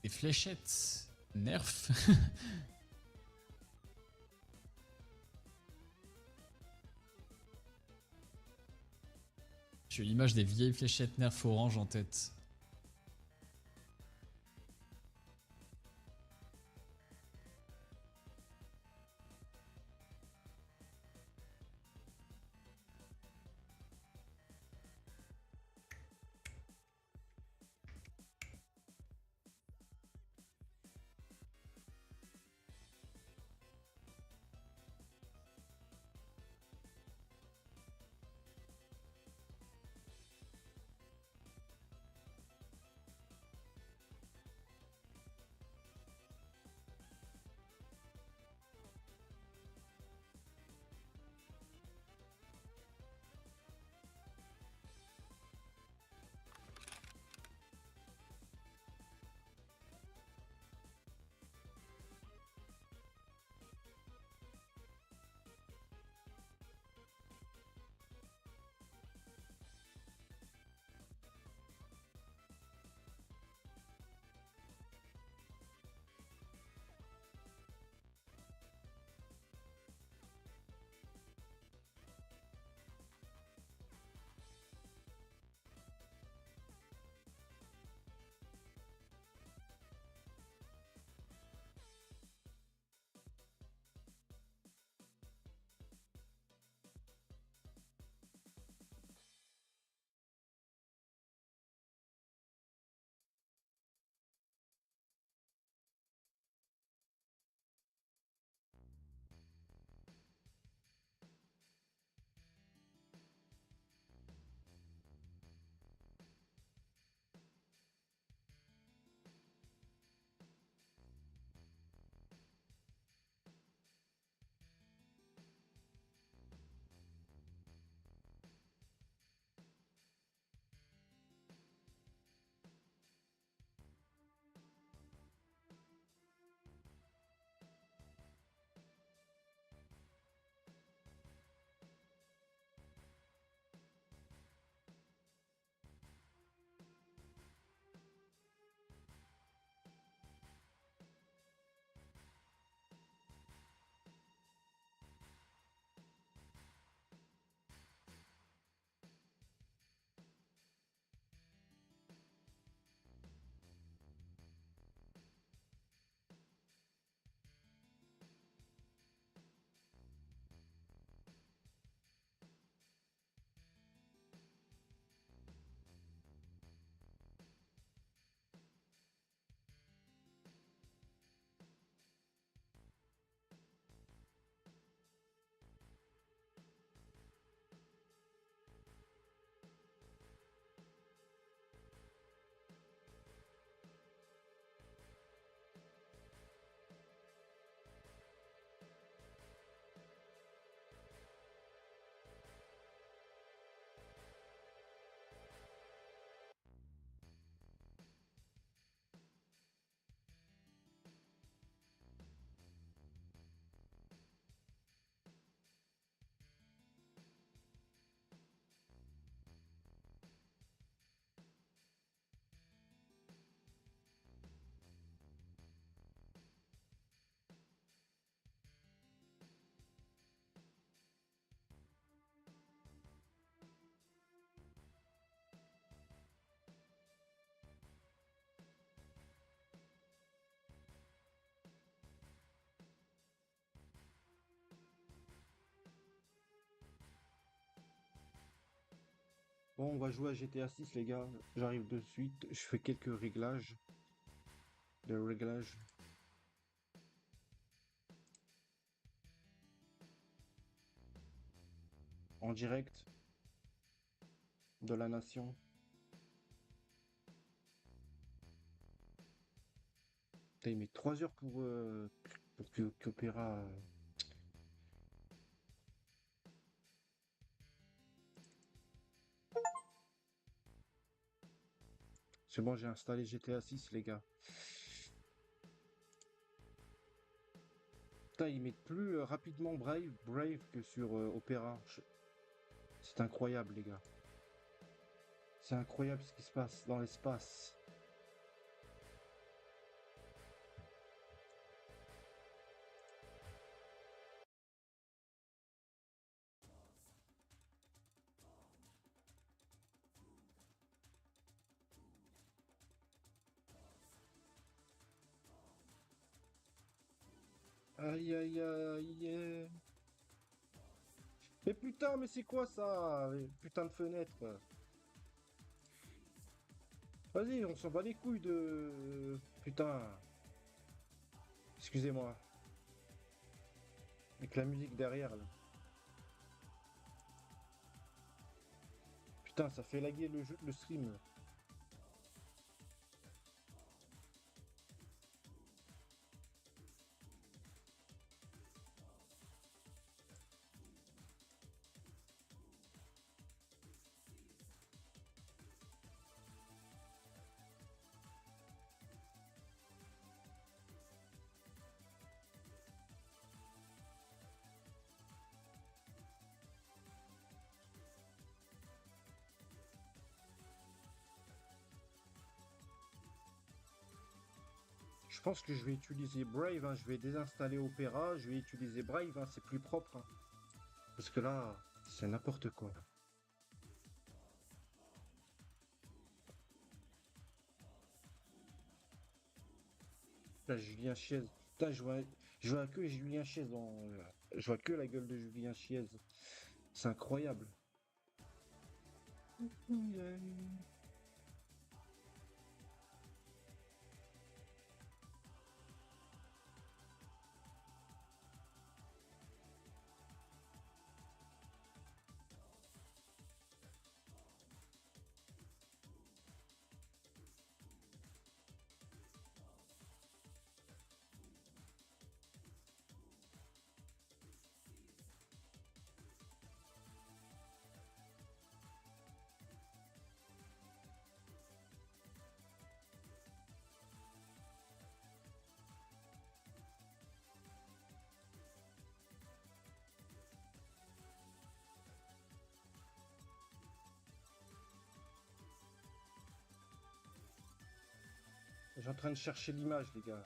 Des fléchettes nerf. J'ai l'image des vieilles fléchettes nerf orange en tête. Bon, on va jouer à GTA 6, les gars. J'arrive de suite. Je fais quelques réglages. De réglages. En direct de la nation. Putain, il met 3 heures pour qu'Opéra. C'est bon, j'ai installé GTA 6, les gars. Putain, ils mettent plus rapidement Brave que sur Opéra. C'est incroyable, les gars. C'est incroyable ce qui se passe dans l'espace. Aïe aïe aïe. Mais putain, mais c'est quoi ça? Putain de fenêtre. Vas-y, on s'en bat les couilles de... Putain. Excusez-moi. Avec la musique derrière, là. Putain, ça fait laguer le jeu, le stream. Je pense que je vais utiliser Brave, hein. Je vais désinstaller Opera, je vais utiliser Brave, hein. C'est plus propre, hein. Parce que là, c'est n'importe quoi. Là, Julien Chiez. Putain, je vois que Julien Chiez je vois que la gueule de Julien Chiez. C'est incroyable. Je suis en train de chercher l'image, les gars.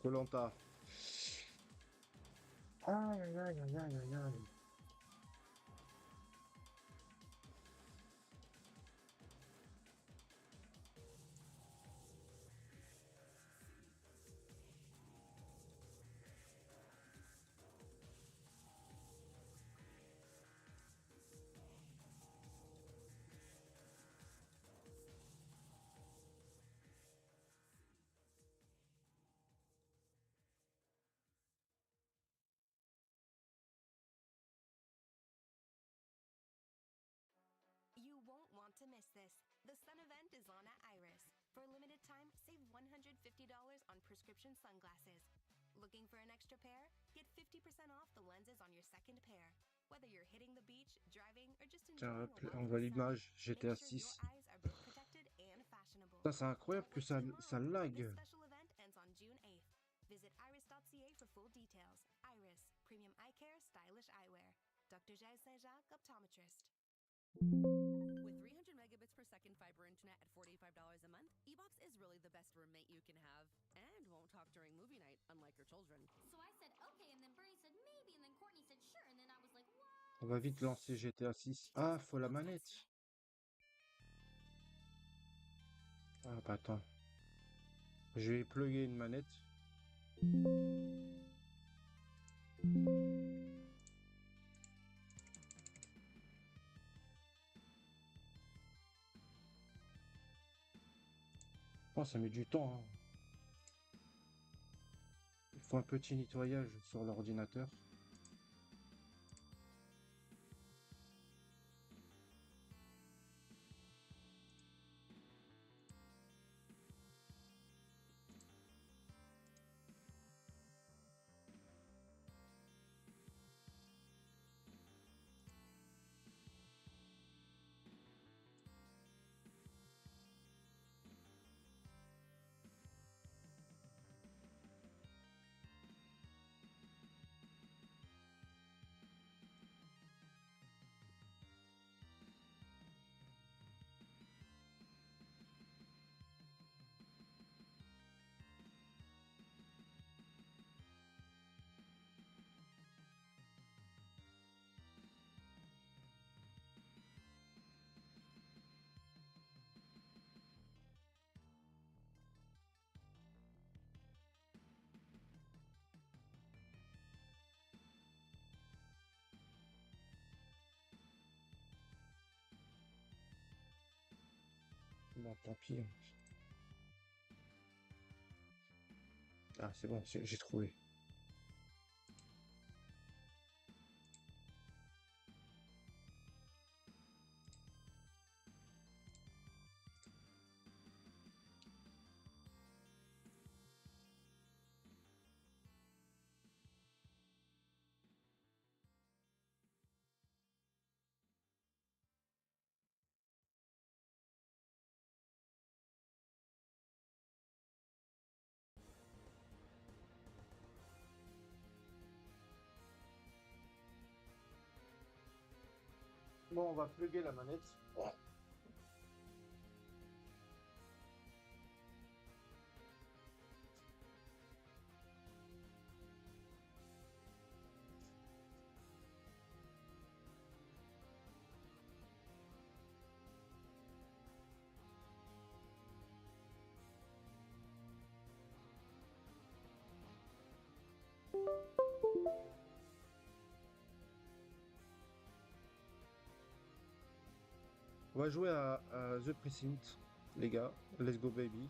koh. Aïe, aïe, aïe, aïe, aïe, aïe. You won't want to miss this. The Sun event is on at Iris. For a limited time, save $150 on prescription sunglasses. Looking for an extra pair? Get 50% off the lenses on your second pair. Whether you're hitting the beach, driving, or just Tiens, enjoying hop, a on walk in voit the sun, l'image. GTA make sure your 6. eyes are both protected and fashionable. Ça, c'est incroyable Don't que wait too ça long. lag. This special event ends on June 8th. Visit iris.ca for full details. Iris, premium eye care, stylish eyewear. Dr. Jai Saint-Jacques, optometrist. With 300 megabits per second fiber internet at $45 a month, eBox is really the best roommate you can have. And won't talk during movie night, unlike your children. So I said, okay, and then Bernie said, maybe, and then Courtney said, sure, and then I was like, what? On va vite lancer GTA 6. Ah, faut la manette. Ah, bah attends. Je vais plugger une manette. Oh, ça met du temps, hein. Il faut un petit nettoyage sur l'ordinateur. Bon, tant pis. Ah, c'est bon, j'ai trouvé. Bon, on va plugger la manette. On va jouer à The Precinct, les gars. Let's go, baby.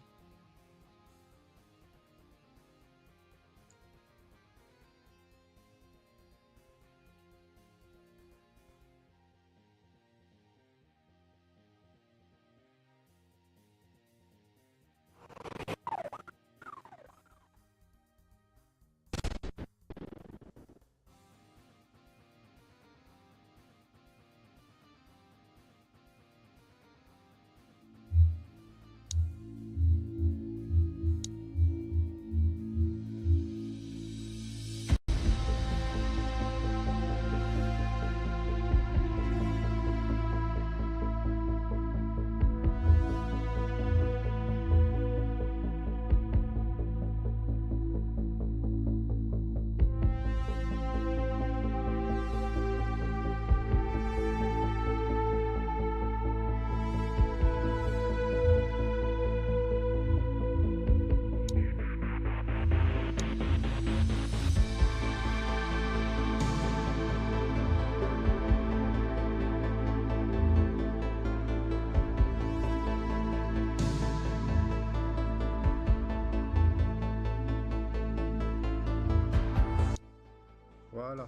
Voilà.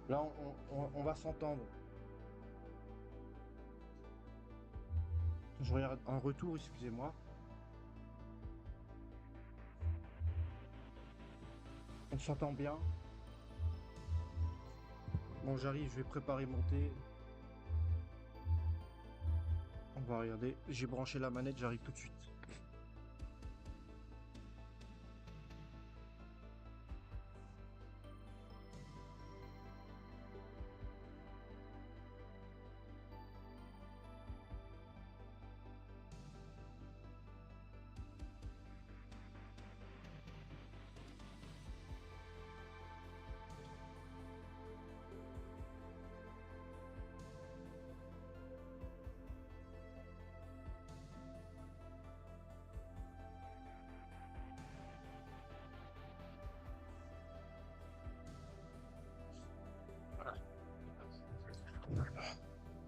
Là, on va s'entendre. Je regarde en retour, excusez-moi. On s'entend bien. Bon, j'arrive, je vais préparer mon thé. On va regarder. J'ai branché la manette, j'arrive tout de suite.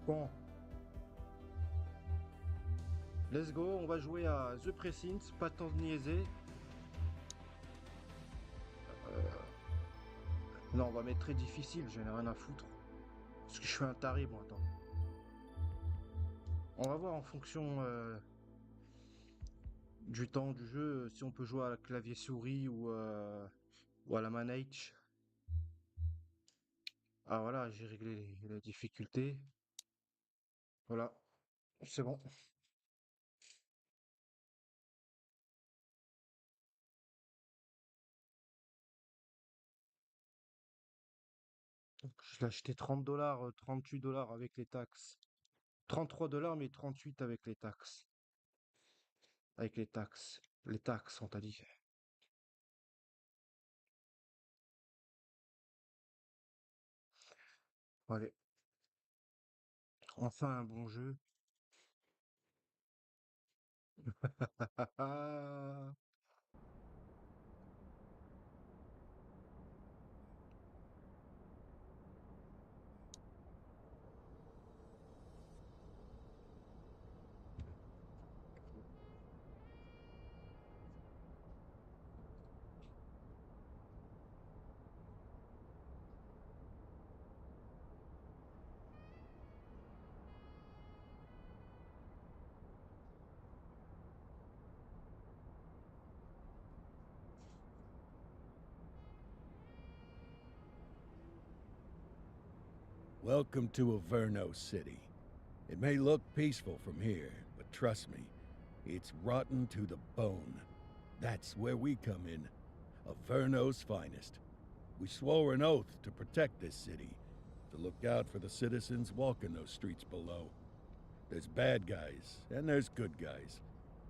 Bon. Let's go, on va jouer à The Precinct, pas tant de niaiser. Non, on va mettre très difficile, j'en ai rien à foutre. Parce que je suis un taré, moi, attends. On va voir en fonction du temps du jeu, si on peut jouer à la clavier souris ou à la manette. Ah voilà, j'ai réglé la difficulté. Voilà, c'est bon. Je l'ai acheté 30 $, 38 $ avec les taxes. 33 $ mais 38 avec les taxes. Avec les taxes. Les taxes, on t'a dit. Allez, enfin un bon jeu. Welcome to Averno City. It may look peaceful from here, but trust me, it's rotten to the bone. That's where we come in. Averno's finest. We swore an oath to protect this city, to look out for the citizens walking those streets below. There's bad guys, and there's good guys.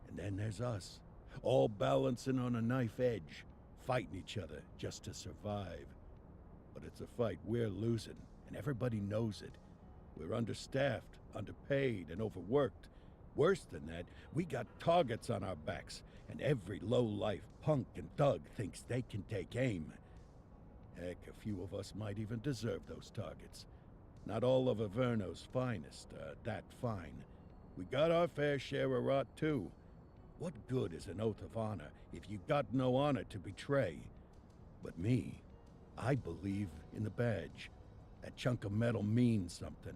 And then there's us, all balancing on a knife edge, fighting each other just to survive. But it's a fight we're losing, and everybody knows it. We're understaffed, underpaid, and overworked. Worse than that, we got targets on our backs, and every low-life punk and thug thinks they can take aim. Heck, a few of us might even deserve those targets. Not all of Averno's finest are that fine. We got our fair share of rot, too. What good is an oath of honor if you got no honor to betray? But me, I believe in the badge. That chunk of metal means something.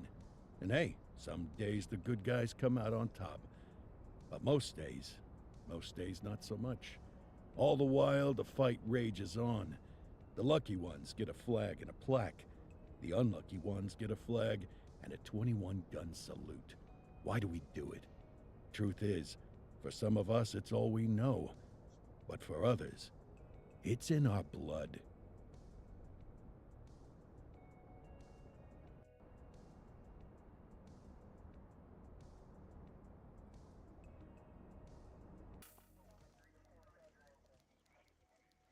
And hey, some days the good guys come out on top. But most days not so much. All the while, the fight rages on. The lucky ones get a flag and a plaque. The unlucky ones get a flag and a 21-gun salute. Why do we do it? Truth is, for some of us it's all we know. But for others, it's in our blood.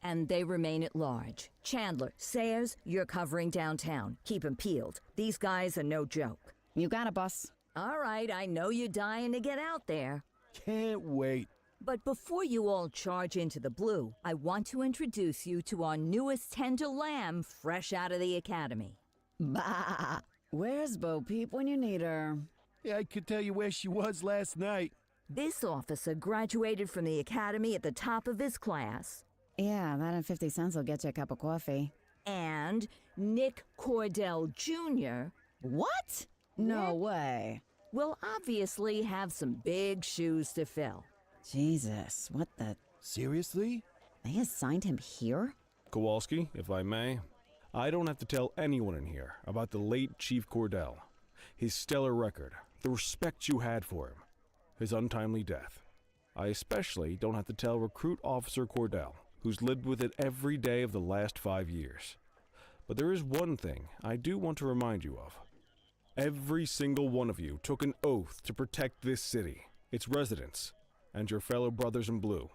And they remain at large. Chandler, Sayers, you're covering downtown. Keep 'em peeled. These guys are no joke. You got it, boss. All right, I know you're dying to get out there. Can't wait. But before you all charge into the blue, I want to introduce you to our newest tender lamb fresh out of the academy. Bah! Where's Bo Peep when you need her? Yeah, I could tell you where she was last night. This officer graduated from the academy at the top of his class. Yeah, that and 50 cents will get you a cup of coffee. And Nick Cordell Jr. What? No way. will obviously have some big shoes to fill. Jesus, what the... Seriously? They assigned him here? Kowalski, if I may, I don't have to tell anyone in here about the late Chief Cordell, his stellar record, the respect you had for him, his untimely death. I especially don't have to tell Recruit Officer Cordell, who's lived with it every day of the last 5 years. But there is one thing I do want to remind you of. Every single one of you took an oath to protect this city, its residents, and your fellow brothers in blue.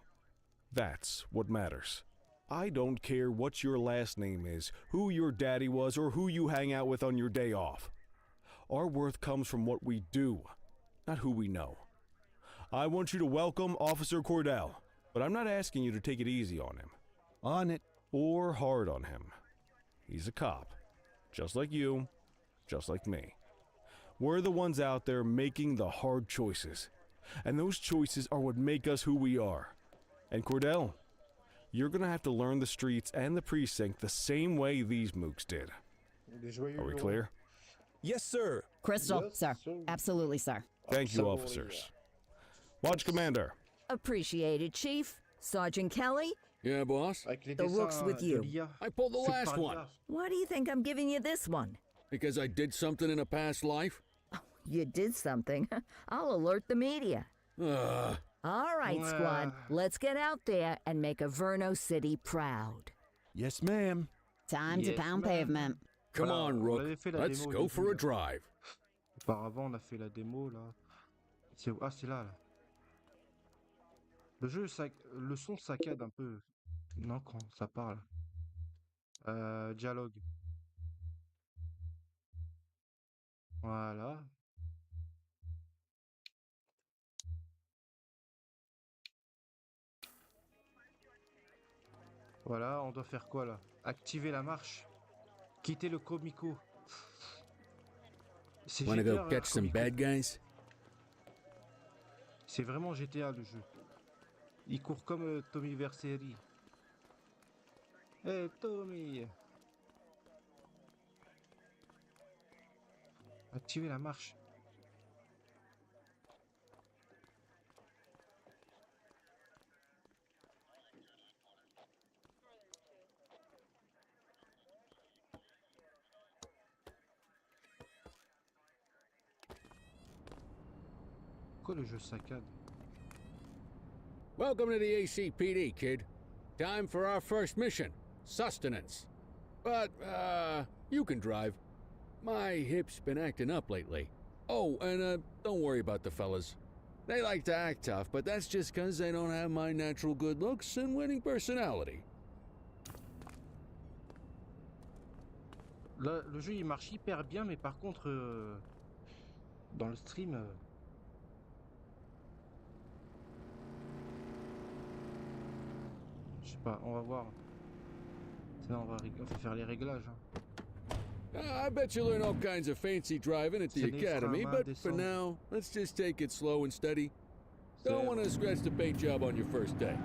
That's what matters. I don't care what your last name is, who your daddy was, or who you hang out with on your day off. Our worth comes from what we do, not who we know. I want you to welcome Officer Cordell, but I'm not asking you to take it easy on him. On it. Or hard on him. He's a cop, just like you, just like me. We're the ones out there making the hard choices, and those choices are what make us who we are. And Cordell, you're gonna have to learn the streets and the precinct the same way these mooks did. Are we clear? Yes, sir. Crystal, Yes, sir. sir. Absolutely, sir. Thank you, officers. Watch Commander. Appreciated, Chief. Sergeant Kelly, Yeah, boss. Avec les The dessins rook's with de you. l'IA. I pulled the C'est last pas one grave. why do you think I'm giving you this one? because I did something in a past life. You did something. I'll alert the media. Ugh. All right, squad. Let's get out there and make Averno City proud. Yes, ma'am. Time to Yes, pound ma'am. pavement. Come Voilà, on, on Rook. avait fait la Let's démo au go début, for a là. drive. Auparavant, on a fait la démo là. Ah, c'est là, là. Le son saccade un peu. Non, quand ça parle. Dialogue. Voilà. Voilà, on doit faire quoi là? Activer la marche. Quitter le comico. C'est Wanna GTA, go catch some comico. bad guys? C'est vraiment GTA le jeu. Il court comme Tommy Vercetti. Hey Tommy! Activer la marche. Pourquoi le jeu saccade? Welcome to the ACPD, kid. Time for our first mission, sustenance. But, you can drive. My hip's been acting up lately. Oh, and, don't worry about the fellas. They like to act tough, but that's just 'cause they don't have my natural good looks and winning personality. Là, le jeu il marche hyper bien, mais par contre, dans le stream, je sais pas, on va voir. Sinon, on va faire les réglages. Hein. I bet you learn all kinds of fancy driving at the C'est les academy, freins à but main for descendent. now, let's just take it slow and steady. Don't C'est- want to scratch the paint job on your first day.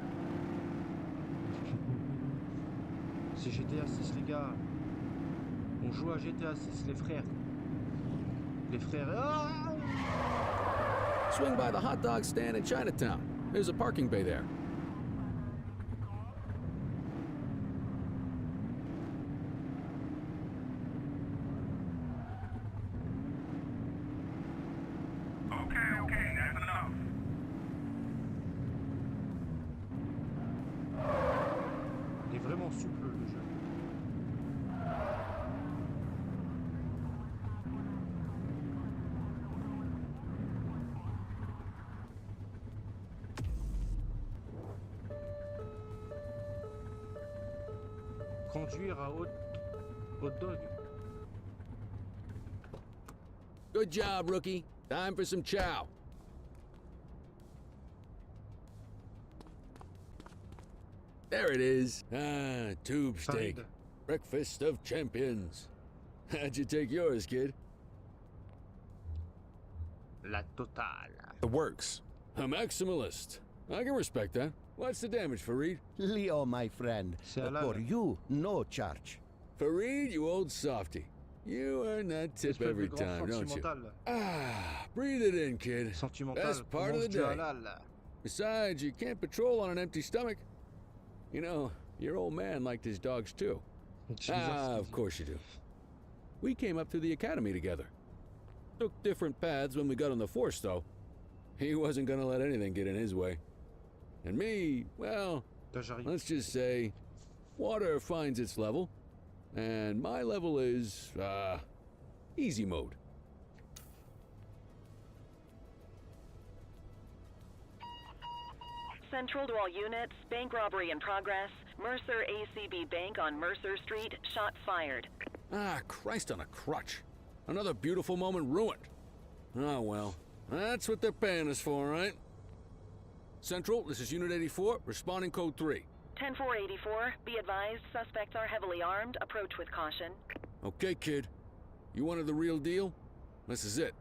C'est GTA 6, les gars. On joue à GTA 6, les frères. Les frères. Ah Swing by the hot dog stand in Chinatown. There's a parking bay there. Okay, that's enough. Il est vraiment souple, le jeu. Conduire à hot dog. Good job, rookie. Time for some chow. There it is. Ah, tube steak. Faride. Breakfast of champions. How'd you take yours, kid? La totale. The works. A maximalist. I can respect that. What's the damage, Fareed? Leo, my friend. C'est halal. For you, no charge. Fareed, you old softy. You earn that tip Espèce every de grand time, don't you? sentimental. Ah, breathe it in, kid. Sentimental. Best part on of the mange du day. halal. Besides, you can't patrol on an empty stomach. You know, your old man liked his dogs too. C'est bizarre ce Ah, qu'il of dit. course you do. We came up through the academy together. Took different paths when we got on the force, though. He wasn't gonna let anything get in his way. And me, well, Là, j'arrive. let's just say, water finds its level, and my level is, easy mode. Central to all units, bank robbery in progress. Mercer ACB Bank on Mercer Street, shot fired. Ah, Christ on a crutch. Another beautiful moment ruined. Oh, well. That's what they're paying us for, right? Central, this is Unit 84, responding code 3. 10-484, be advised, suspects are heavily armed. Approach with caution. Okay, kid. You wanted the real deal? This is it.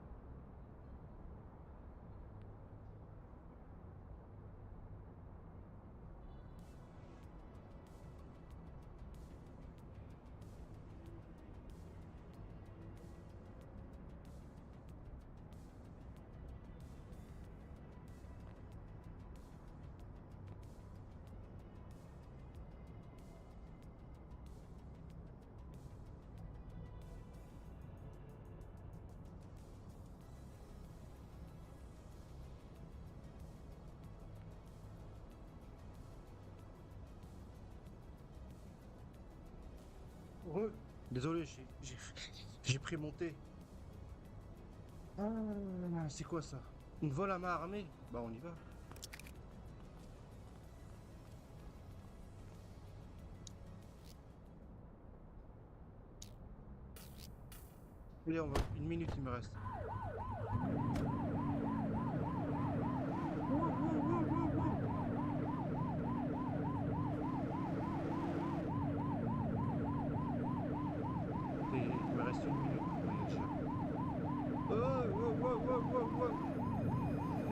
Ouais. Désolé, j'ai prémonté. Ah, c'est quoi ça? Une vol à main armée? Bah on y va. Allez, on va. Une minute il me reste. Et il me reste une minute pour payer le cher. Oh, oh, oh, oh, oh, oh.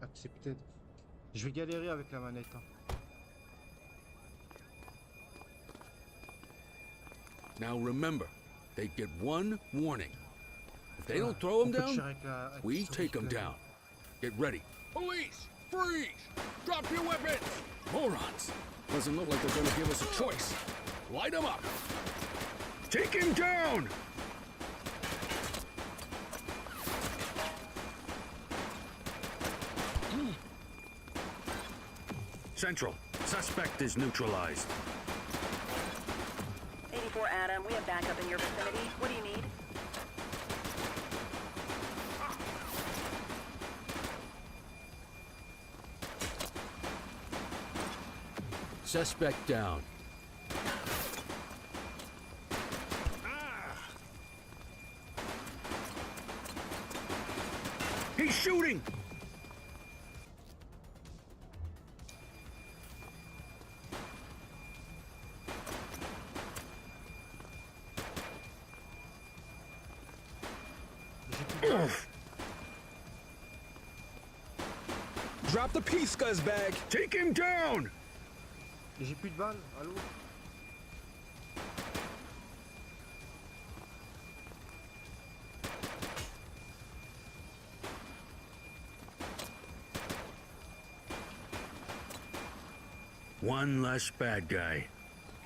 Accepted. Je vais galérer avec la manette. Hein. Now remember, they get one warning. If they don't throw them On peut down, tirer avec la- avec we sur le take them clavier. down. Get ready. Police! Freeze! Drop your weapons! Morons! Doesn't look like they're gonna give us a choice. Light them up! Take him down! Central, suspect is neutralized. 84 Adam, we have backup in your vicinity. What do you need? Suspect down. He's shooting! Drop the piece, scuzzbag! Take him down! J'ai plus de balles, allô? One less bad guy.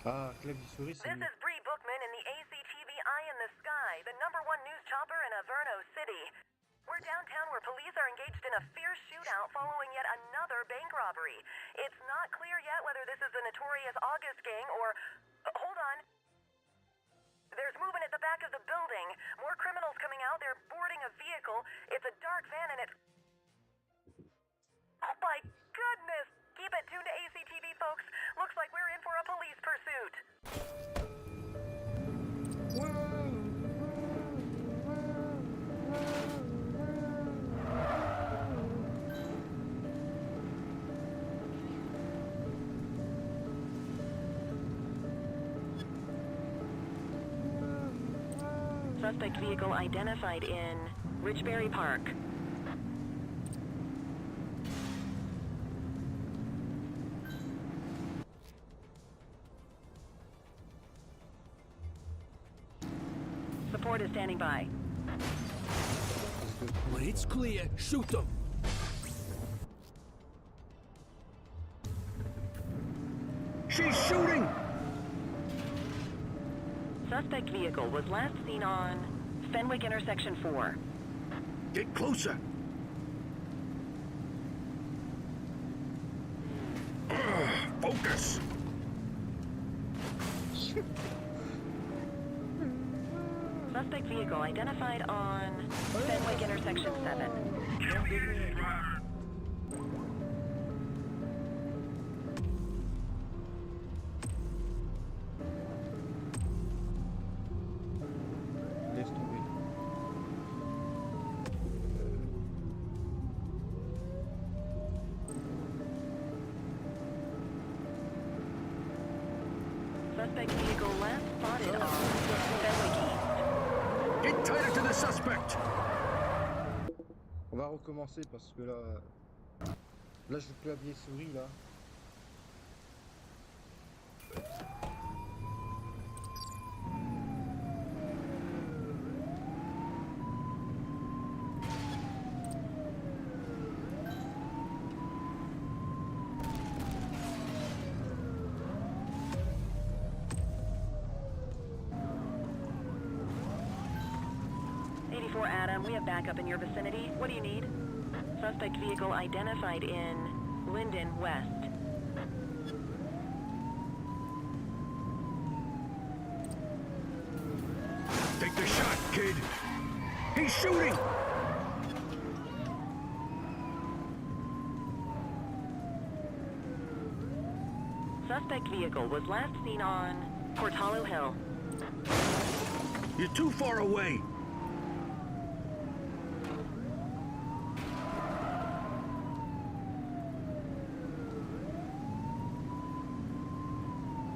Ah, clavier souris, c'est This mieux. is Bree Bookman in the ACTV Eye in the Sky, the #1 news chopper in Averno City. We're downtown where police are engaged in a fierce shootout following yet another bank robbery. It's not clear yet whether this is the notorious August gang or... hold on. There's movement at the back of the building. More criminals coming out. They're boarding a vehicle. It's a dark van and it's... oh my goodness! Keep it tuned to ACTV, folks. Looks like we're in for a police pursuit. Suspect vehicle identified in Richberry Park. Support is standing by. When it's clear, shoot them! She's shooting! Suspect vehicle was last seen on Fenwick Intersection 4. Get closer! Focus! Suspect vehicle identified on Fenwick Intersection 7. Laisse tomber. Suspect vehicle last spotted on Fenwick East. Get tighter to the suspect! On va recommencer parce que là... Là, je joue clavier souris, là. Adam, we have backup in your vicinity. What do you need? Suspect vehicle identified in Linden West. Take the shot, kid! He's shooting! Suspect vehicle was last seen on Portalo Hill. You're too far away!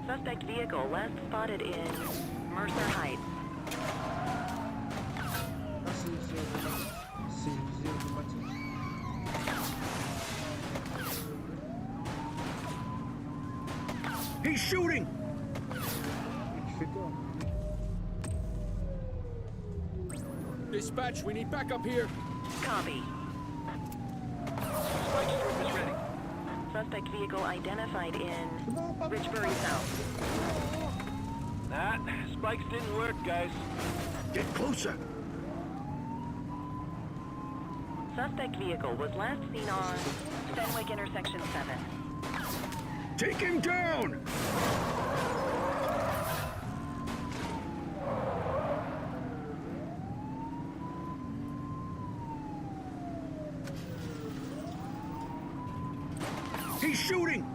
Suspect vehicle last spotted in Mercer Heights. Ah, c'est une visée automatique. He's shooting! Tu fais quoi? Dispatch, we need backup here. Copy. Strike group is ready. Suspect vehicle identified in Richbury South. Nah, spikes didn't work, guys. Get closer. Suspect vehicle was last seen on Fenwick Intersection 7. Take him down! He's shooting!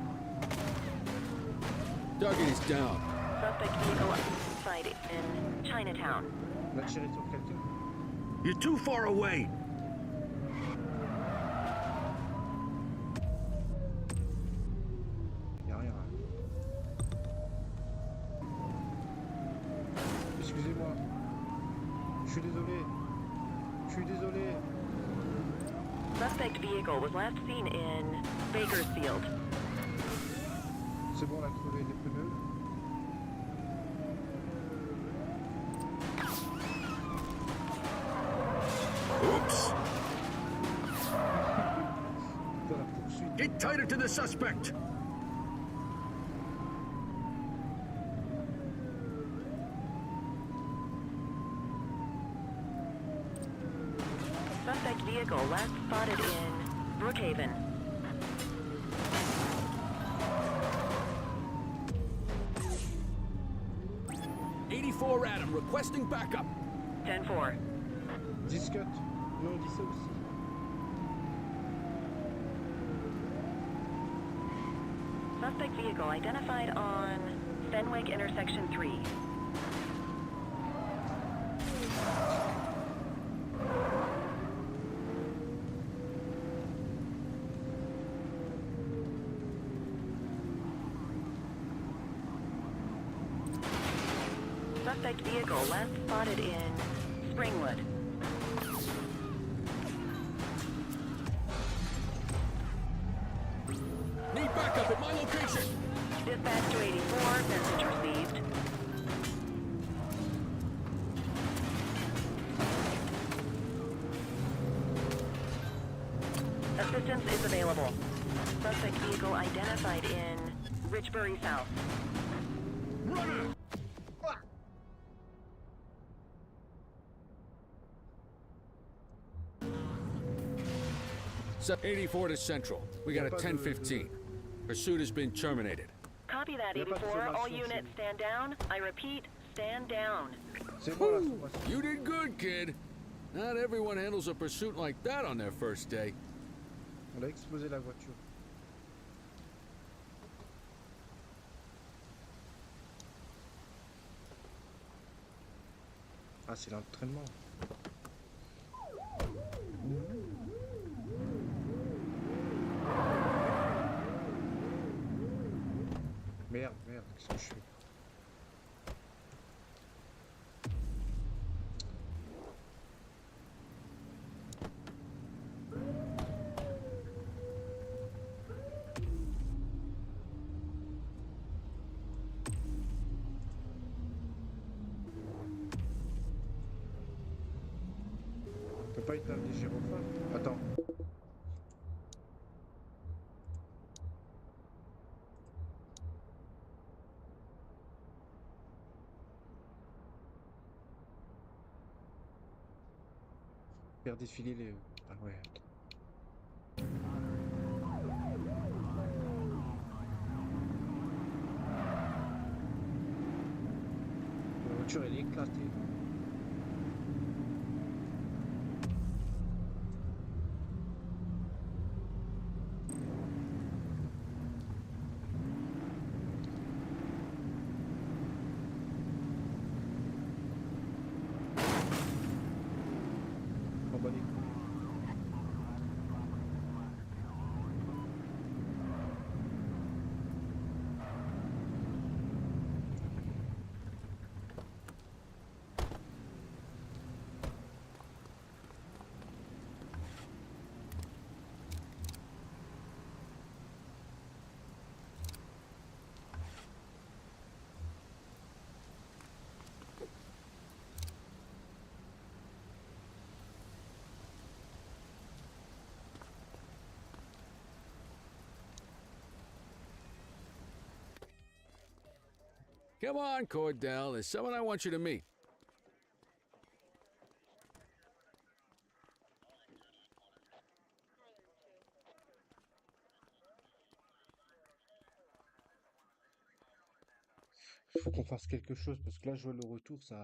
Target is down. Suspect vehicle sighted in Chinatown. On a tiré sur quelqu'un. You're too far away. Y'a rien. Excusez-moi. Je suis désolé. Je suis désolé. Suspect vehicle was last seen in Bakersfield. C'est bon, on a crevé les pneus. Oops! Dans la poursuite. Get tighter to the suspect! Suspect vehicle last spotted in Brookhaven. Adam, requesting backup. 10-4. Discut. Non, on dit ça aussi. Suspect vehicle identified on Fenwick Intersection 3. Suspect vehicle last spotted in Springwood. Need backup at my location. Dispatch to 84, message received. Assistance is available. Suspect vehicle identified in Richbury South. Runner! 84 to Central. We got a 10-15. Pursuit has been terminated. Copy that, 84. All units stand down. I repeat, stand down. You did good, kid. Not everyone handles a pursuit like that on their first day. On a explosé la voiture. Ah, c'est l'entraînement. Merde, qu'est-ce que je fais? On peut pas éteindre les gyrophares? Attends. Faire défiler les... Ah ouais. La voiture elle est éclatée. Come on, Cordell. There's someone I want you to meet. Faut qu'on fasse quelque chose parce que là, je vois le retour, ça.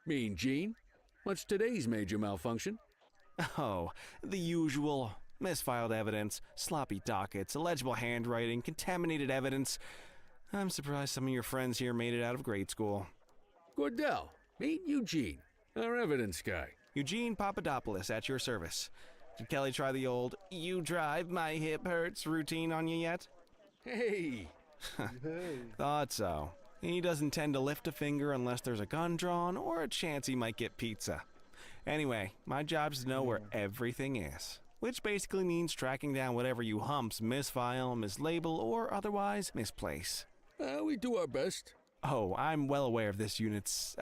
Mean Gene? What's today's major malfunction? Oh, the usual. Misfiled evidence, sloppy dockets, illegible handwriting, contaminated evidence. I'm surprised some of your friends here made it out of grade school. Cordell, meet Eugene, our evidence guy. Eugene Papadopoulos at your service. Did Kelly try the old, you drive, my hip hurts routine on you yet? Hey! Hey. Thought so. He doesn't tend to lift a finger unless there's a gun drawn or a chance he might get pizza. Anyway, my job's to know where everything is, which basically means tracking down whatever you humps misfile, mislabel, or otherwise misplace. We do our best. Oh, I'm well aware of this unit's,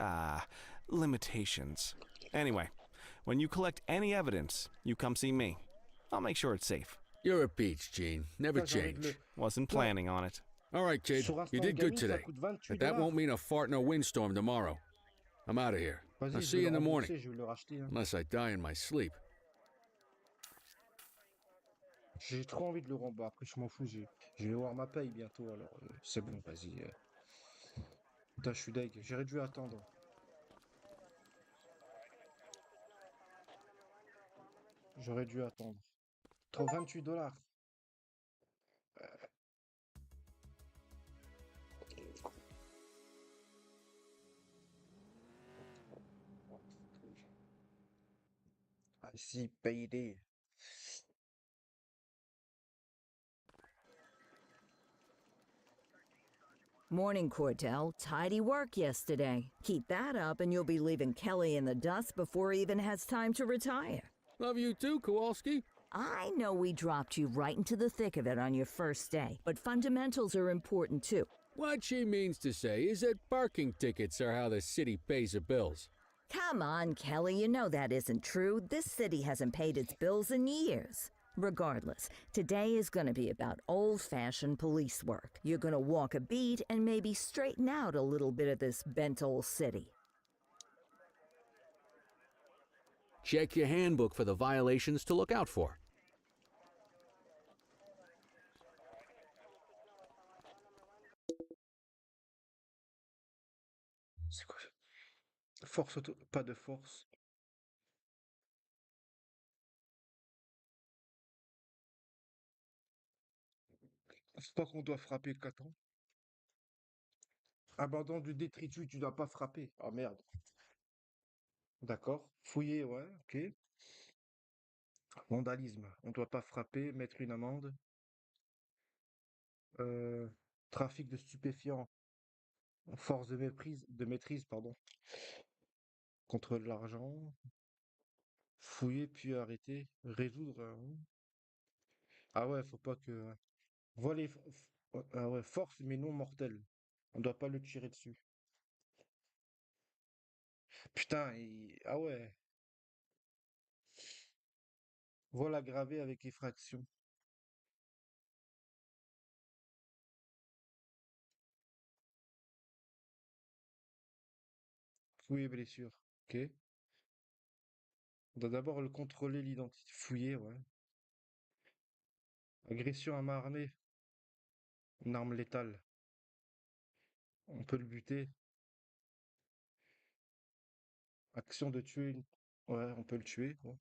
limitations. Anyway, when you collect any evidence, you come see me. I'll make sure it's safe. You're a peach, Gene. Never change. Wasn't planning on it. All right, kid. You did good today. But that won't mean a fart in a windstorm tomorrow. I'm out of here. I'll see you in the morning. Unless I die in my sleep. J'ai trop envie de le rembourser. Après, je m'en fous. Je vais voir ma paye bientôt. Alors, c'est bon, vas-y. Putain, je suis deg. J'aurais dû attendre. J'aurais dû attendre. 28 $. Ah, si, payday. Morning, Cordell. Tidy work yesterday. Keep that up and you'll be leaving Kelly in the dust before he even has time to retire. Love you too, Kowalski. I know we dropped you right into the thick of it on your first day, but fundamentals are important too. What she means to say is that parking tickets are how the city pays the bills. Come on, Kelly, you know that isn't true. This city hasn't paid its bills in years. Regardless, today is going to be about old-fashioned police work. You're going to walk a beat and maybe straighten out a little bit of this bent old city. Check your handbook for the violations to look out for. C'est quoi? Force auto... Pas de force. C'est pas qu'on doit frapper 4 ans. Abandon du détritus, tu dois pas frapper. Ah merde. D'accord. Fouiller, ouais, ok. Vandalisme, on doit pas frapper, mettre une amende. Euh, Trafic de stupéfiants. Force de maîtrise, pardon. Contrôle de l'argent. Fouiller puis arrêter. Résoudre. Ah ouais, faut pas que. Voler. Ah ouais, force mais non mortelle. On doit pas le tirer dessus. Putain, ah ouais. Vol aggravé avec effraction. Fouiller blessure. Ok. On doit d'abord le contrôler l'identité. Fouiller, ouais. Agression à main armée. Une arme létale. On peut le buter. Action de tuer une... Ouais, on peut le tuer. Ouais.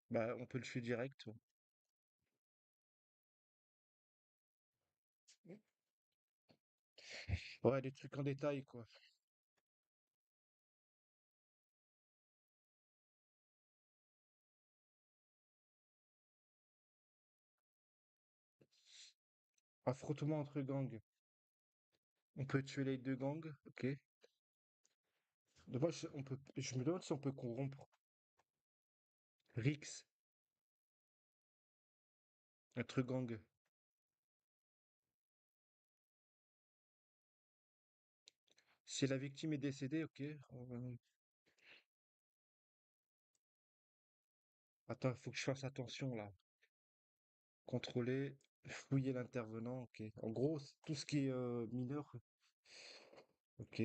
Bah, on peut le tuer direct. Ouais. Ouais, des trucs en détail, quoi. Affrontement entre gangs. On peut tuer les deux gangs, ok. Moi, je me demande si on peut corrompre Rix, un truc gang. Si la victime est décédée, ok. Attends, il faut que je fasse attention là. Contrôler, fouiller l'intervenant, ok. En gros, tout ce qui est mineur. Ok,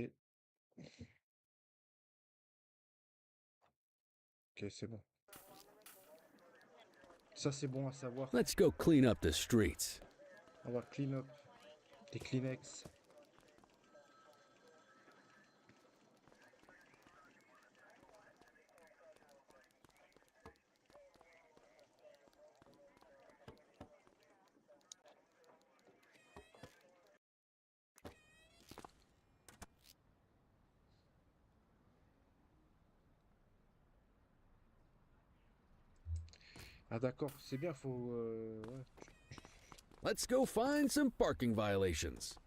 ok, c'est bon. Ça, c'est bon à savoir. Let's go clean up the streets. On va clean up des Kleenex. Ah d'accord, c'est bien, faut... ouais. Let's go find some parking violations.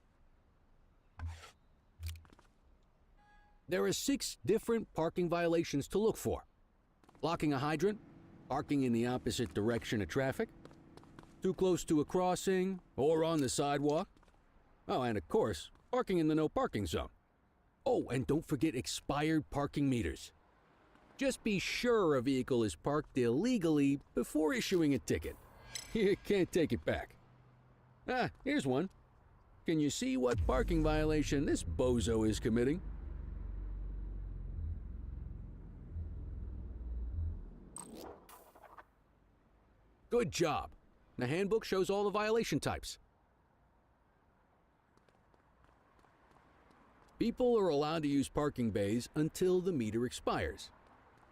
There are 6 different parking violations to look for. Blocking a hydrant, parking in the opposite direction of traffic, too close to a crossing or on the sidewalk. Oh, and of course, parking in the no parking zone. Oh, and don't forget expired parking meters. Just be sure a vehicle is parked illegally before issuing a ticket. You can't take it back. Ah, here's one. Can you see what parking violation this bozo is committing? Good job. The handbook shows all the violation types. People are allowed to use parking bays until the meter expires.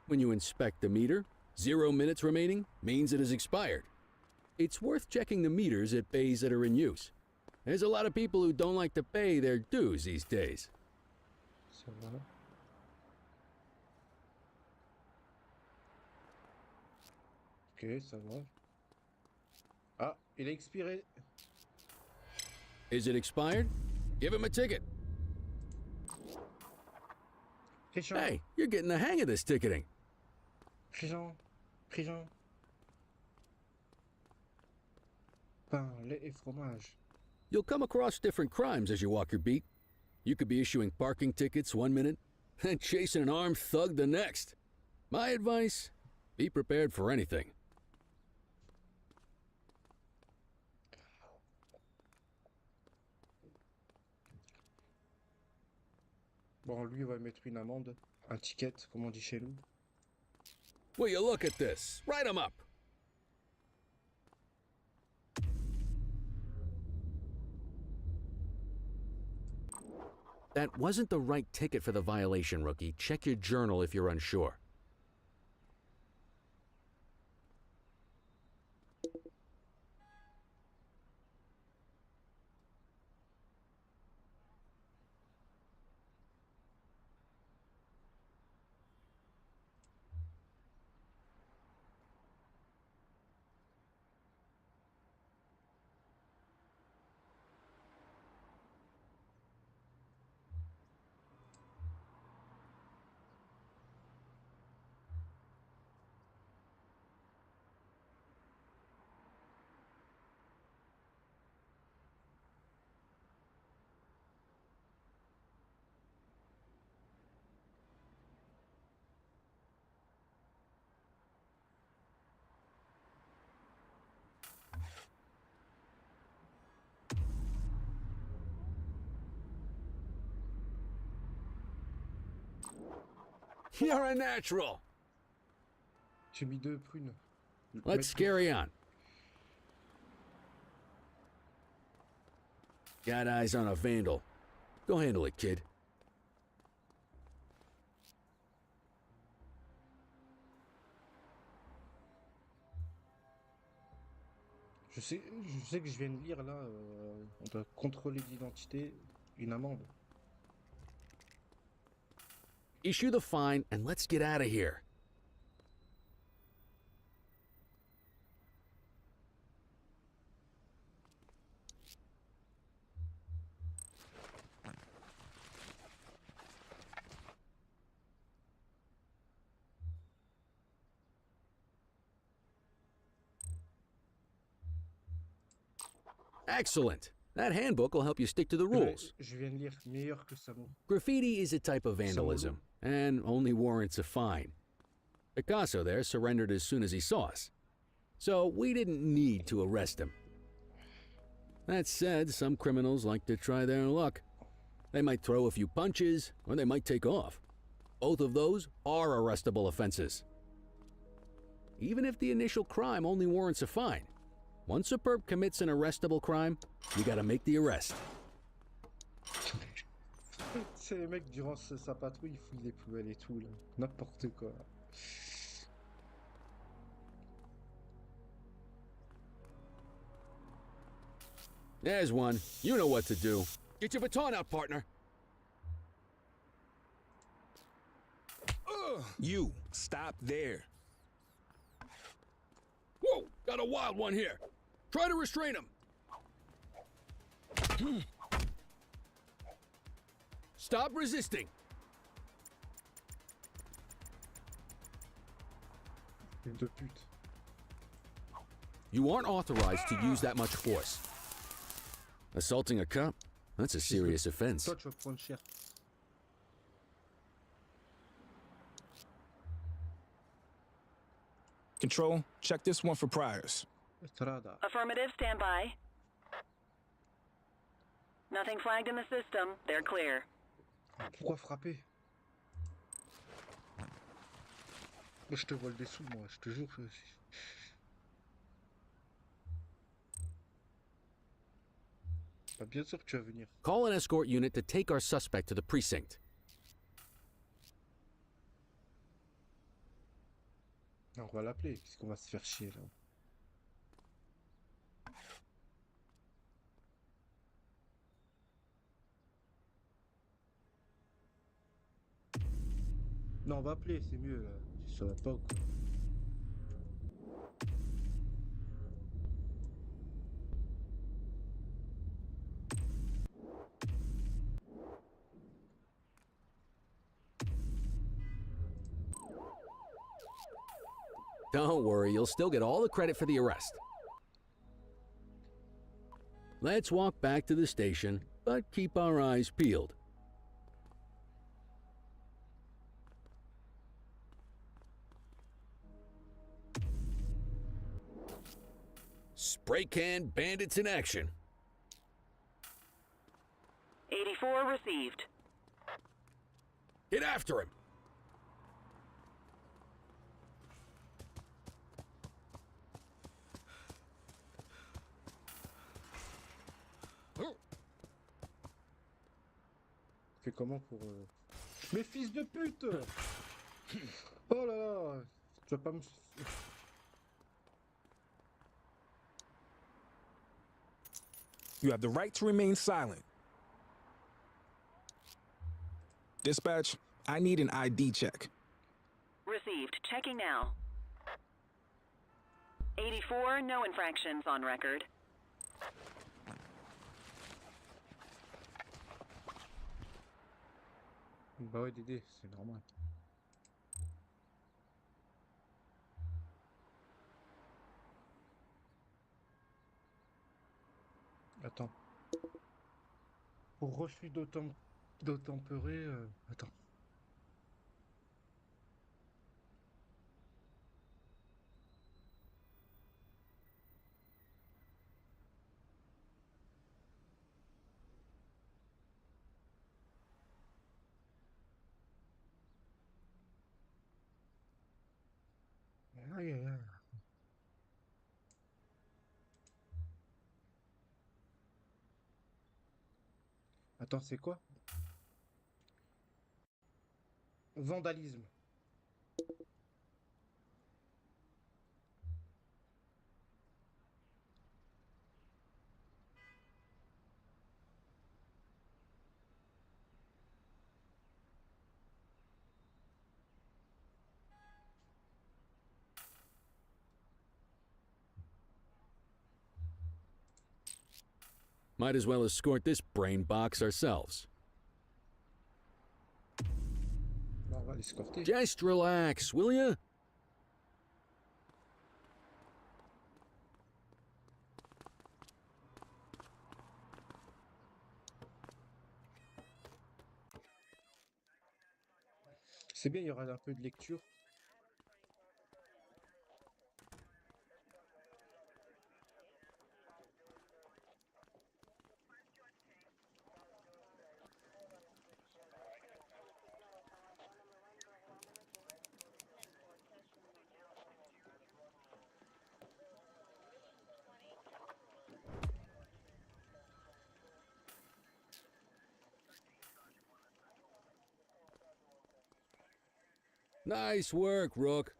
When you inspect the meter, 0 minutes remaining means it has expired. It's worth checking the meters at bays that are in use. There's a lot of people who don't like to pay their dues these days. Ça va. Ok, ça va. Ah, il a expiré. Is it expired? Give him a ticket. Prison, Hey, you're getting the hang of this ticketing. prison, prison. Pain, lait et fromage. You'll come across different crimes as you walk your beat. You could be issuing parking tickets 1 minute and chasing an armed thug the next. My advice, be prepared for anything. Bon, lui, on va mettre une amende. Un ticket, comme on dit chez nous. Will you look at this? Write 'em up. That wasn't the right ticket for the violation, rookie. Check your journal if you're unsure. You're a natural. J'ai mis 2 prunes. Let's carry on. Got eyes on a vandal. Go handle it, kid. Je sais que je viens de lire là, on doit contrôler l'identité, une amende. Issue the fine and let's get out of here. Excellent. That handbook will help you stick to the rules. Je viens de lire, meilleur que Samo. Graffiti is a type of vandalism, and only warrants a fine. Picasso there surrendered as soon as he saw us, so we didn't need to arrest him. That said, some criminals like to try their luck. They might throw a few punches, or they might take off. Both of those are arrestable offenses. Even if the initial crime only warrants a fine, once a perp commits an arrestable crime, you gotta make the arrest. C'est les mecs, durant sa patrouille, ils fouillent les poubelles et tout, là. N'importe quoi. There's one. You know what to do. Get your baton out, partner. You, stop there. Whoa, got a wild one here. Try to restrain him. Stop resisting. De pute. You aren't authorized to use that much force. Assaulting a cop? That's a serious offense. Toi, tu vas prendre cher. Control, check this one for priors. Estrada. Affirmative, stand by. Nothing flagged in the system. They're clear. Pourquoi frapper? Moi, je te vole des sous, moi, je te jure. Bah, bien sûr que tu vas venir. Call an escort unit to take our suspect to the precinct. On va l'appeler, qu'est-ce qu'on va se faire chier là? Non, on va appeler, c'est mieux là. Ça va pas ou quoi? Don't worry, you'll still get all the credit for the arrest. Let's walk back to the station, but keep our eyes peeled. Spray can bandits in action. 84 received. Get after him. Fais comment pour... Mais fils de pute! Oh là là! Tu vas pas me... You have the right to remain silent. Dispatch, I need an ID check. Received. Checking now. 84, no infractions on record. Bah ouais, Dédé, c'est normal. Attends. Pour refus d'obtempérer... Attends. Aïe, aïe, aïe. Attends, c'est quoi? Vandalisme. Might as well escort this brain box ourselves. Bon, on va l'escorter. Just relax, will ya? C'est bien, il y aura un peu de lecture. Nice work, Rook.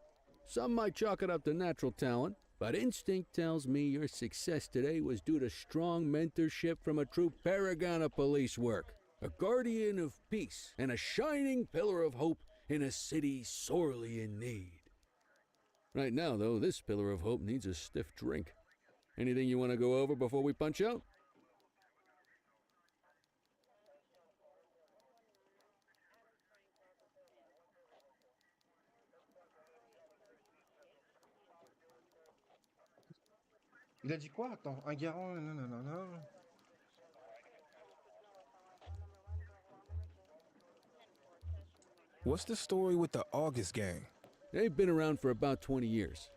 Some might chalk it up to natural talent, but instinct tells me your success today was due to strong mentorship from a true paragon of police work, a guardian of peace, and a shining pillar of hope in a city sorely in need. Right now, though, this pillar of hope needs a stiff drink. Anything you want to go over before we punch out? Il a dit quoi? Attends, un garant, nanana. What's the story with the August gang? They've been around for about 20 years.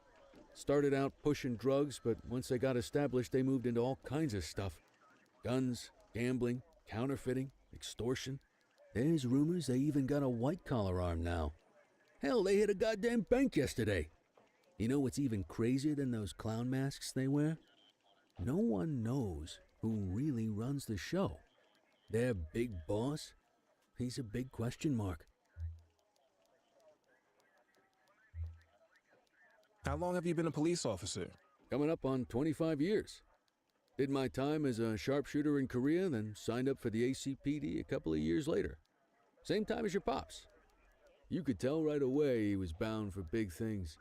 Started out pushing drugs, but once they got established, they moved into all kinds of stuff. Guns, gambling, counterfeiting, extortion. There's rumors they even got a white-collar arm now. Hell, they hit a goddamn bank yesterday. You know what's even crazier than those clown masks they wear? No one knows who really runs the show. Their big boss? He's a big question mark. How long have you been a police officer? Coming up on 25 years. Did my time as a sharpshooter in Korea, then signed up for the ACPD a couple of years later. Same time as your pops. You could tell right away he was bound for big things.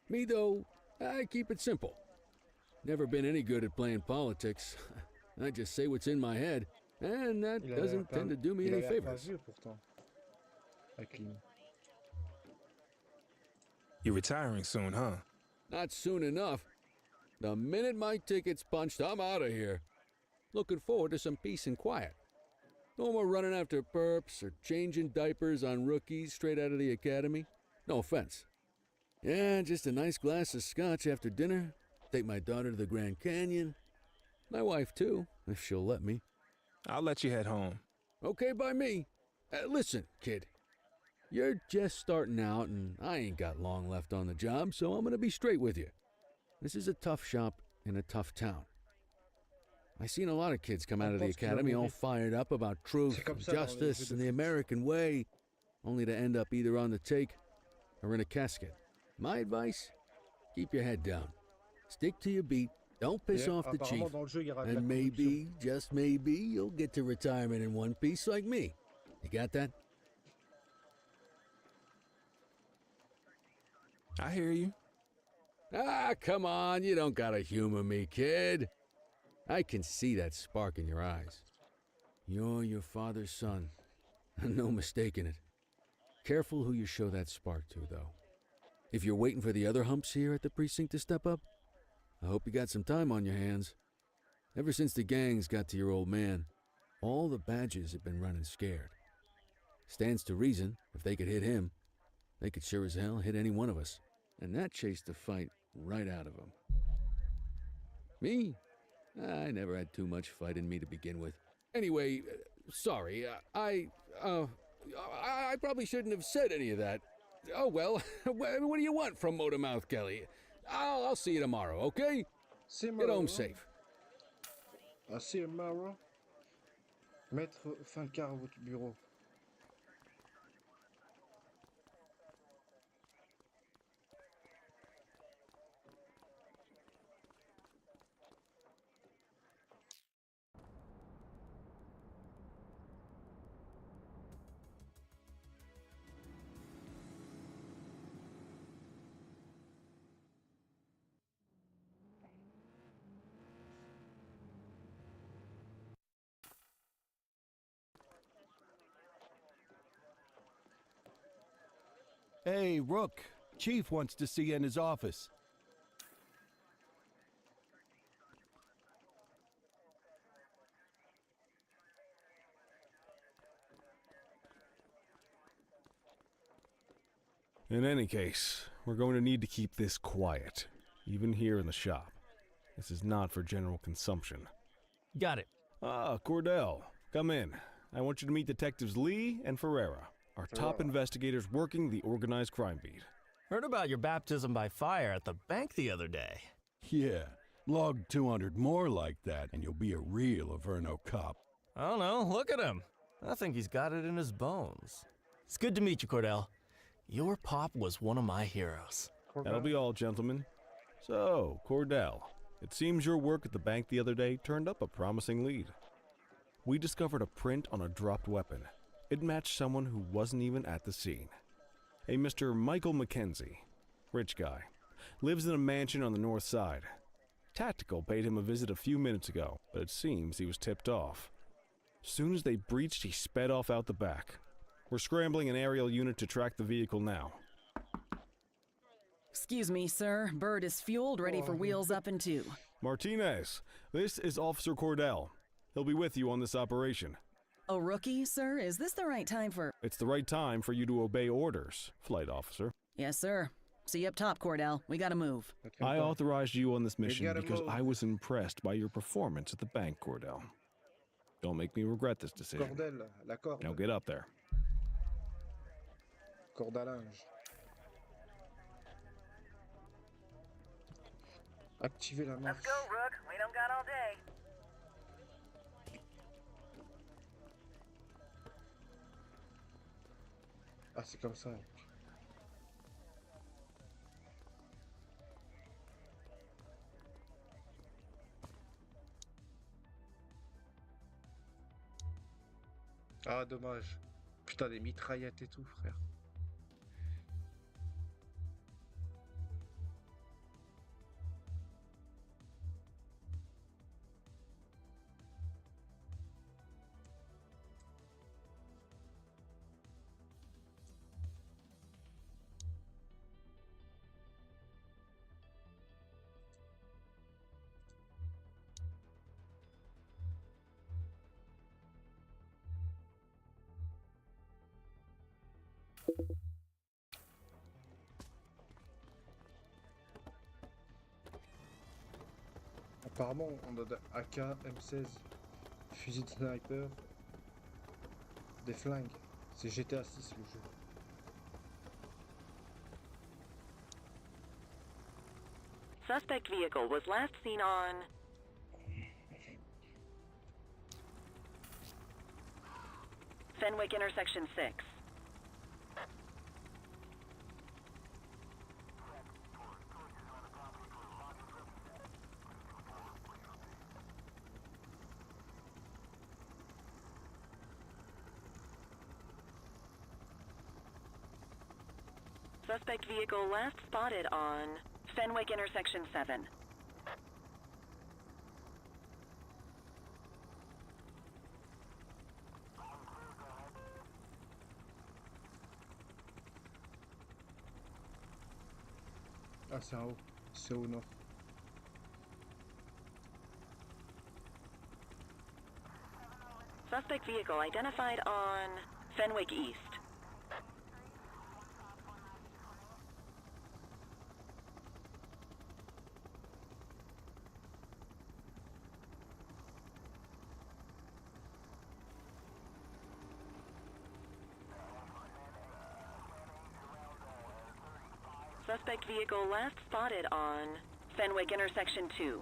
Me, though, I keep it simple. Never been any good at playing politics. I just say what's in my head, and that doesn't tend to do me any favors. You're retiring soon, huh? Not soon enough. The minute my ticket's punched, I'm out of here. Looking forward to some peace and quiet. No more running after perps or changing diapers on rookies straight out of the academy. No offense. Yeah, just a nice glass of scotch after dinner. Take my daughter to the Grand Canyon. My wife, too, if she'll let me. I'll let you head home. Okay by me. Listen, kid. You're just starting out, and I ain't got long left on the job, so I'm going to be straight with you. This is a tough shop in a tough town. I seen a lot of kids come out of the academy all fired up about truth, and justice, and the American way, only to end up either on the take or in a casket. My advice? Keep your head down. Stick to your beat. Don't piss off the chief. And maybe, just maybe, you'll get to retirement in one piece like me. You got that? I hear you. Ah, come on. You don't gotta humor me, kid. I can see that spark in your eyes. You're your father's son. No mistaking it. Careful who you show that spark to, though. If you're waiting for the other humps here at the precinct to step up, I hope you got some time on your hands. Ever since the gangs got to your old man, all the badges have been running scared. Stands to reason, if they could hit him, they could sure as hell hit any one of us. And that chased the fight right out of them. Me? I never had too much fight in me to begin with. Anyway, sorry, I probably shouldn't have said any of that. Oh well, what do you want from Motormouth Kelly? I'll see you tomorrow, okay? Get home safe. I'll see you tomorrow. Mettre fin de quart à votre bureau. Hey, Rook. Chief wants to see you in his office. In any case, we're going to need to keep this quiet, even here in the shop. This is not for general consumption. Got it. Ah, Cordell, come in. I want you to meet Detectives Lee and Ferreira, our top investigators working the organized crime beat. Heard about your baptism by fire at the bank the other day. Yeah, log 200 more like that and you'll be a real Averno cop. I don't know, look at him. I think he's got it in his bones. It's good to meet you, Cordell. Your pop was one of my heroes. That'll be all, gentlemen. So, Cordell, it seems your work at the bank the other day turned up a promising lead. We discovered a print on a dropped weapon. It matched someone who wasn't even at the scene. A Mr. Michael McKenzie, rich guy, lives in a mansion on the north side. Tactical paid him a visit a few minutes ago, but it seems he was tipped off. Soon as they breached, he sped off out the back. We're scrambling an aerial unit to track the vehicle now. Excuse me, sir. Bird is fueled, ready for wheels up in 2. Martinez, this is Officer Cordell. He'll be with you on this operation. A rookie, sir? Is this the right time for... It's the right time for you to obey orders, Flight Officer. Yes, sir. See you up top, Cordell. We gotta move. I authorized you on this mission because I was impressed by your performance at the bank, Cordell. Don't make me regret this decision. Cordel, la corde. Now get up there. Corde à linge. Activez la marche. Let's go, Rook. We don't got all day. Ah, c'est comme ça. Ah, dommage. Putain, des mitraillettes et tout, frère. Apparemment, on a des AK, M16, fusil de sniper, des flingues. C'est GTA 6 le jeu. Suspect vehicle was last seen on... Fenwick intersection 6. Suspect vehicle last spotted on Fenwick intersection 7. Ah, c'est en haut. C'est au nord. Suspect vehicle identified on Fenwick East. Suspect vehicle last spotted on Fenwick intersection 2.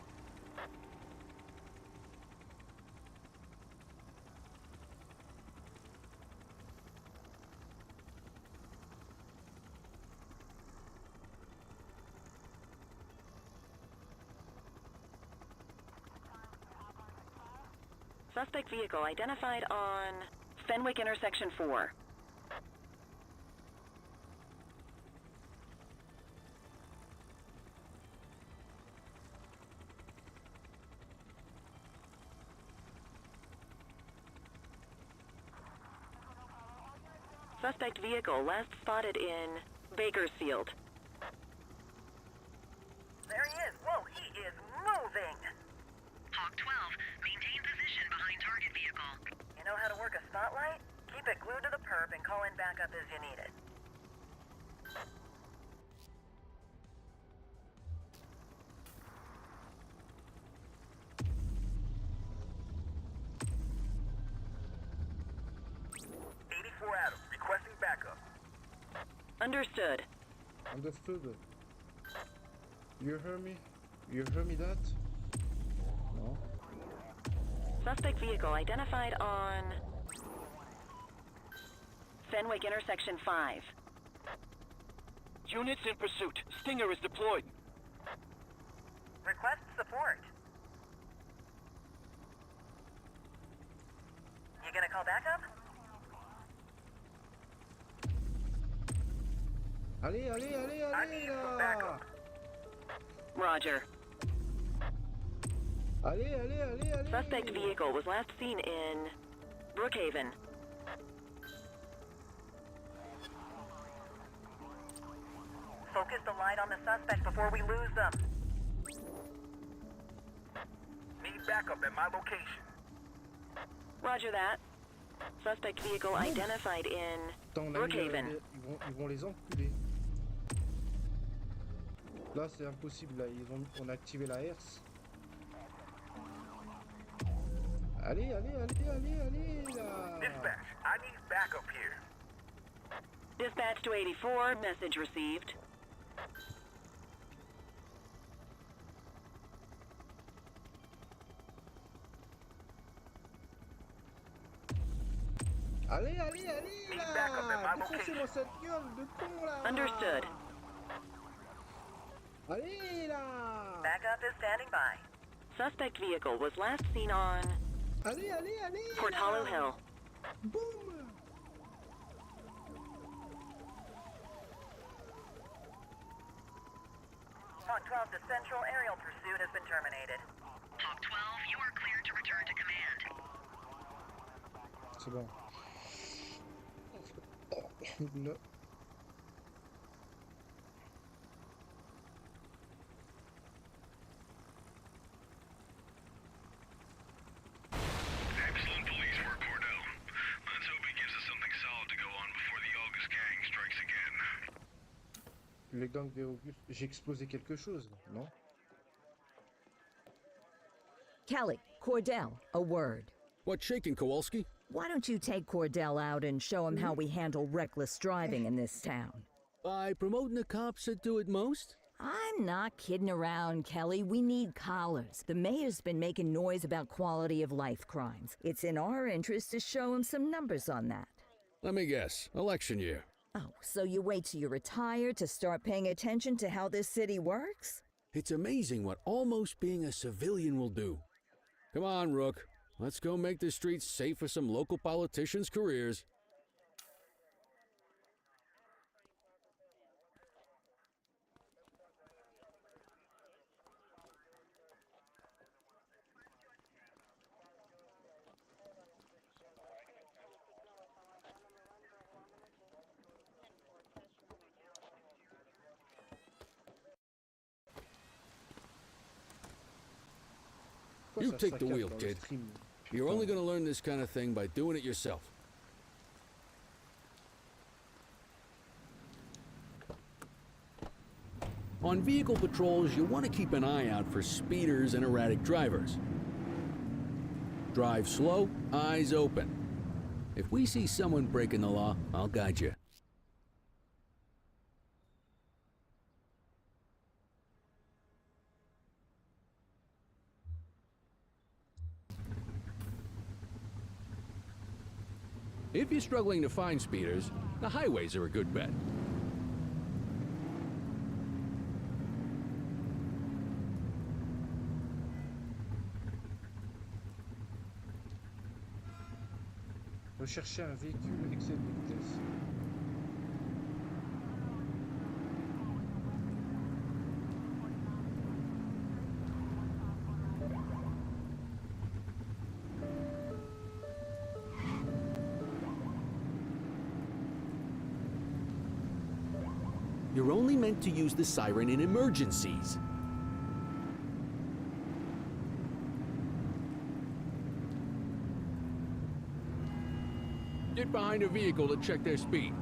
Suspect vehicle identified on Fenwick intersection 4. Suspect vehicle last spotted in Bakersfield. There he is. Whoa, he is moving. Hawk 12, maintain position behind target vehicle. You know how to work a spotlight? Keep it glued to the perp and call in backup as you need it. Understood. Understood. You hear me? You hear me that? No. Suspect vehicle identified on Fenwick intersection 5. Units in pursuit. Stinger is deployed. Request support. You gonna call backup? Allez, allez, allez, allez là! Roger. Allez, allez, allez, allez! Suspect vehicle was last seen in Brookhaven. Focus the light on the suspect before we lose them. Need backup at my location. Roger that. Suspect vehicle identified in Brookhaven. Ils vont les enculer. Là, c'est impossible. Là, on a activé la herse. Allez, allez, allez, allez, allez là. Dispatch, I need backup here. Dispatch to 84. Message received. Allez, allez, allez là. Défoncez-moi cette gueule de con là. Understood. Allez là. Backup is standing by. Suspect vehicle was last seen on Allez, allez, allez. Port Hollow Hill. Boum. Hawk 12 to Central, aerial pursuit has been terminated. Hawk 12, you are cleared to return to command. C'est bon. No. Excellent police work, Cordell. Let's hope he gives us something solid to go on before the August gang strikes again. Le gang des Augustes. J'ai explosé quelque chose, non? Kelly, Cordell, a word. What's shaking, Kowalski? Why don't you take Cordell out and show him how we handle reckless driving in this town? By promoting the cops that do it most? I'm not kidding around, Kelly. We need collars. The mayor's been making noise about quality of life crimes. It's in our interest to show him some numbers on that. Let me guess. Election year. Oh, so you wait till you retire to start paying attention to how this city works? It's amazing what almost being a civilian will do. Come on, Rook. Let's go make the streets safe for some local politicians' careers. You take the wheel, kid. You're only going to learn this kind of thing by doing it yourself. On vehicle patrols, you want to keep an eye out for speeders and erratic drivers. Drive slow, eyes open. If we see someone breaking the law, I'll guide you. If you're struggling to find speeders, the highways are a good bet. Rechercher un véhicule excès de vitesse. You're only meant to use the siren in emergencies. Get behind a vehicle to check their speed.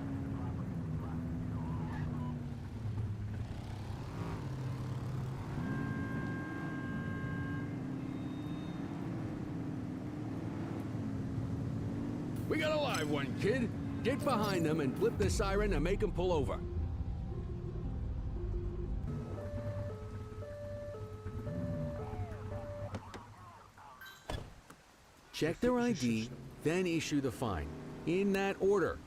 We got a live one, kid. Get behind them and flip the siren to make them pull over. Check their ID, then issue the fine. In that order.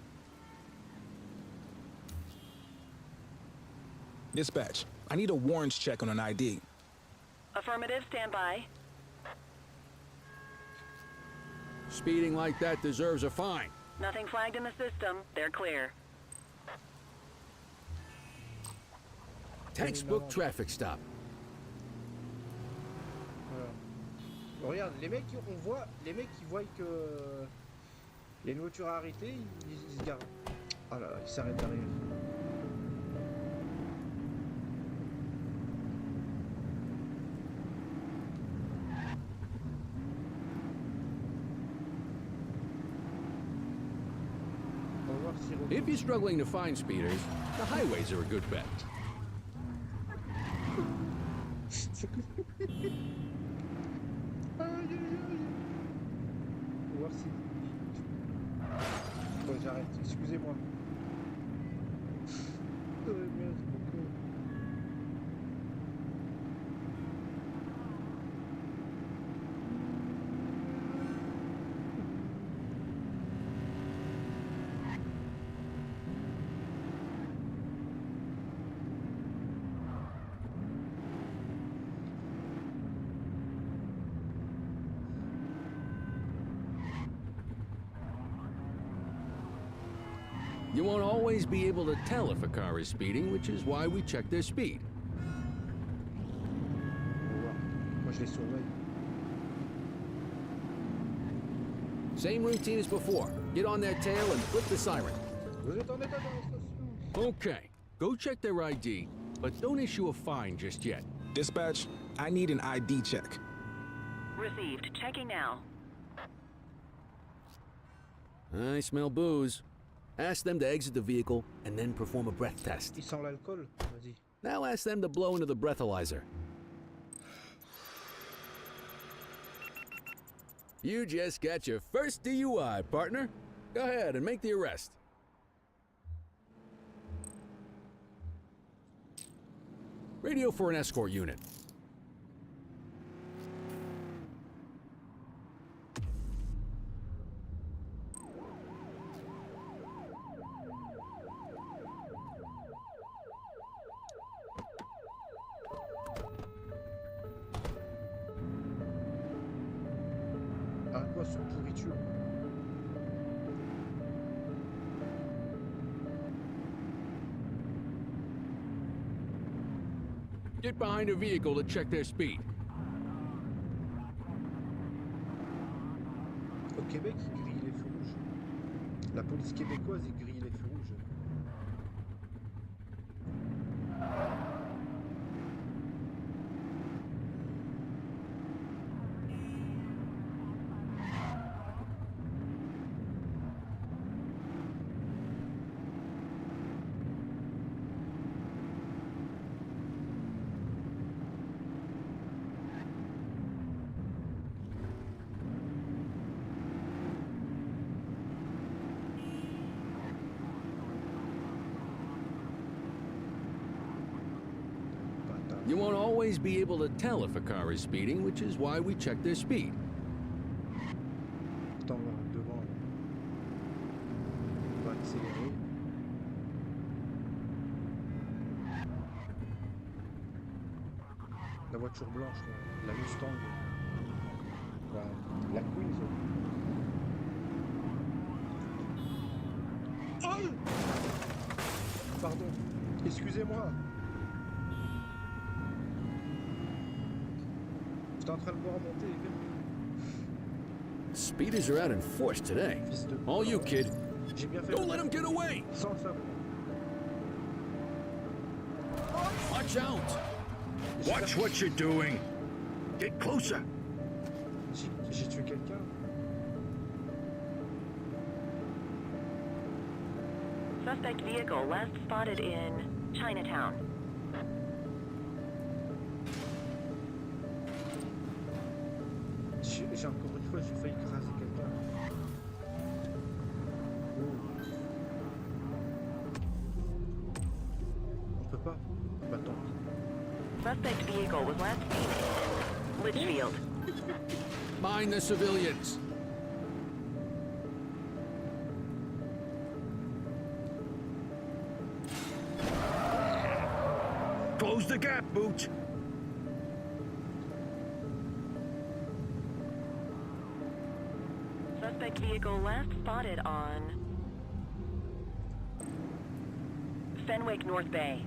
Dispatch, I need a warrants check on an ID. Affirmative, stand by. Speeding like that deserves a fine. Nothing flagged in the system. They're clear. Textbook traffic stop. Voilà. Regarde, les mecs, on voit, les mecs qui voient que il y a une voiture à arrêter, ils se garent. Ah là là, ils s'arrêtent derrière. If you're struggling to find speeders, the highways are a good bet. On va voir si... Bon, j'arrête, excusez-moi. Merde, beaucoup. You won't always be able to tell if a car is speeding, which is why we check their speed. Moi, je les surveille. Same routine as before. Get on their tail and flip the siren. Vous êtes en état d'arrestation. Okay, go check their ID, but don't issue a fine just yet. Dispatch, I need an ID check. Received. Checking now. I smell booze. Ask them to exit the vehicle and then perform a breath test. Il sent l'alcool. Vas-y. Now ask them to blow into the breathalyzer. You just got your first DUI, partner. Go ahead and make the arrest. Radio for an escort unit. Quoi sur pourriture? Get behind a vehicle to check their speed. Au Québec, ils grillent les feux rouges. La police québécoise, ils grille les feux rouges. You won't always be able to tell if a car is speeding, which is why we check their speed. Attends, là, devant. On va accélérer. La voiture blanche, là, la Mustang. Voilà, la Queen, ça. Oh, pardon, excusez-moi. J'étais en train de me remonter, les gars. Speeders are out in force today. All you, kid. J'ai bien fait. Don't let them get away. Sans le savoir. Watch out. Watch what you're doing. Get closer. J'ai tué quelqu'un. Suspect vehicle last spotted in Chinatown. J'ai encore une fois, j'ai failli écraser quelqu'un. Oh. pas? Bah tant pis. Suspect vehicle was last seen in Litchfield. Mind the civilians. Close the gap, Booch! Suspect vehicle last spotted on Fenwick North Bay.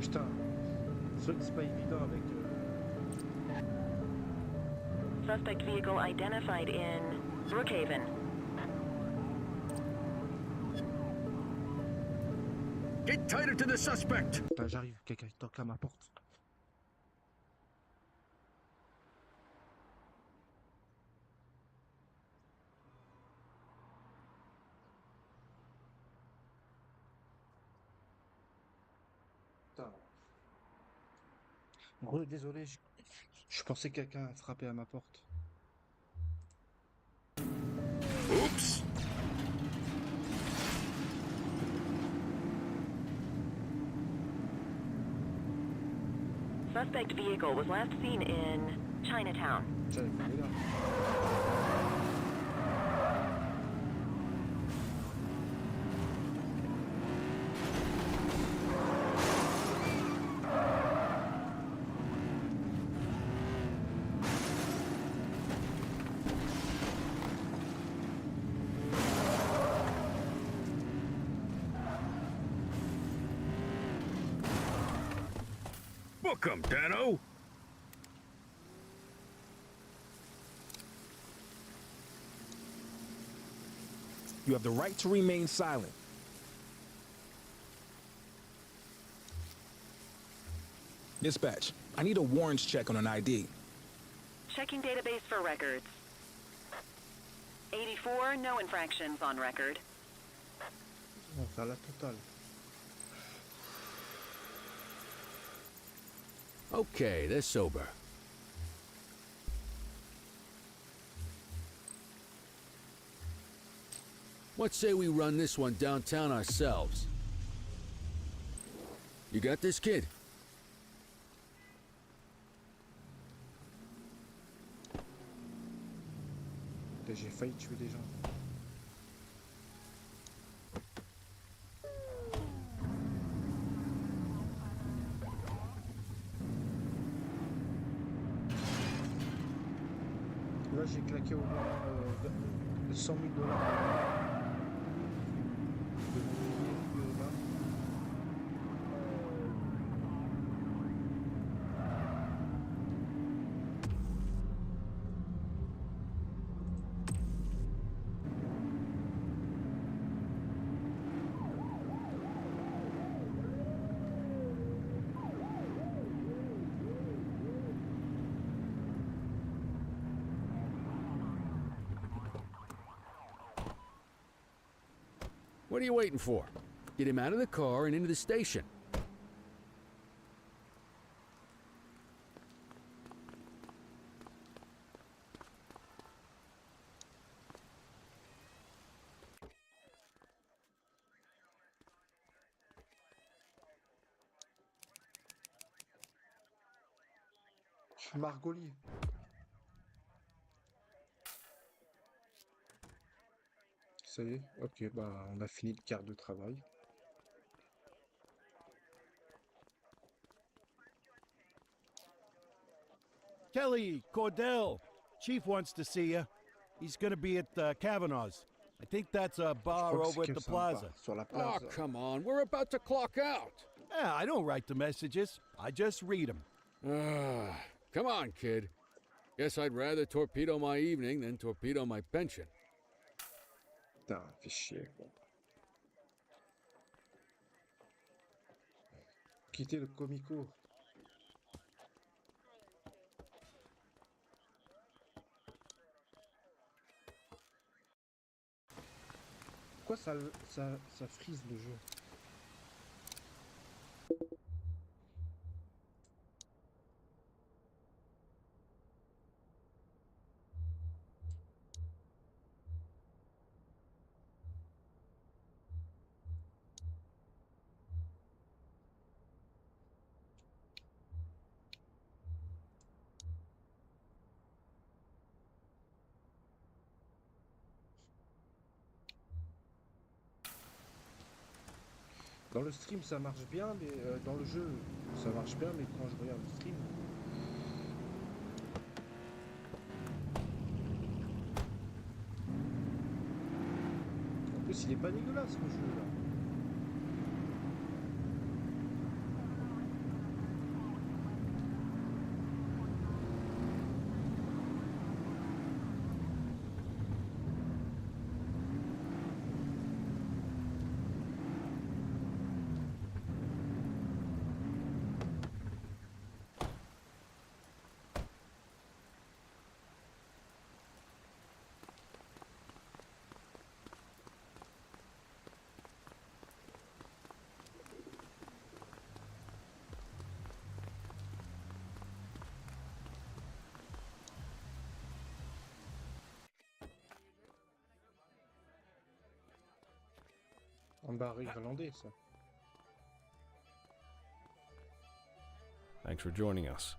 Putain, c'est vrai que c'est pas évident avec... Suspect vehicle identified in Brookhaven. Get tighter to the suspect! Putain, j'arrive, quelqu'un toque à ma porte. Putain. Désolé, je pensais que quelqu'un frappait à ma porte. Oops! Suspect vehicle was last seen in Chinatown. J'avais pas là. Book 'em, Dano! You have the right to remain silent. Dispatch, I need a warrants check on an ID. Checking database for records. 84, no infractions on record. On va faire la totale. Okay, they're sober. What say we run this one downtown ourselves? You got this, kid? J'ai failli tuer des gens. Là, j'ai claqué au moins 100 000 $. De mon billet urbain. What are you waiting for? Get him out of the car and into the station. Margoli. Ça y est, ok, bah on a fini le quart de travail. Kelly, Cordell, Chief wants to see you. He's gonna be at Kavanaugh's. I think that's a bar over at the plaza. Oh, come on, we're about to clock out. Yeah, I don't write the messages. I just read them. Come on, kid. Guess I'd rather torpedo my evening than torpedo my pension. Putain, fais chier, quoi. Quitter le comico. Pourquoi ça frise le jeu? Dans le stream, ça marche bien, mais dans le jeu, ça marche bien, mais quand je regarde le stream... En plus, il est pas dégueulasse, le jeu, là. Un bar irlandais, ça. Thanks for joining us.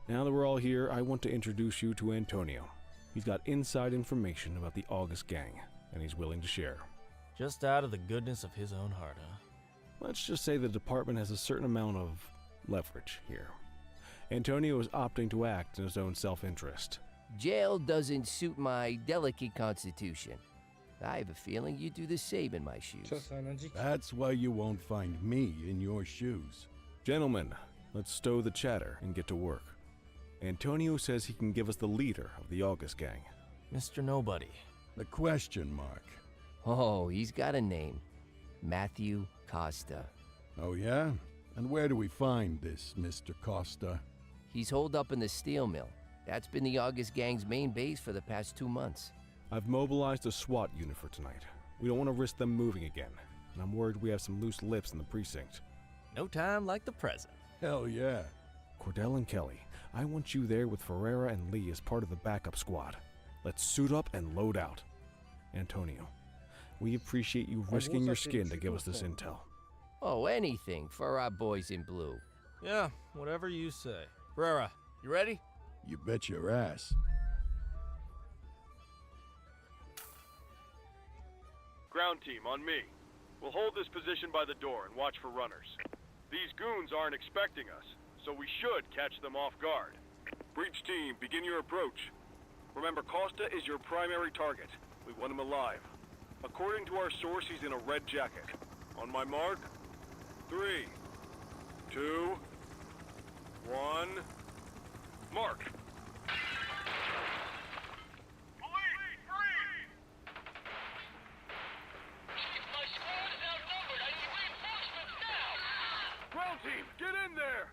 Now that we're all here, I want to introduce you to Antonio. He's got inside information about the August gang, and he's willing to share. Just out of the goodness of his own heart, huh? Let's just say the department has a certain amount of leverage here. Antonio is opting to act in his own self-interest. Jail doesn't suit my delicate constitution. I have a feeling you do the same in my shoes. That's why you won't find me in your shoes. Gentlemen, let's stow the chatter and get to work. Antonio says he can give us the leader of the August gang. Mr. Nobody. The question mark. Oh, he's got a name. Matthew Costa. Oh, yeah? And where do we find this Mr. Costa? He's holed up in the steel mill. That's been the August gang's main base for the past 2 months. I've mobilized a SWAT unit for tonight. We don't want to risk them moving again, and I'm worried we have some loose lips in the precinct. No time like the present. Hell yeah. Cordell and Kelly, I want you there with Ferreira and Lee as part of the backup squad. Let's suit up and load out. Antonio, we appreciate you risking your skin to give us this intel. Oh, anything for our boys in blue. Yeah, whatever you say. Ferreira, you ready? You bet your ass. Ground team, on me. We'll hold this position by the door and watch for runners. These goons aren't expecting us, so we should catch them off guard. Breach team, begin your approach. Remember, Costa is your primary target. We want him alive. According to our source, he's in a red jacket. On my mark, 3, 2, 1, mark! Ground team, get in there!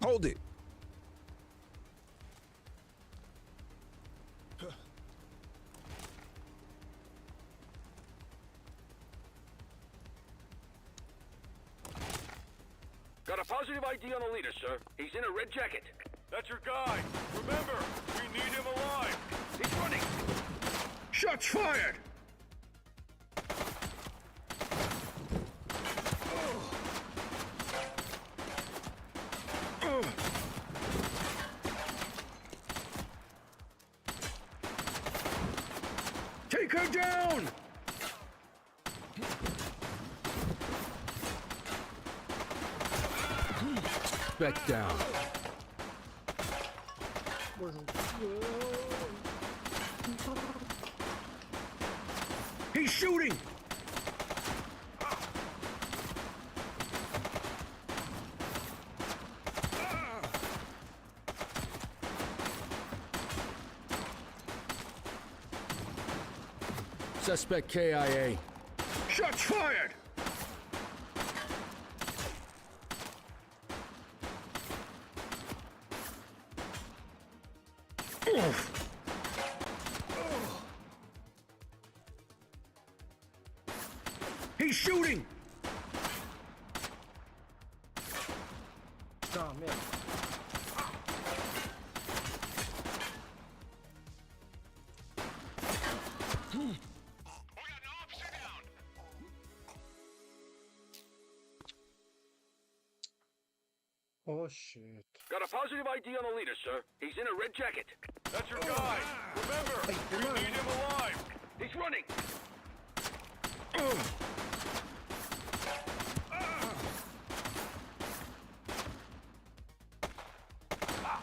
Hold it! Got a positive ID on the leader, sir. He's in a red jacket. That's your guy. Remember, we need him alive. He's running. Shots fired! Take her down! Back down. He's shooting! Suspect KIA. Shots fired! He's shooting! Oh, man. Oh, shit. Got a positive ID on the leader, sir. He's in a red jacket. That's your guy. Remember, we need him alive. He's running!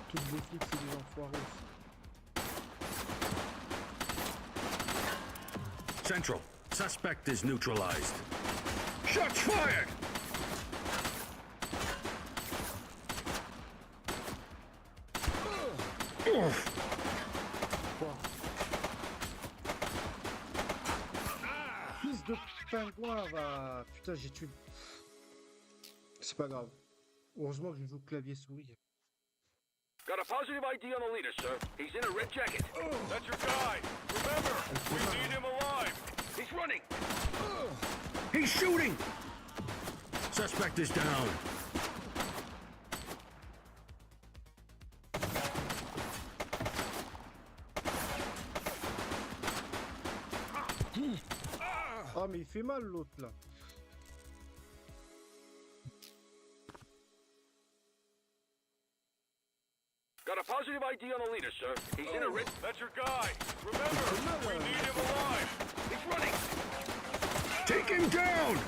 Tous les flics, c'est des enfoirés. Central, suspect is neutralized. Shots fired! Fils de pingouin, va. Putain, j'ai tué. C'est pas grave. Heureusement que je joue clavier souris. Got a positive ID on the leader, sir. He's in a red jacket. That's your guy. Remember, we need him alive. He's running. He's shooting! Suspect is down. Ah, mais il fait mal l'autre là. Got a positive ID on the leader, sir. He's in a red... That's your guy. Remember, we need him alive. He's running. Take him down!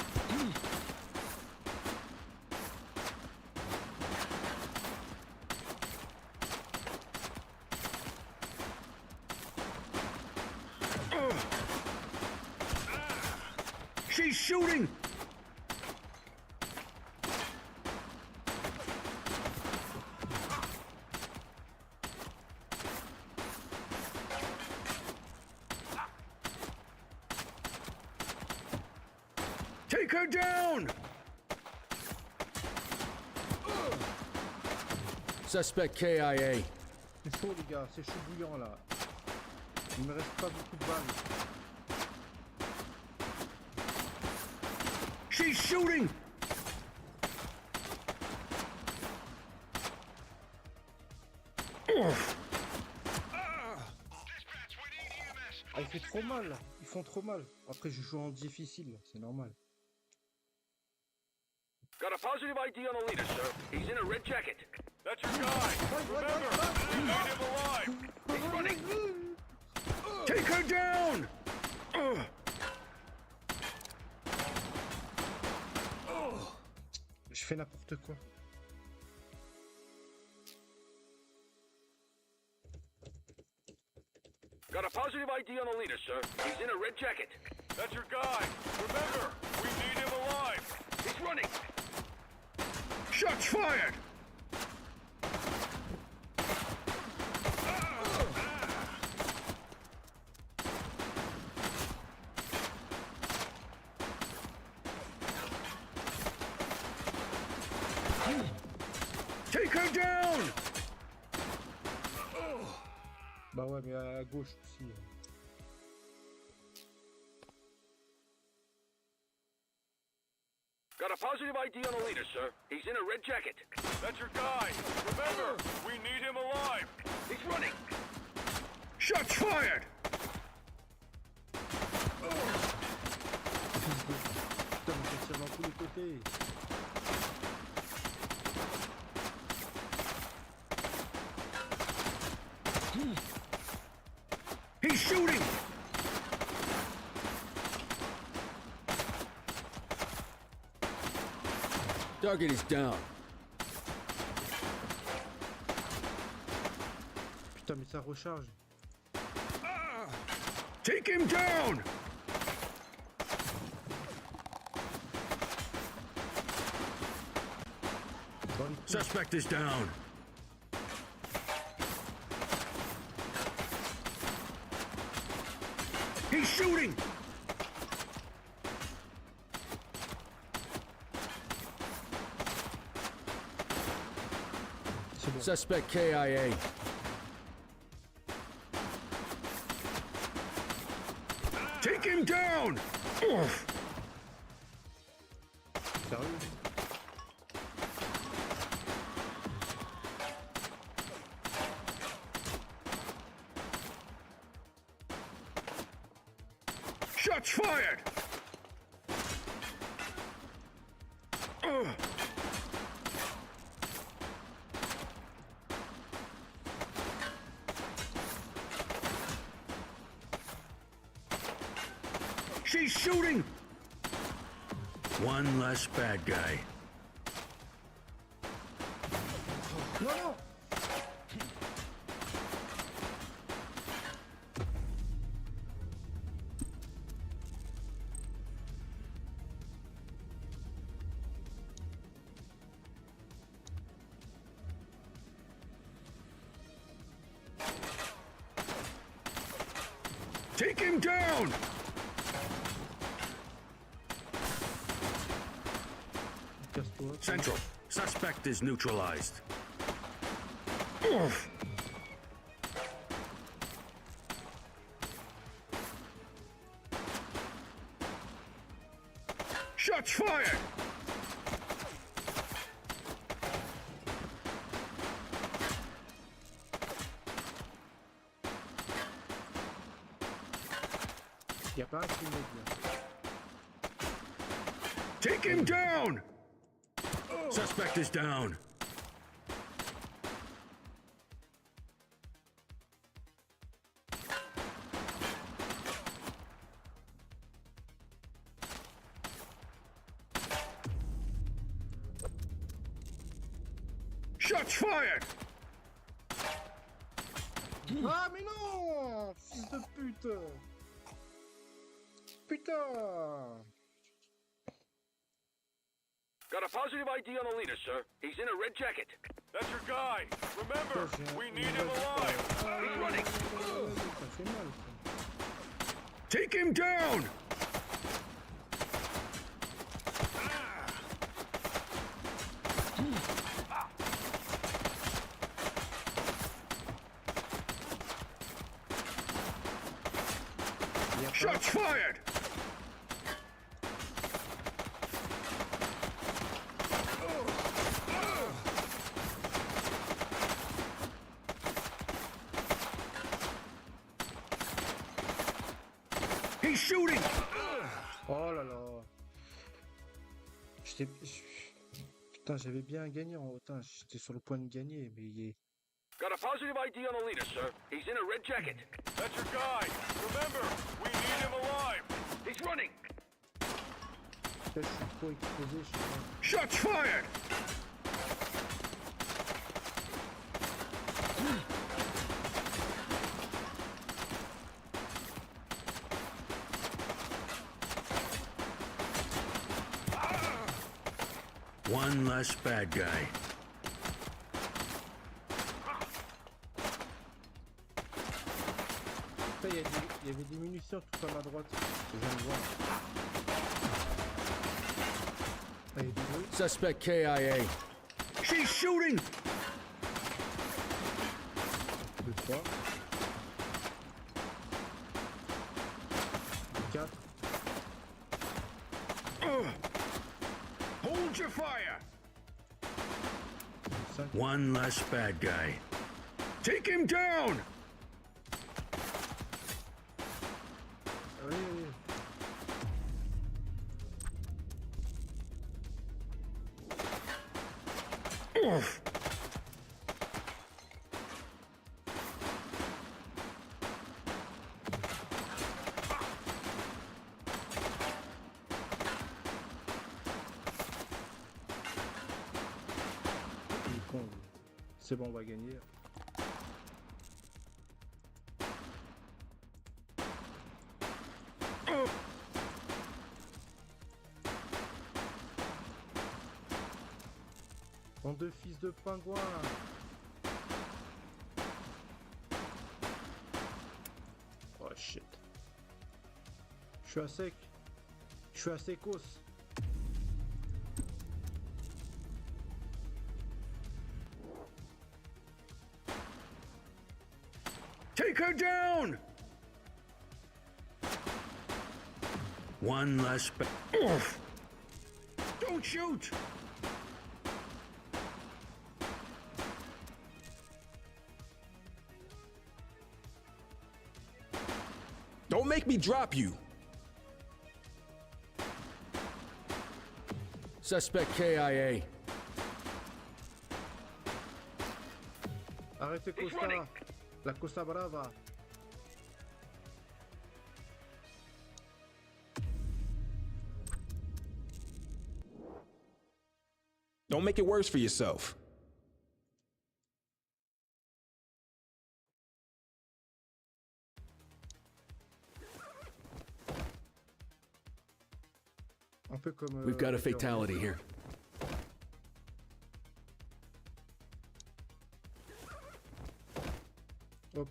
She's shooting! Take her down! Suspect KIA. C'est chaud les gars, c'est chaud bouillant là. Il me reste pas beaucoup de balles. She's shooting! Ah, il fait trop mal là. Ils font trop mal. Après je joue en difficile, c'est normal. Got a positive ID on the leader, sir. He's in a red jacket. That's your guy. Remember, we need him alive. He's running. Take her down! Je fais n'importe quoi. Got a positive ID on the leader, sir. He's in a red jacket. That's your guy. Remember, we need him alive. He's running. Shots fired! Take her down! Bah ouais, mais à gauche aussi. Got a positive ID on the leader, sir. He's in a red jacket. That's your guy. Remember, we need him alive. He's running. Shots fired! Putain, mais ça tire dans tous les côtés. He's shooting! Target is down. Putain, mais ça recharge. Take him down! Suspect is down. He's shooting! Suspect KIA. Take him down! Oof. Sérieux? Shots fired! She's shooting! One less bad guy. Non! Take him down! Central. Suspect is neutralized. Oof. Shots fired! Y'a pas un qui me dit. Take him down! Suspect is down. Shots fired! Ah mais non! Fils de pute! Putain! Got a positive ID on the leader, sir. He's in a red jacket. That's your guy. Remember, we need him alive. He's running. Ça fait mal, ça. Take him down! Shots fired! He's shooting! Oh là là. Putain, j'avais bien gagné en putain, j'étais sur le point de gagner, mais il est... Got a positive ID on the leader, sir. He's in a red jacket. That's your guy. Remember, we need him alive. He's running. Peut-être je suis trop exposé, je sais pas. Shots fired! One less bad guy. Putain, il y avait des munitions tout à ma droite. Je viens de voir. Ah, il y a du bruit. Suspect KIA. She's shooting! 2, 3. 4. Hold your fire! 5. One less bad guy. Take him down! Oui, oui. Oof. Il est con, lui. C'est bon, on va gagner. Bande de fils de pingouins. Oh shit. Je suis à sec. Je suis à secos. Take her down! One less bad. Oof. Don't shoot! Don't make me drop you. Suspect KIA. Arrêtez Costa. La Costa Brava. Don't make it worse for yourself. Un peu comme, We've got a avec le fatality here. Hop.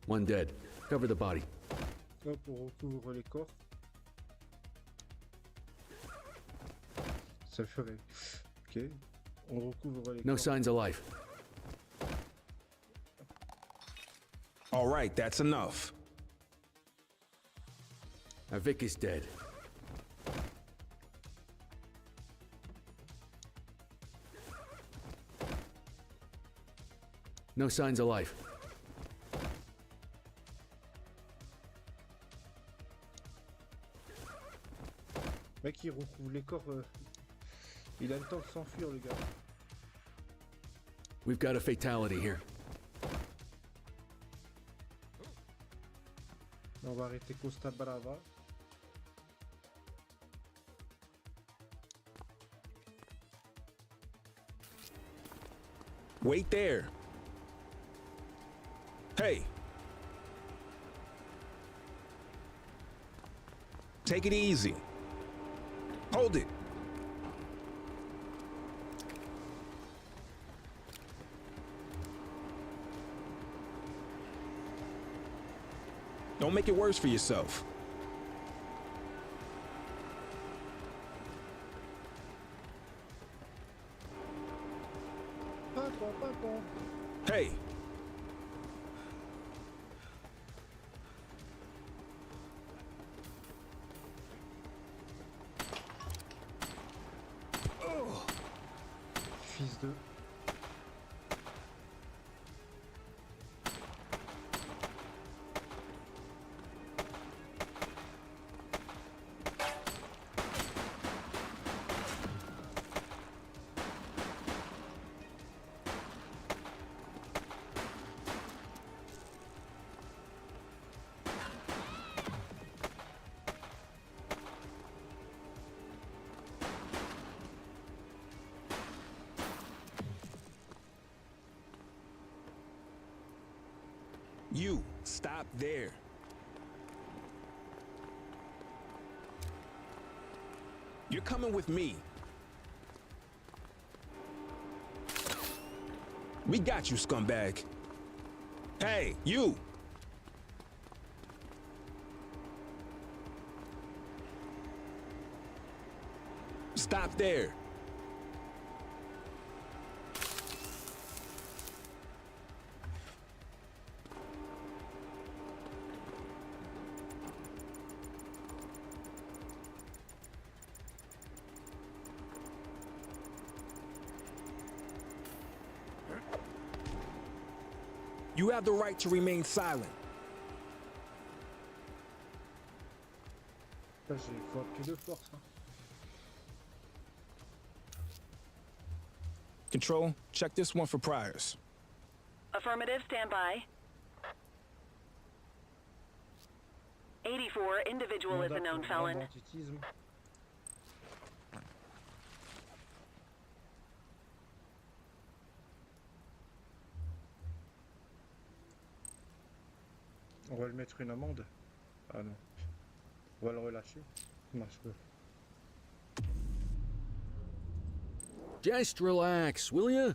One dead. Cover the body. Hop, on recouvre les corps. Ça le ferait. Ok. On recouvre les No corps. signs of life. All right, that's enough. Our Vic is dead. No signs of life. Mec, il recouvre les corps. Il a le temps de s'enfuir, le gars. We've got a fatality here. On va arrêter Costa Brava. Wait there. Hey. Take it easy. Hold it. Don't make it worse for yourself. Hey. Fils de... You, stop there. You're coming with me. We got you, scumbag. Hey, you! Stop there. You have the right to remain silent. Là, faut appuyer de force. Hein. Control, check this one for priors. Affirmative, stand by. 84, individual is a known felon. Banditisme. On va lui mettre une amende. Ah non. On va le relâcher. Non, je peux. Just relax, will ya?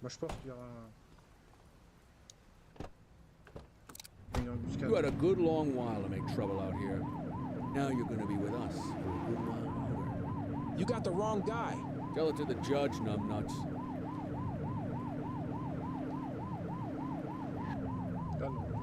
Moi je pense qu'il y aura une embuscade. You had a good long while to make trouble out here. Now you're gonna be with us for a good while longer. You got the wrong guy. Tell it to the judge, numbnuts. Ah non.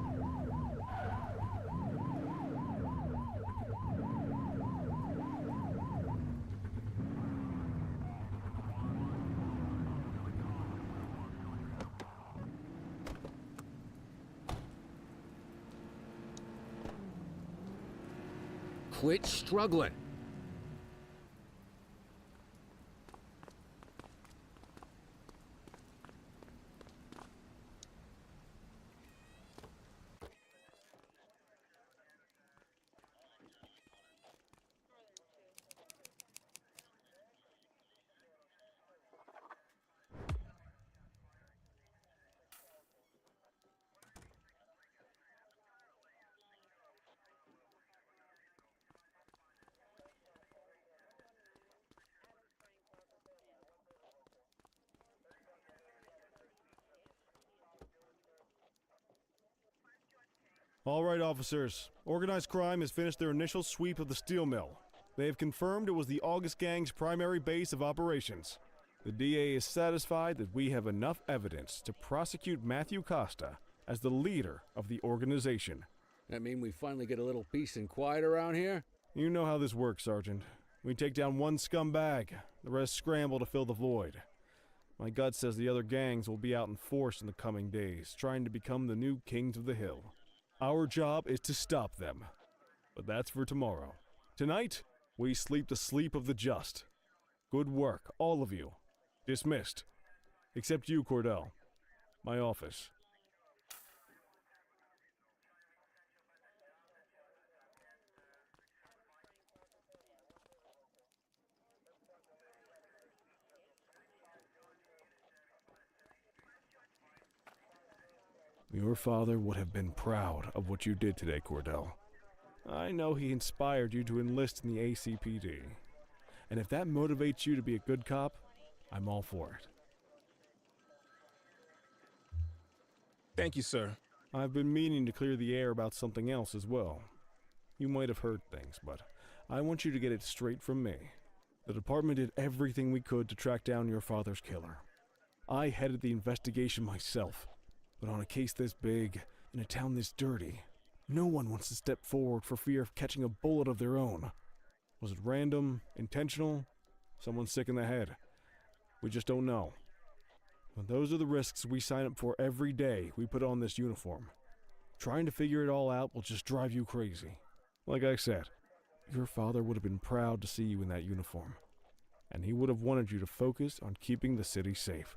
Quit struggling. All right, officers. Organized crime has finished their initial sweep of the steel mill. They have confirmed it was the August Gang's primary base of operations. The DA is satisfied that we have enough evidence to prosecute Matthew Costa as the leader of the organization. That mean we finally get a little peace and quiet around here? You know how this works, Sergeant. We take down one scumbag, the rest scramble to fill the void. My gut says the other gangs will be out in force in the coming days, trying to become the new kings of the hill. Our job is to stop them. But that's for tomorrow. Tonight, we sleep the sleep of the just. Good work, all of you. Dismissed. Except you, Cordell. My office. Your father would have been proud of what you did today, Cordell. I know he inspired you to enlist in the ACPD. And if that motivates you to be a good cop, I'm all for it. Thank you, sir. I've been meaning to clear the air about something else as well. You might have heard things, but I want you to get it straight from me. The department did everything we could to track down your father's killer. I headed the investigation myself, but on a case this big, in a town this dirty, no one wants to step forward for fear of catching a bullet of their own. Was it random, intentional, someone sick in the head? We just don't know. But those are the risks we sign up for every day we put on this uniform. Trying to figure it all out will just drive you crazy. Like I said, your father would have been proud to see you in that uniform, and he would have wanted you to focus on keeping the city safe.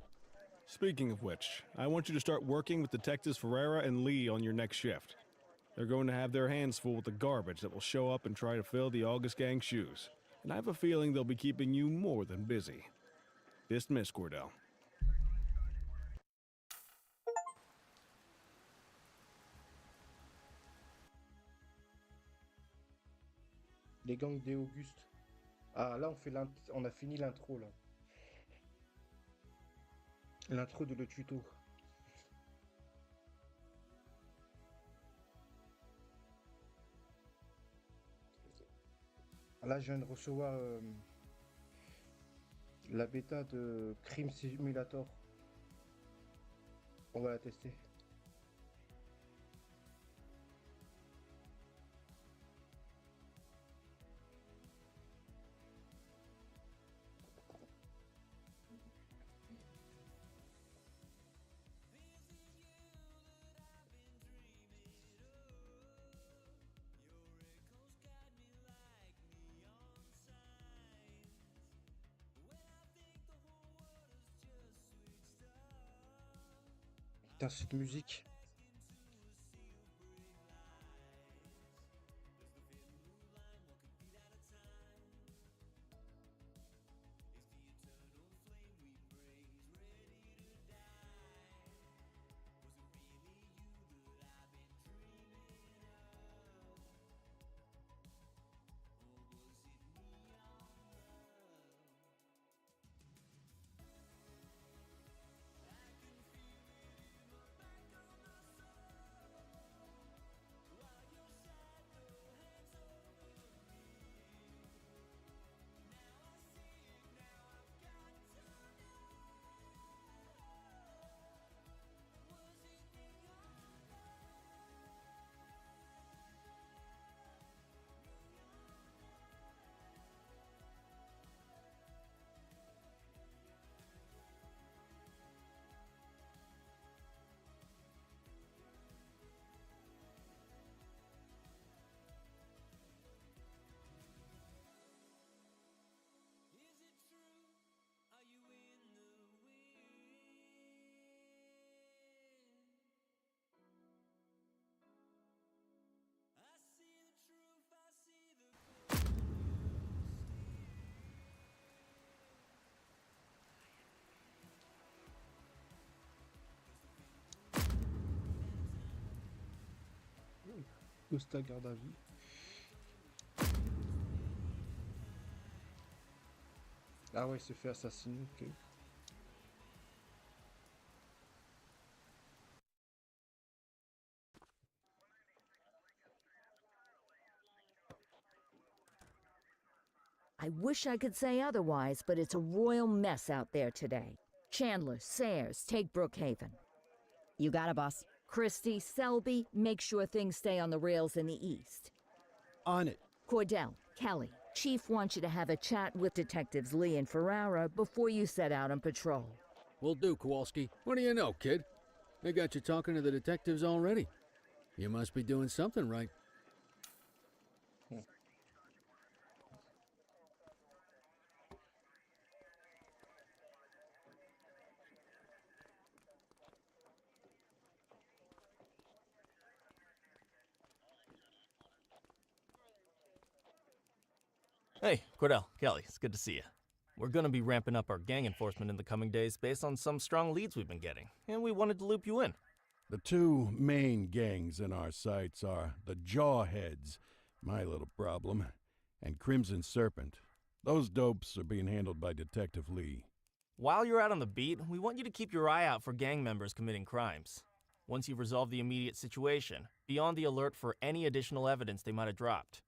Speaking of which, I want you to start working with Detectives Ferreira and Lee on your next shift. They're going to have their hands full with the garbage that will show up and try to fill the August Gang's shoes, and I have a feeling they'll be keeping you more than busy. Dismiss, Cordell. Les gangs des Augustes. Ah, là, on a fini l'intro, là. L'intro de le tuto. Là, je viens de recevoir la bêta de Crime Simulator. On va la tester. Putain, cette musique. Costa garde à vue. Ah ouais, il se fait assassiner. Ok. I wish I could say otherwise, but it's a royal mess out there today. Chandler, Sayers, take Brookhaven. You got it, boss. Christie, Selby, make sure things stay on the rails in the east. On it. Cordell, Kelly, Chief wants you to have a chat with Detectives Lee and Ferrara before you set out on patrol. Will do, Kowalski. What do you know, kid? They got you talking to the detectives already. You must be doing something right. Hey, Cordell, Kelly, it's good to see you. We're gonna be ramping up our gang enforcement in the coming days based on some strong leads we've been getting, and we wanted to loop you in. The two main gangs in our sights are the Jawheads, my little problem, and Crimson Serpent. Those dopes are being handled by Detective Lee. While you're out on the beat, we want you to keep your eye out for gang members committing crimes. Once you've resolved the immediate situation, be on the alert for any additional evidence they might have dropped.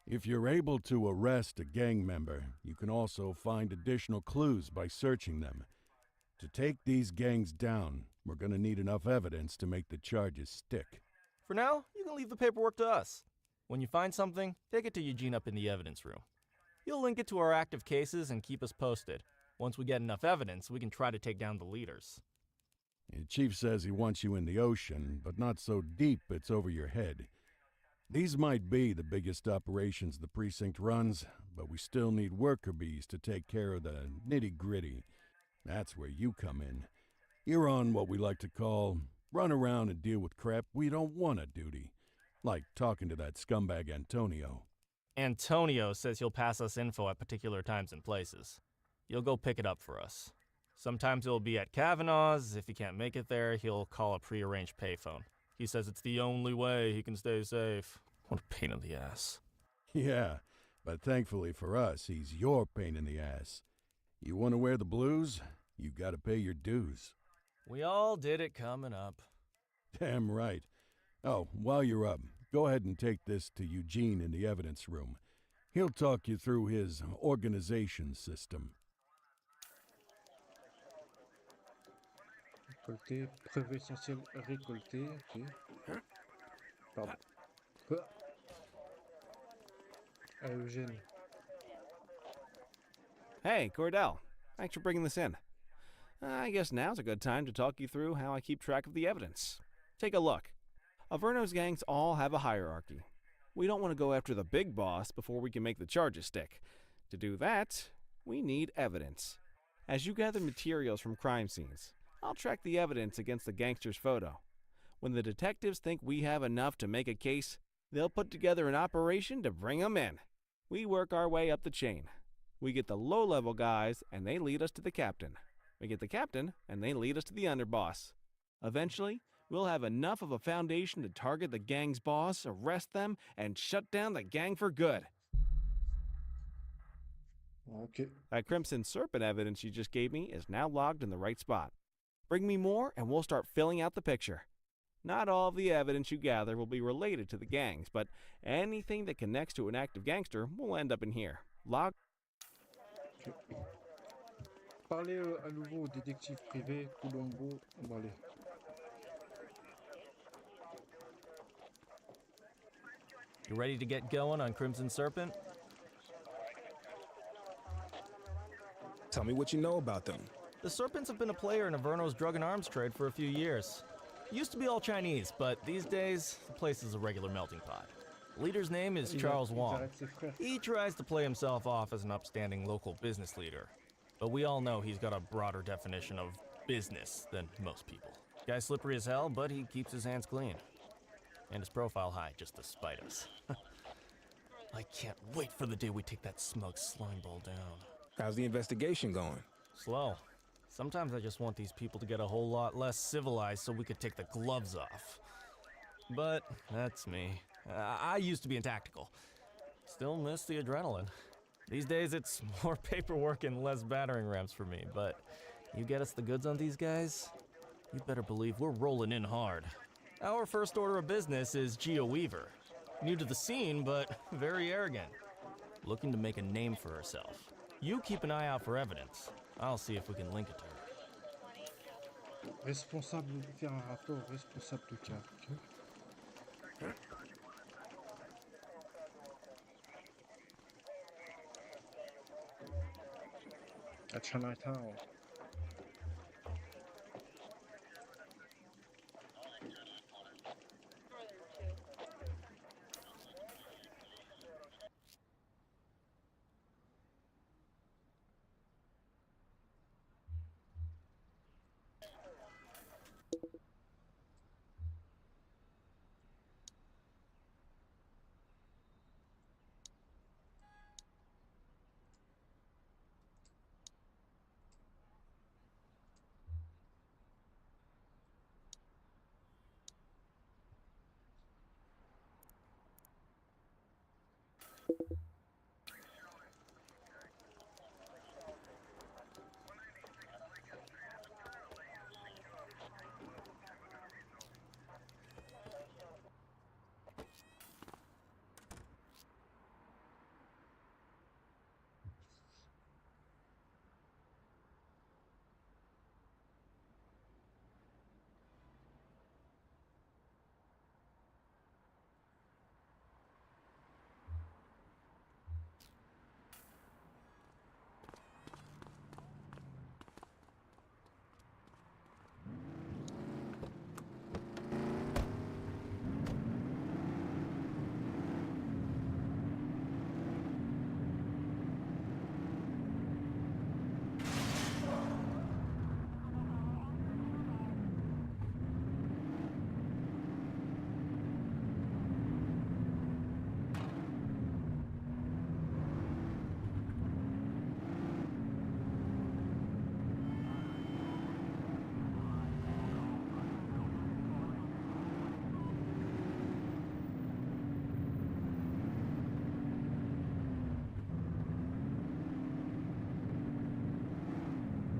If you're able to arrest a gang member, you can also find additional clues by searching them. To take these gangs down, we're gonna need enough evidence to make the charges stick. For now, you can leave the paperwork to us. When you find something, take it to Eugene up in the evidence room. You'll link it to our active cases and keep us posted. Once we get enough evidence, we can try to take down the leaders. The chief says he wants you in the ocean, but not so deep it's over your head. These might be the biggest operations the precinct runs, but we still need worker bees to take care of the nitty-gritty. That's where you come in. You're on what we like to call run around and deal with crap we don't want to duty. Like talking to that scumbag Antonio. Antonio says he'll pass us info at particular times and places. You'll go pick it up for us. Sometimes it'll be at Kavanaugh's. If he can't make it there, he'll call a prearranged payphone. He says it's the only way he can stay safe. What a pain in the ass. Yeah, but thankfully for us, he's your pain in the ass. You want to wear the blues? You gotta pay your dues. We all did it coming up. Damn right. Oh, while you're up, go ahead and take this to Eugene in the evidence room. He'll talk you through his organization system. Récolter, preuve essentielle récoltée, ok. Pardon. Eugène. Hey, Cordell. Thanks for bringing this in. I guess now's a good time to talk you through how I keep track of the evidence. Take a look. Averno's gangs all have a hierarchy. We don't want to go after the big boss before we can make the charges stick. To do that, we need evidence. As you gather materials from crime scenes, I'll track the evidence against the gangster's photo. When the detectives think we have enough to make a case, they'll put together an operation to bring them in. We work our way up the chain. We get the low-level guys, and they lead us to the captain. We get the captain, and they lead us to the underboss. Eventually, we'll have enough of a foundation to target the gang's boss, arrest them, and shut down the gang for good. Okay. That Crimson Serpent evidence you just gave me is now logged in the right spot. Bring me more, and we'll start filling out the picture. Not all of the evidence you gather will be related to the gangs, but anything that connects to an active gangster will end up in here. Log. Okay. Parlez à nouveau au détective privé Colombo. Bon, allez. You ready to get going on Crimson Serpent? Tell me what you know about them. The Serpents have been a player in Averno's drug and arms trade for a few years. Used to be all Chinese, but these days, the place is a regular melting pot. The leader's name is Charles Wong. He tries to play himself off as an upstanding local business leader, but we all know he's got a broader definition of business than most people. Guy's slippery as hell, but he keeps his hands clean. And his profile high just to spite us. I can't wait for the day we take that smug slime ball down. How's the investigation going? Slow. Sometimes I just want these people to get a whole lot less civilized so we could take the gloves off. But that's me. I used to be in tactical. Still miss the adrenaline. These days it's more paperwork and less battering rams for me, but you get us the goods on these guys, you better believe we're rolling in hard. Our first order of business is Geo Weaver. New to the scene, but very arrogant. looking to make a name for herself. You keep an eye out for evidence. I'll see if we can link it to her. Responsable, faire un rapport responsable de cas. Ok. À Chinatown.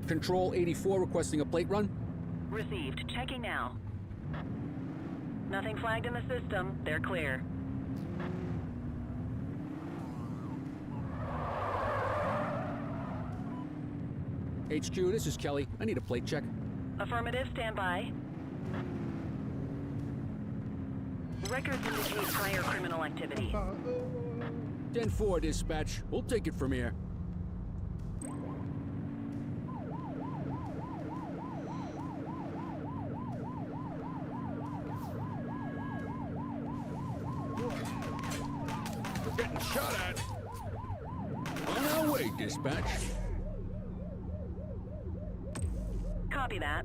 Control 84 requesting a plate run. Received. Checking now. Nothing flagged in the system. They're clear. HQ, this is Kelly. I need a plate check. Affirmative. Stand by. Records indicate prior criminal activity. 10-4, dispatch. We'll take it from here. We're getting shot at. On our way, dispatch. Copy that.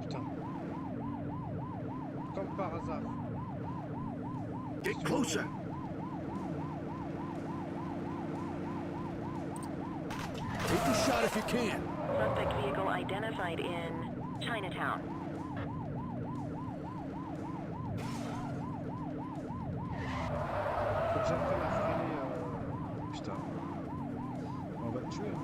Putain. Comme par hasard. Get closer. Take the shot if you can. Suspect vehicle identified in Chinatown. Faut que j'apprenne à freiner. Putain. On va le tuer.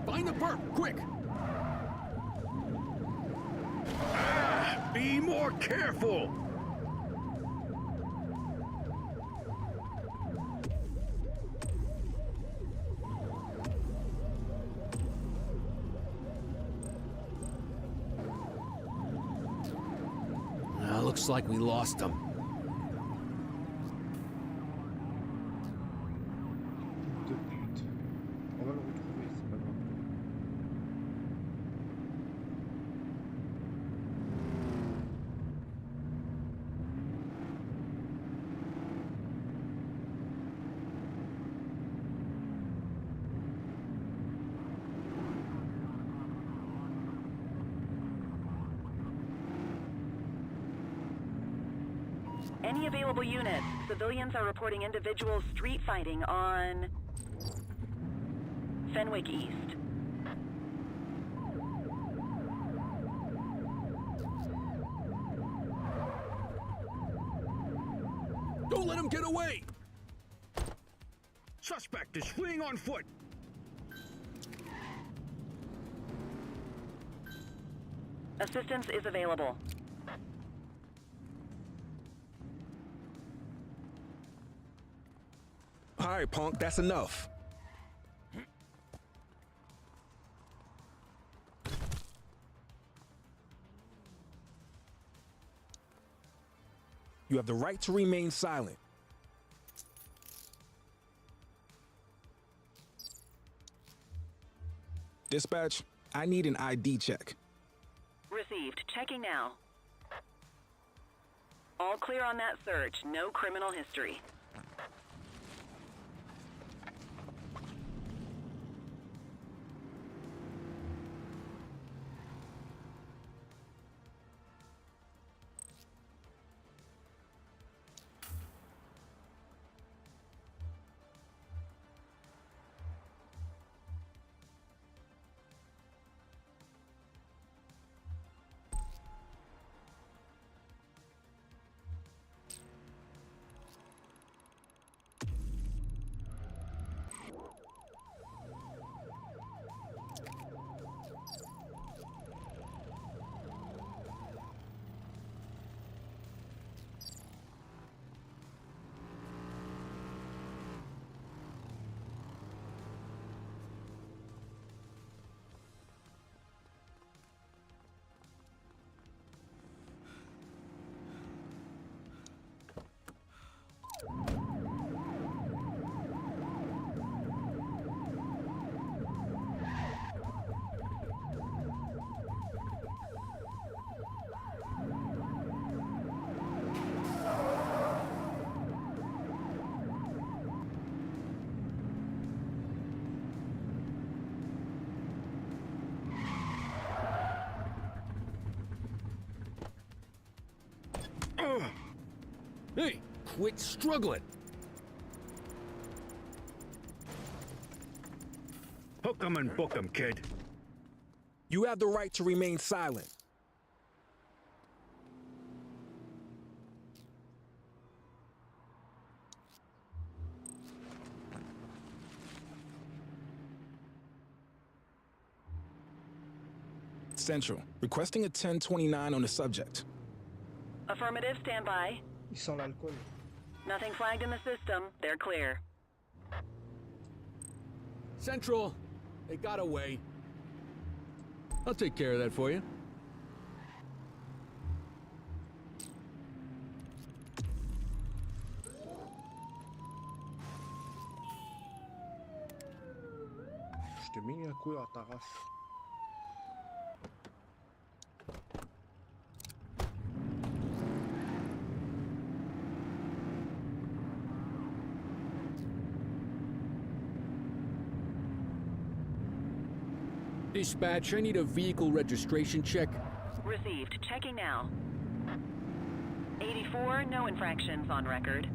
Find the perp, quick! Be more careful. Looks like we lost them. De pute. On va le retrouver, c'est pas grave. Any available units. Civilians are reporting individual street fighting on Fenwick East. Don't let him get away! Suspect is fleeing on foot! Assistance is available. All right, punk, that's enough. You have the right to remain silent. Dispatch, I need an ID check. Received. Checking now. All clear on that search. No criminal history. Hey, quit struggling. Hook 'em and book 'em, kid. You have the right to remain silent. Central, requesting a 1029 on the subject. Affirmative, stand by. Il sent l'alcool. Nothing flagged in the system. They're clear. Central, they got away. I'll take care of that for you. Je t'ai mis un coup à ta race. Dispatch, I need a vehicle registration check. Received. Checking now. 84, no infractions on record.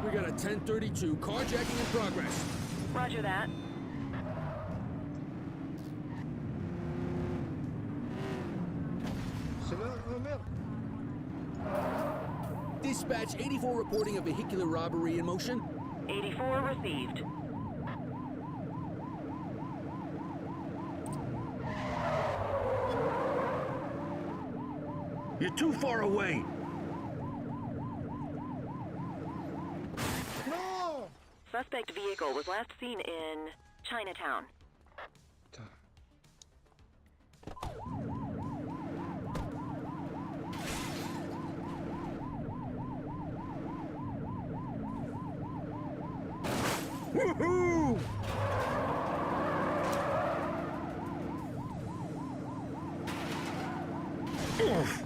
We got a 1032 carjacking in progress. Roger that. C'est là, oh merde. Dispatch, 84 reporting a vehicular robbery in motion. 84 received. You're too far away. No! Suspect vehicle was last seen in Chinatown. Woohoo! Oof.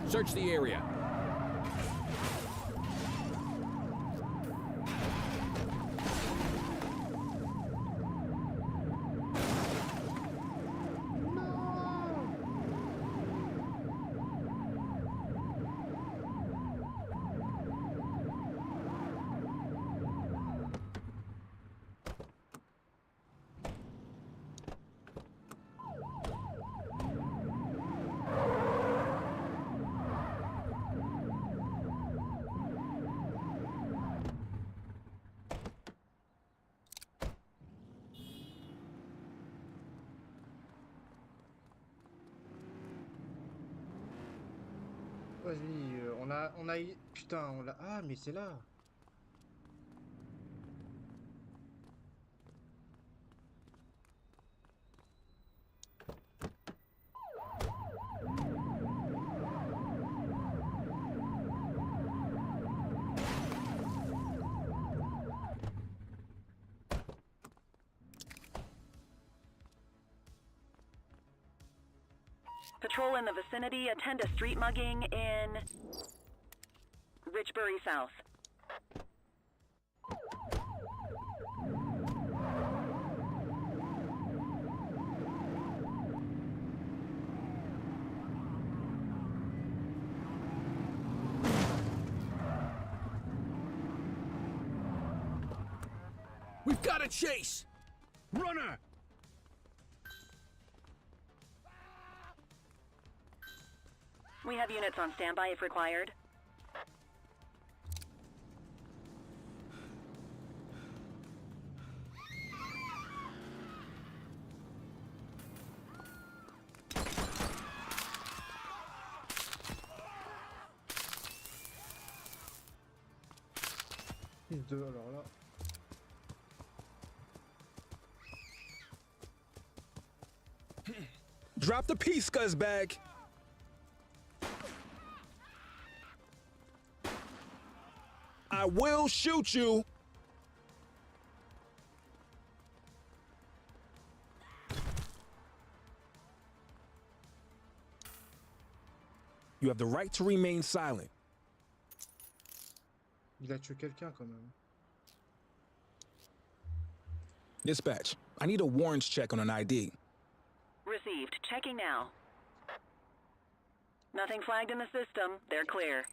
Search the area. Vas-y, putain, on l'a... Ah, mais c'est là. Patrol in the vicinity, attend a street mugging in Richbury South. We've got a chase! Runner! We have units on standby if required. Deux, alors là. Drop the piece, scuzzbag! I will shoot you! You have the right to remain silent. Il a tué quelqu'un quand même. Dispatch, I need a warrants check on an ID. Received. Checking now. Nothing flagged in the system. They're clear.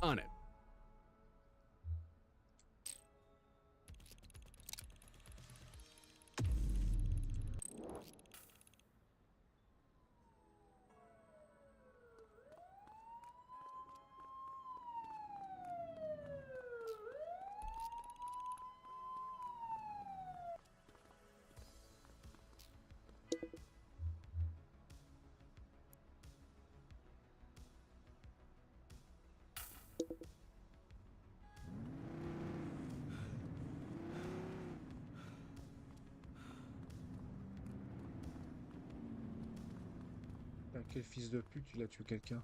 On it. Quel fils de pute, il a tué quelqu'un.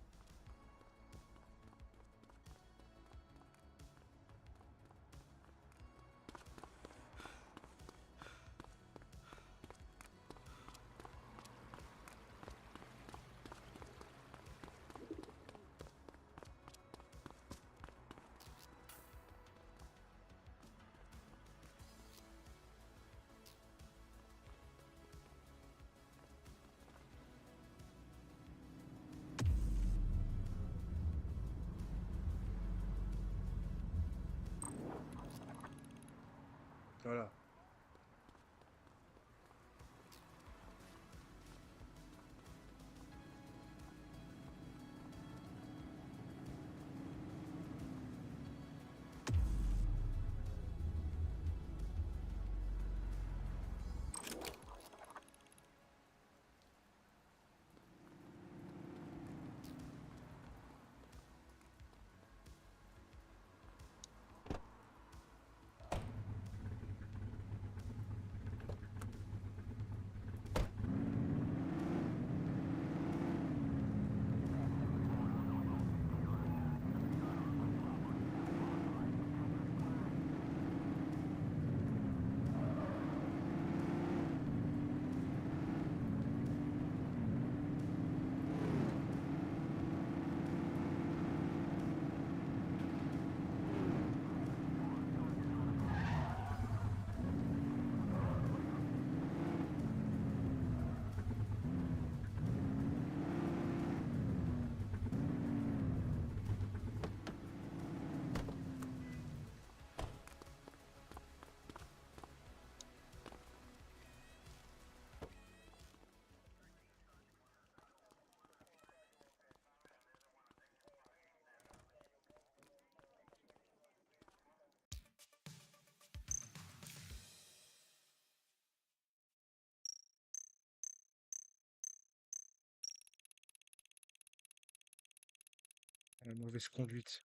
La mauvaise conduite.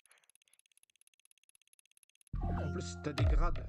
En plus, t'as des grades.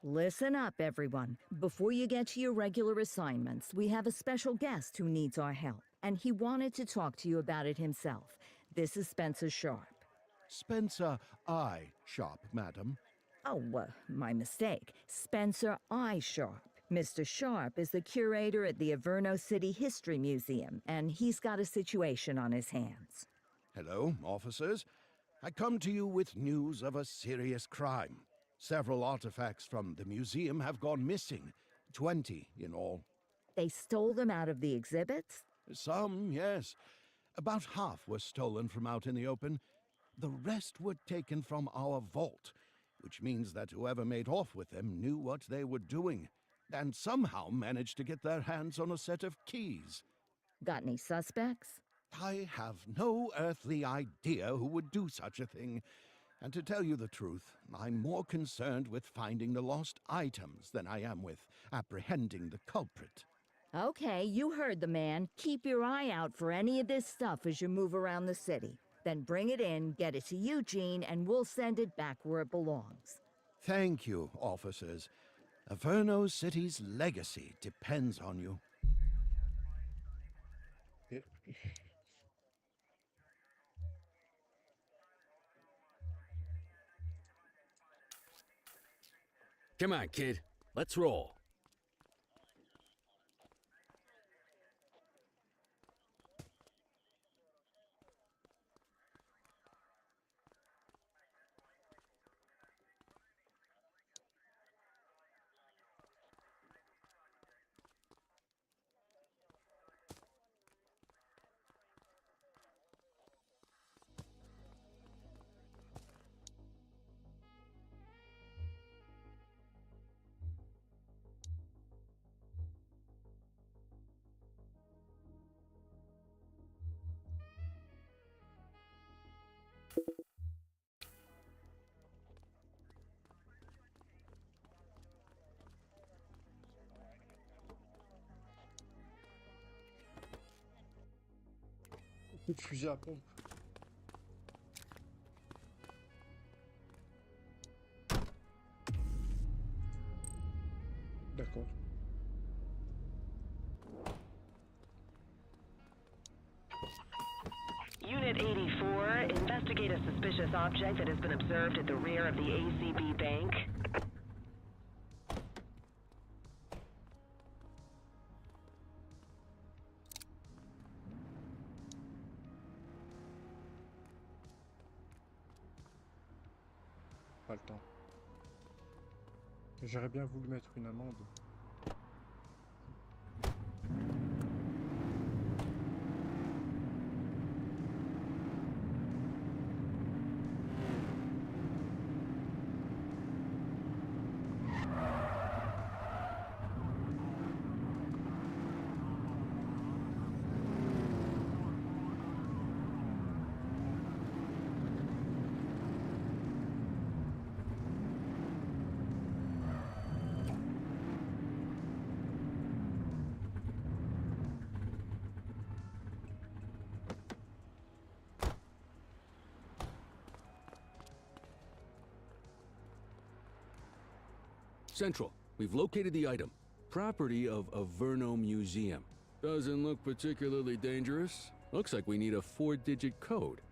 Listen up, everyone. Before you get to your regular assignments, we have a special guest who needs our help, and he wanted to talk to you about it himself. This is Spencer Sharp. Spencer I. Sharp, madam. Oh, my mistake. Spencer I. Sharp. Mr. Sharp is the curator at the Averno City History Museum, and he's got a situation on his hands. Hello, officers. I come to you with news of a serious crime. Several artifacts from the museum have gone missing, 20 in all. They stole them out of the exhibits? Some, yes. About half were stolen from out in the open. The rest were taken from our vault, which means that whoever made off with them knew what they were doing, and somehow managed to get their hands on a set of keys. Got any suspects? I have no earthly idea who would do such a thing. And to tell you the truth, I'm more concerned with finding the lost items than I am with apprehending the culprit. Okay, you heard the man. Keep your eye out for any of this stuff as you move around the city. Then bring it in, get it to Eugene, and we'll send it back where it belongs. Thank you, officers. Averno City's legacy depends on you. Come on, kid. Let's roll. Coup de fusil à pompe. D'accord. Unit 84, investigate a suspicious object that has been observed at the rear of the ACB Bank. Pas le temps. J'aurais bien voulu mettre une amende. Central, we've located the item. Property of Averno Museum. Doesn't look particularly dangerous. Looks like we need a 4-digit code.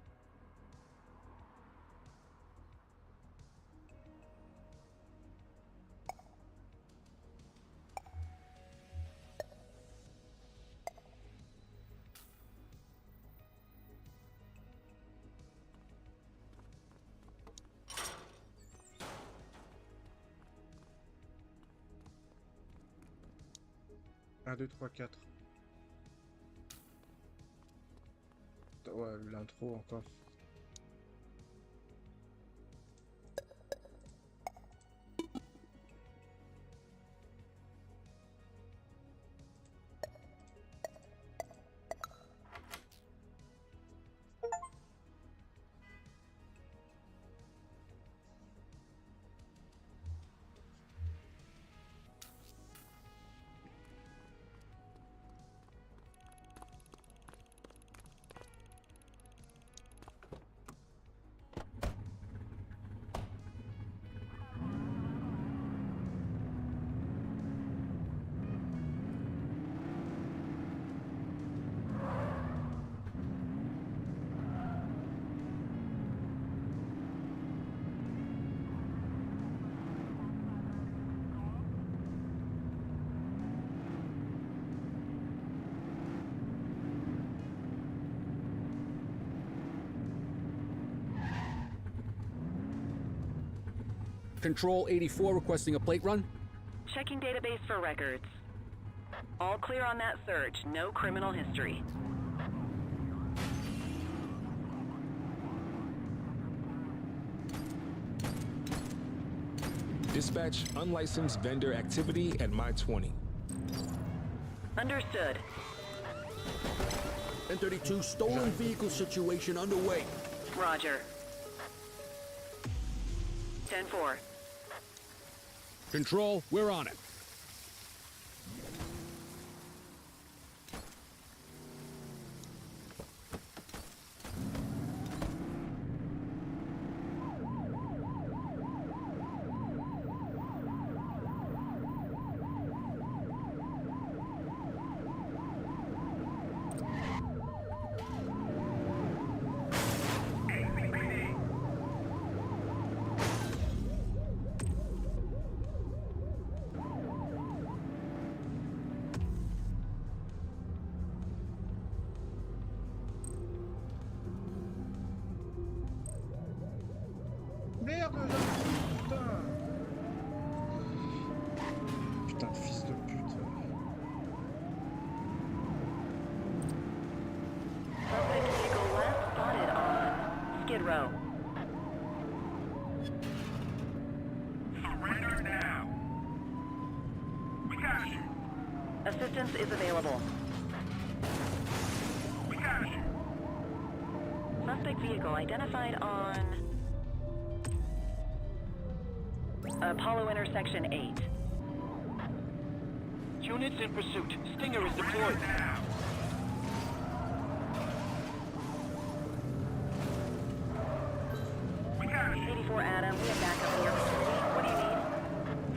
1, 2, 3, 4. Ouais, l'intro encore. Control 84 requesting a plate run. Checking database for records. All clear on that search. No criminal history. Dispatch, unlicensed vendor activity at my 20. Understood. 1032, stolen vehicle situation underway. Roger. 10-4. Control, we're on it. Merde, putain. Putain de fils de pute. Suspect vehicle last spotted on Skid Row. Surrender now. We got you. Assistance is available. We got you. Suspect vehicle identified on Apollo intersection 8. Units in pursuit. Stinger is deployed. We got you. 84 Adam, we have backup in your vicinity. What do you need?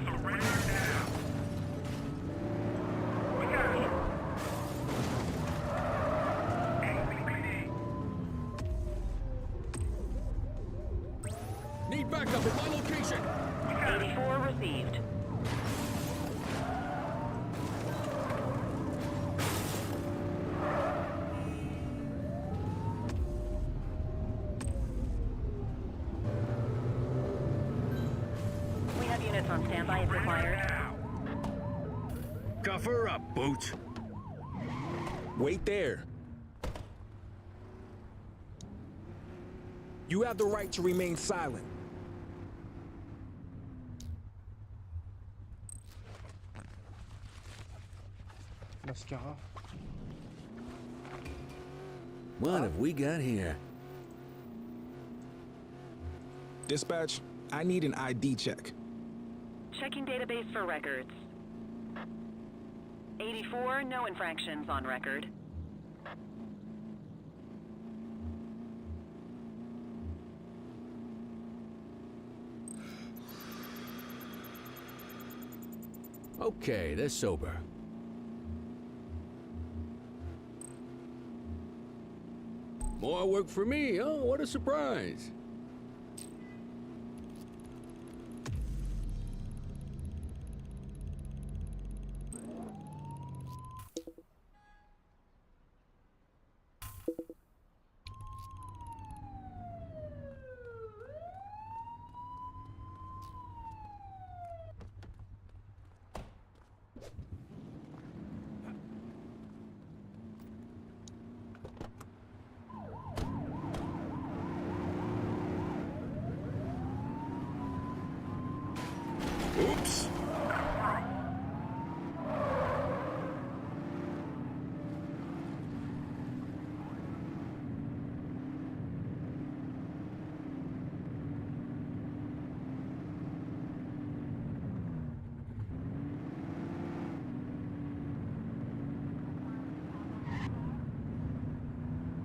Surrender now. We got you. ACPD. Need backup at my location. 84 received. We have units on standby if required. Cuff her up, Boots. Wait there. You have the right to remain silent. Mascara. What have we got here? Dispatch, I need an ID check. Checking database for records. 84, no infractions on record. Okay, they're sober. More work for me, oh, what a surprise.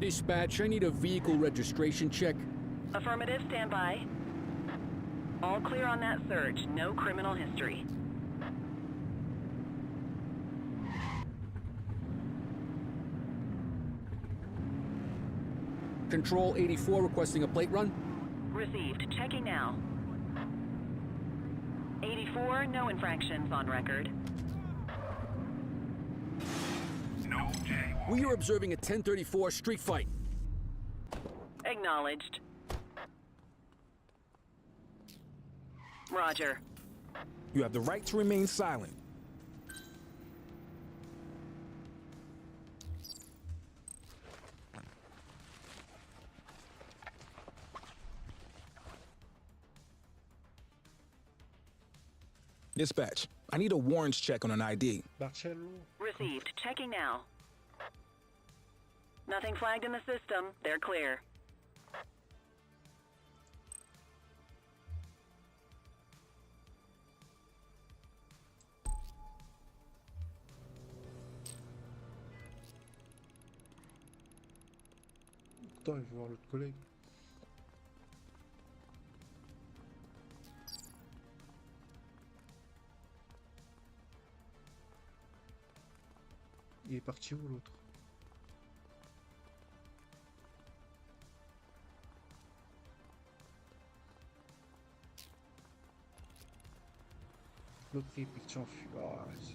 Dispatch, I need a vehicle registration check. Affirmative, stand by. All clear on that search. No criminal history. Control 84 requesting a plate run. Received. Checking now. 84, no infractions on record. No jaywalking. We are observing a 1034 street fight. Acknowledged. Roger. You have the right to remain silent. Dispatch, I need a warrants check on an ID. Received. Checking now. Nothing flagged in the system. They're clear. Attends, je vais voir l'autre collègue. Il est parti où l'autre? L'autre il est parti en fuite. Ah, vas-y.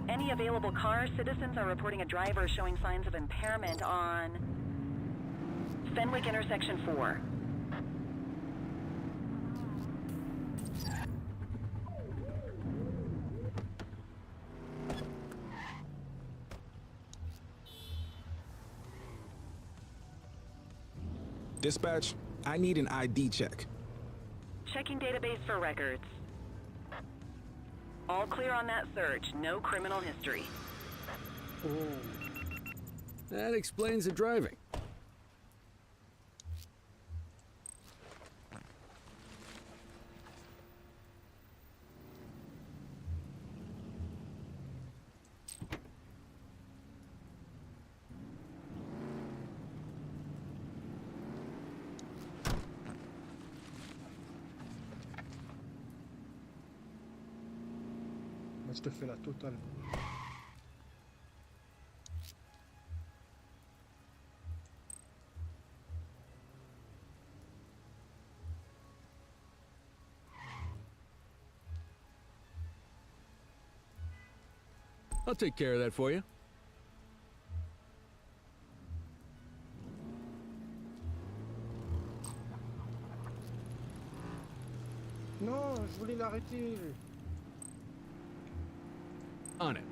Any available cars, citizens are reporting a driver showing signs of impairment on Fenwick intersection 4. Dispatch, I need an ID check. Checking database for records. All clear on that search. No criminal history. Oh. That explains the driving. Je te fais la totale. I'll take care of that for you. Non, je voulais l'arrêter. On it.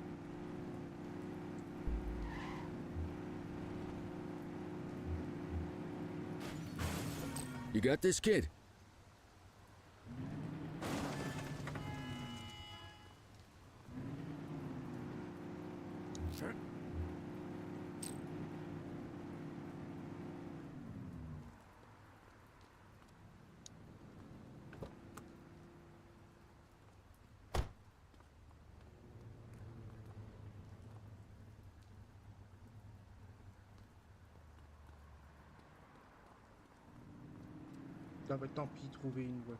You got this, kid? Ah bah tant pis, trouver une voie.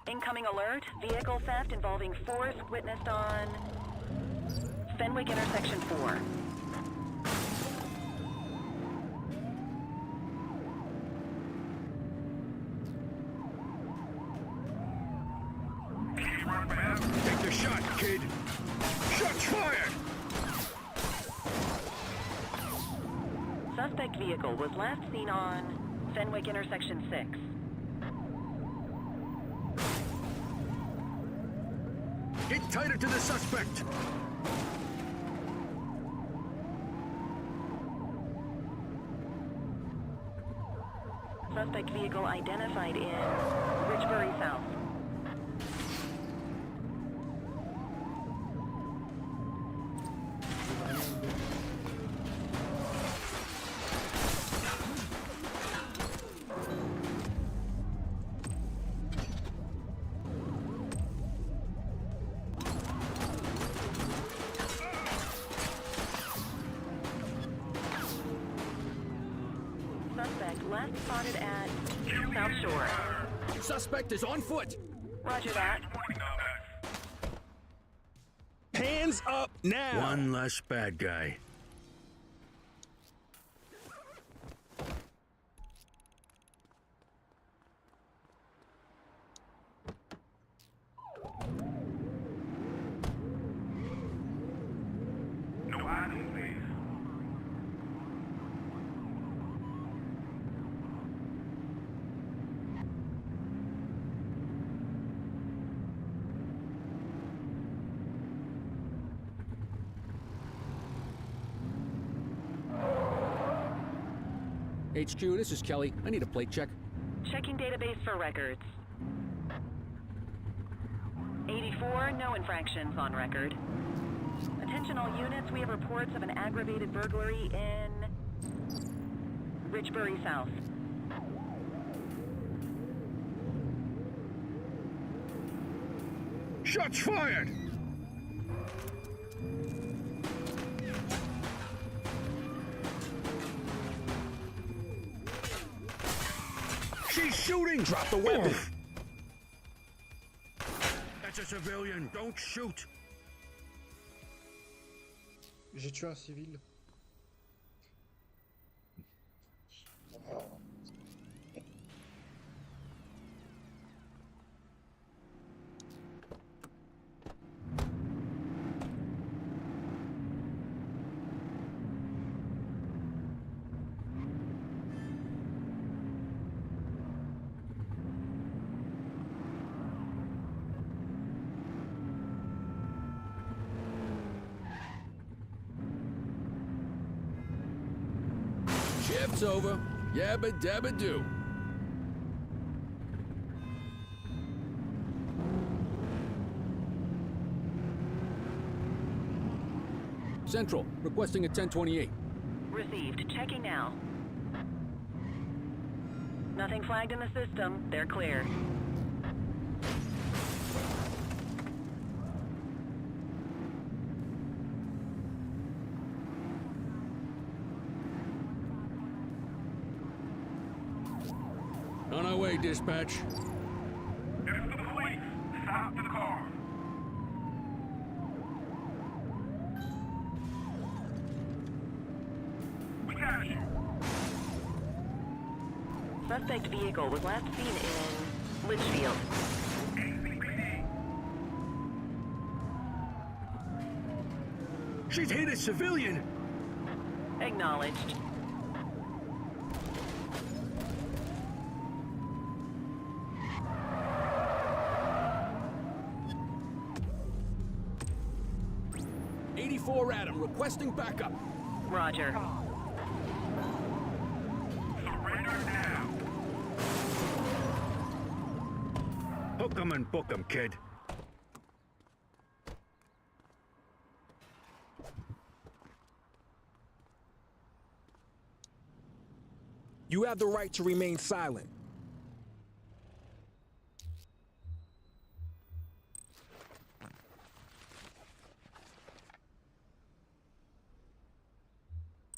Incoming alert. Vehicle theft involving force witnessed on Fenwick intersection 4. Take the shot, kid. Shots fired! Suspect vehicle was last seen on Fenwick intersection 6. Get tighter to the suspect! Suspect vehicle identified in Richbury South. Suspect last spotted at South Shore. Suspect is on foot! Roger that. Hands up now! One less bad guy. No ID, please. HQ, this is Kelly. I need a plate check. Checking database for records. 84, no infractions on record. Attention all units, we have reports of an aggravated burglary in Richbury South. Shots fired! She's shooting! Drop the weapon! That's a civilian, don't shoot! J'ai tué un civil. Shift's over. Yabba dabba do. Central, requesting a 1028. Received. Checking now. Nothing flagged in the system. They're clear. On our way, dispatch. It's the police. Stop the car. We got you. Suspect vehicle was last seen in Litchfield. She's hit a civilian! Acknowledged. Adam, requesting backup. Roger. Surrender now. Hook 'em and book 'em, kid. You have the right to remain silent.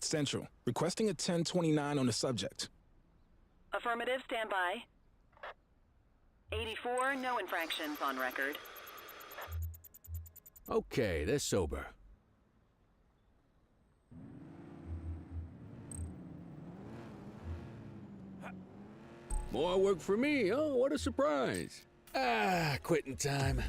Central, requesting a 1029 on the subject. Affirmative, stand by. 84, no infractions on record. Okay, they're sober. More work for me, oh, what a surprise. Ah, quitting time.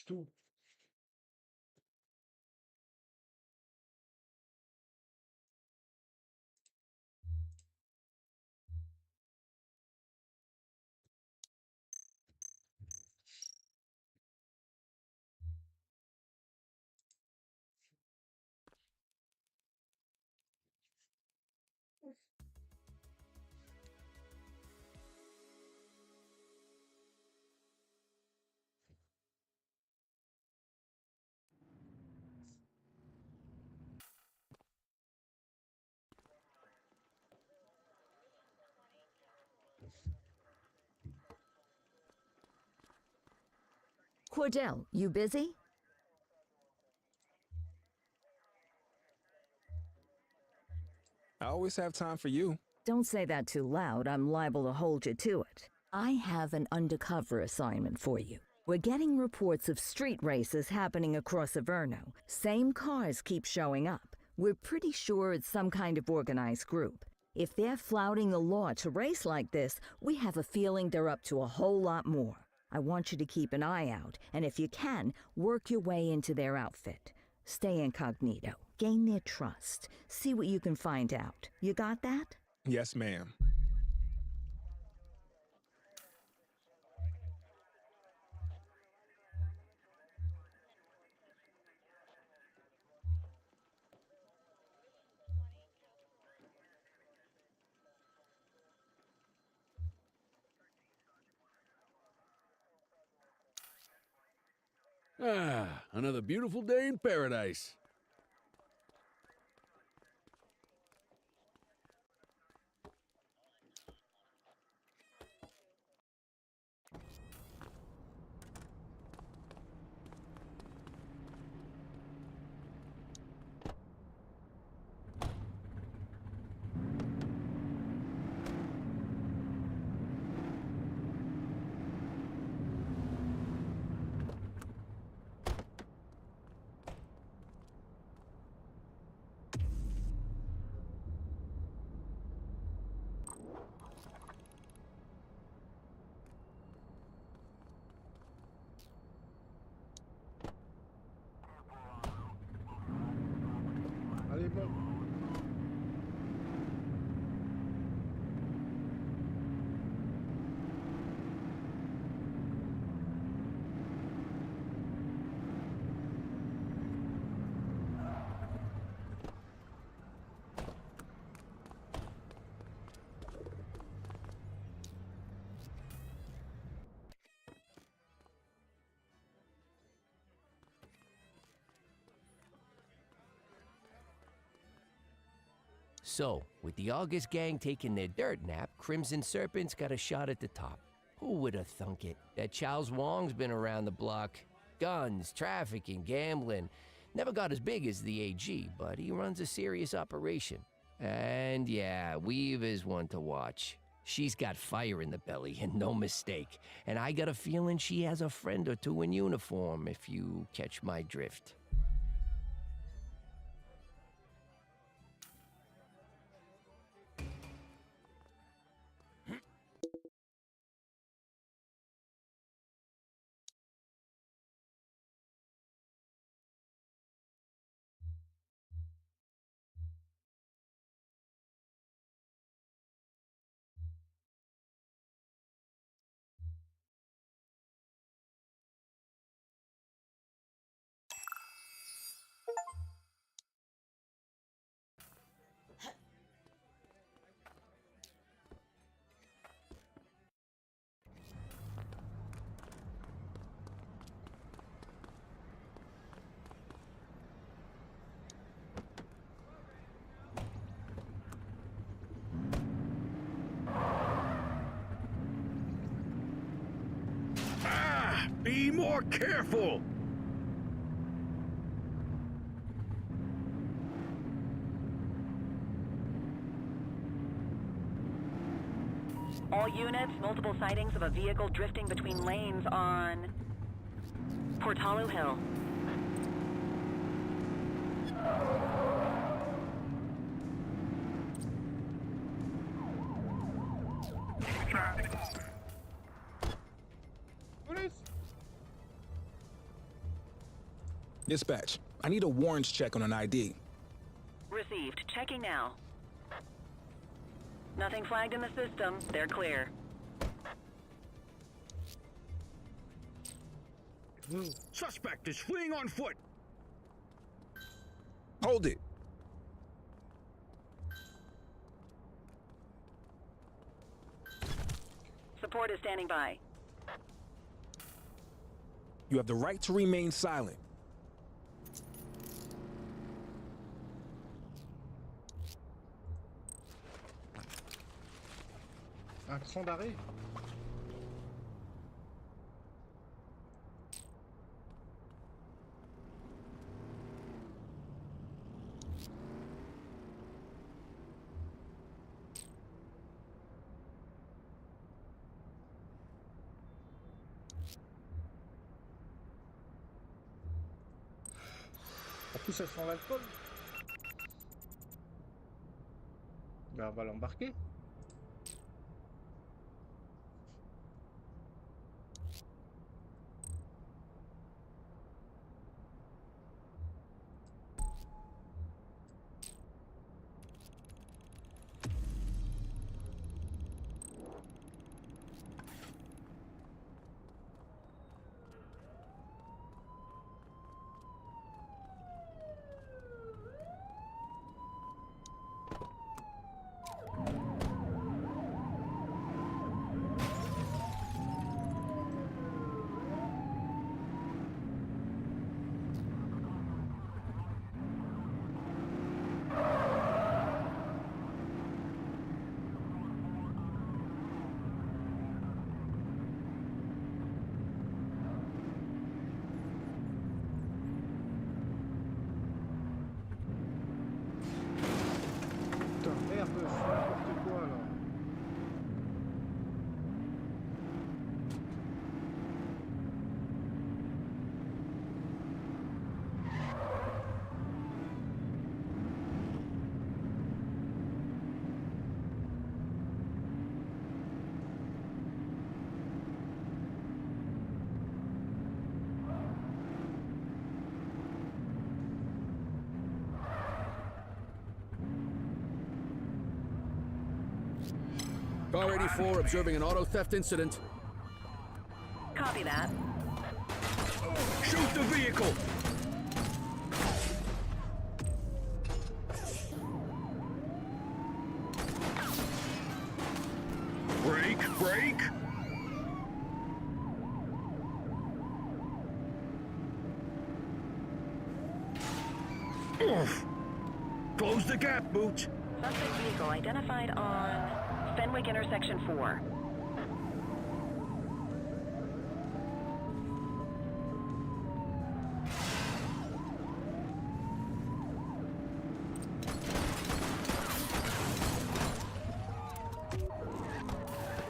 tout. Cordell, you busy? I always have time for you. Don't say that too loud. I'm liable to hold you to it. I have an undercover assignment for you. We're getting reports of street races happening across Averno. Same cars keep showing up. We're pretty sure it's some kind of organized group. If they're flouting the law to race like this, we have a feeling they're up to a whole lot more. I want you to keep an eye out, and if you can, work your way into their outfit. Stay incognito. Gain their trust. See what you can find out. You got that? Yes, ma'am. Ah, another beautiful day in paradise. Allez, bon. So, with the August gang taking their dirt nap, Crimson Serpent's got a shot at the top. Who would have thunk it? That Charles Wong's been around the block. Guns, trafficking, gambling. Never got as big as the AG, but he runs a serious operation. And yeah, Weave is one to watch. She's got fire in the belly, and no mistake. And I got a feeling she has a friend or two in uniform, if you catch my drift. Be more careful! All units, multiple sightings of a vehicle drifting between lanes on Portalo Hill. Police! Dispatch, I need a warrants check on an ID. Received. Checking now. Nothing flagged in the system. They're clear. Suspect is fleeing on foot. Hold it. Support is standing by. You have the right to remain silent. Un cran d'arrêt? En plus, ça sent l'alcool. Ben, on va l'embarquer. Merde, c'est n'importe quoi là. Car 84 observing an auto theft incident. Copy that. Shoot the vehicle! Brake! Oof. Close the gap, Boots. Suspect vehicle identified on Fenwick intersection 4.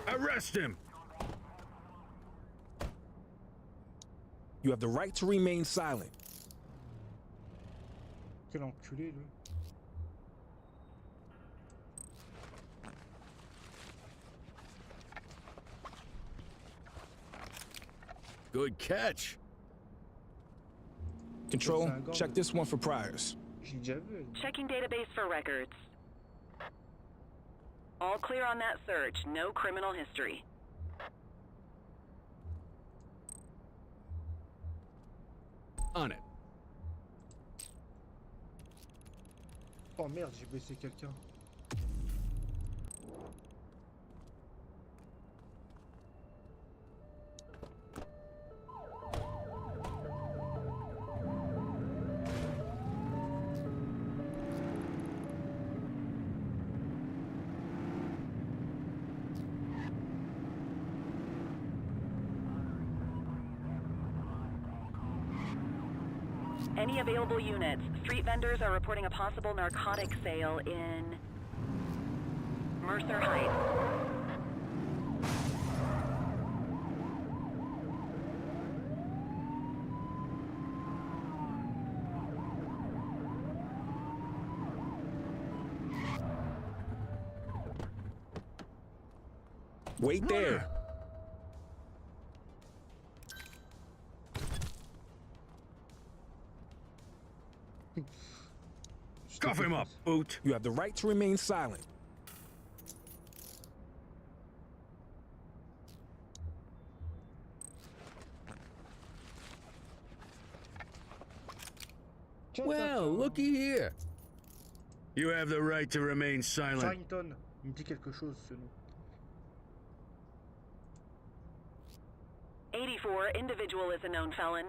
Arrest him! You have the right to remain silent. Quel enculé, lui. Good catch. Control, check this one for priors. J'ai déjà vu. Checking database for records. All clear on that search. No criminal history. On it. Oh merde, j'ai blessé quelqu'un. Any available units? Street vendors are reporting a possible narcotic sale in Mercer Heights. Wait there. Cuff him up, Boot. You have the right to remain silent. Well, looky here. You have the right to remain silent. Farrington, il me dit quelque chose ce nom. 84, individual is a known felon.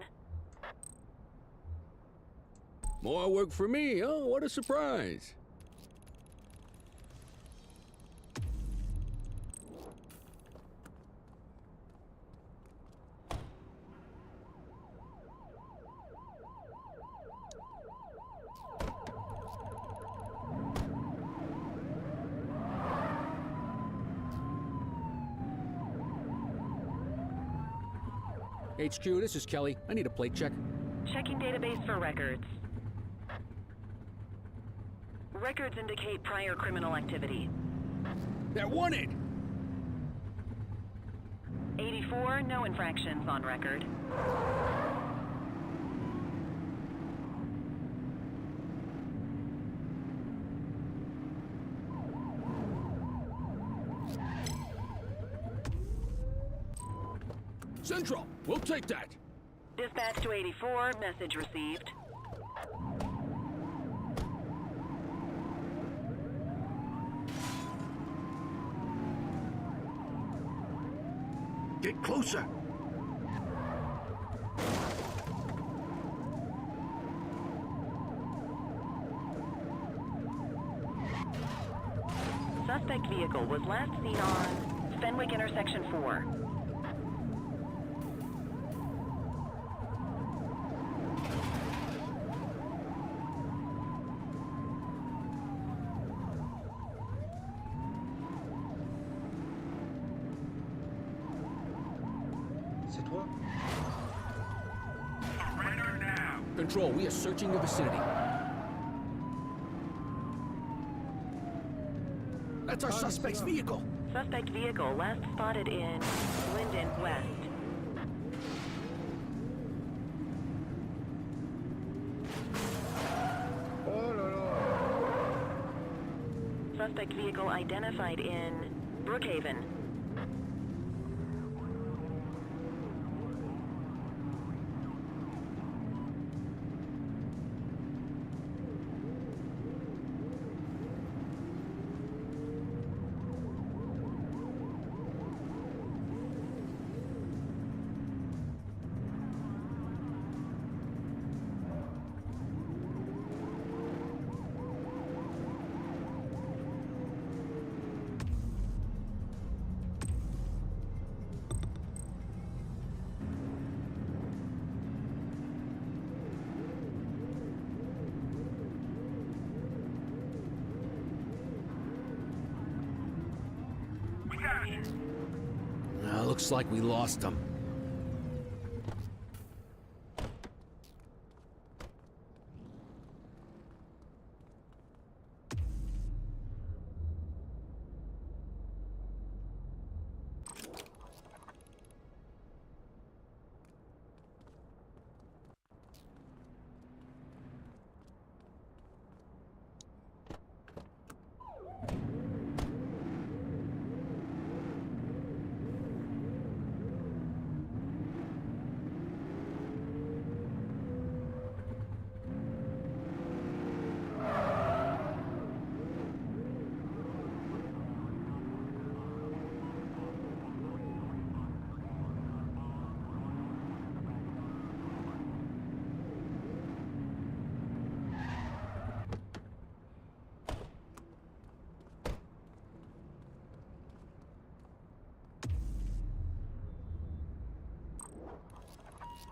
More work for me, oh, what a surprise. HQ, this is Kelly. I need a plate check. Checking database for records. Records indicate prior criminal activity. They're wanted! 84, no infractions on record. Central, we'll take that. Dispatch to 84, message received. Get closer. Suspect vehicle was last seen on Fenwick intersection 4. C'est toi? Surrender now. Control, we are searching the vicinity. That's our suspect's vehicle. Suspect vehicle last spotted in Linden West. Oh là là! Suspect vehicle identified in Brookhaven. We got you. Looks like we lost them.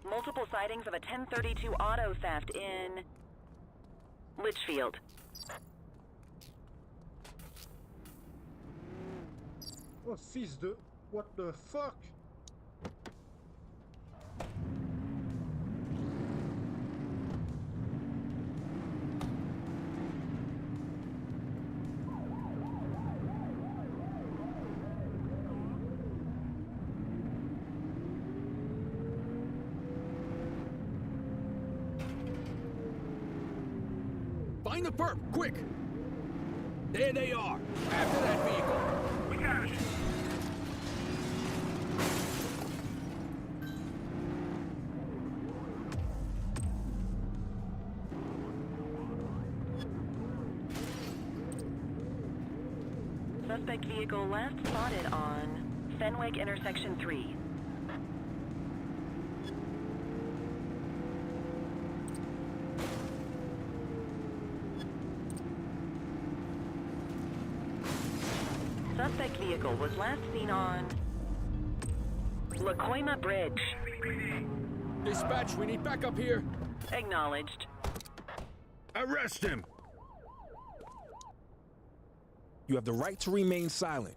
Multiple sightings of a 1032 auto theft in Litchfield. Oh, fils de... What the fuck? Find the perp, quick! There they are. After that vehicle. We got it. Suspect vehicle last spotted on Fenwick intersection 3. Suspect vehicle was last seen on Lacoima Bridge. Dispatch, we need backup here. Acknowledged. Arrest him! You have the right to remain silent.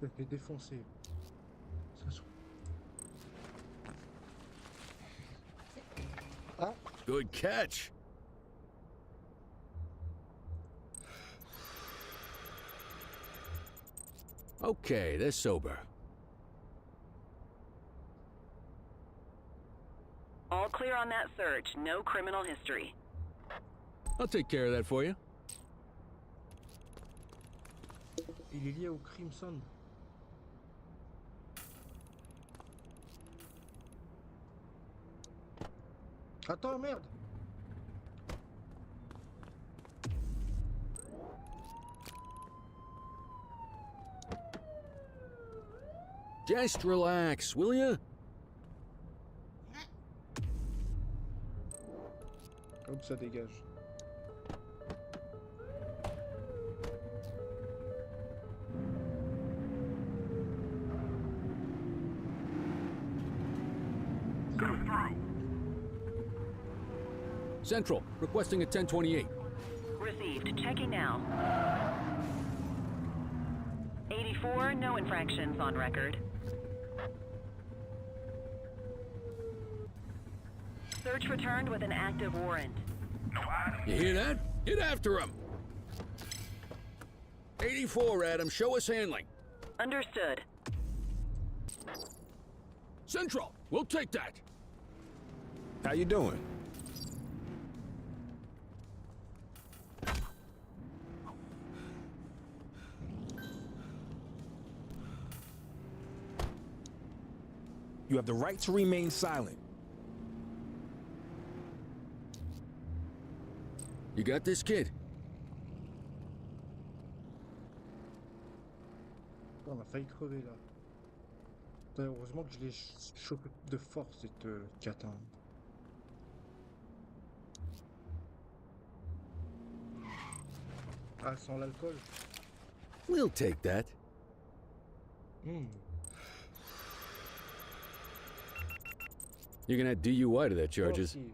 Je vais défoncer. Ah. Good catch. Okay, they're sober. All clear on that search. No criminal history. I'll take care of that for you. Il est lié au Crimson. Attends, merde. Just relax, will ya? Hop, ça dégage. Central, requesting a 1028. Received. Checking now. 84, no infractions on record. Search returned with an active warrant. You hear that? Get after him! 84, Adam, show us handling. Understood. Central, we'll take that. How you doing? You have the right to remain silent. You got this, kid? On a failli crever là. Heureusement que je l'ai chopé de force cette catin. Ah, sans l'alcool. We'll take that. You're gonna add DUI to that charges. Okay.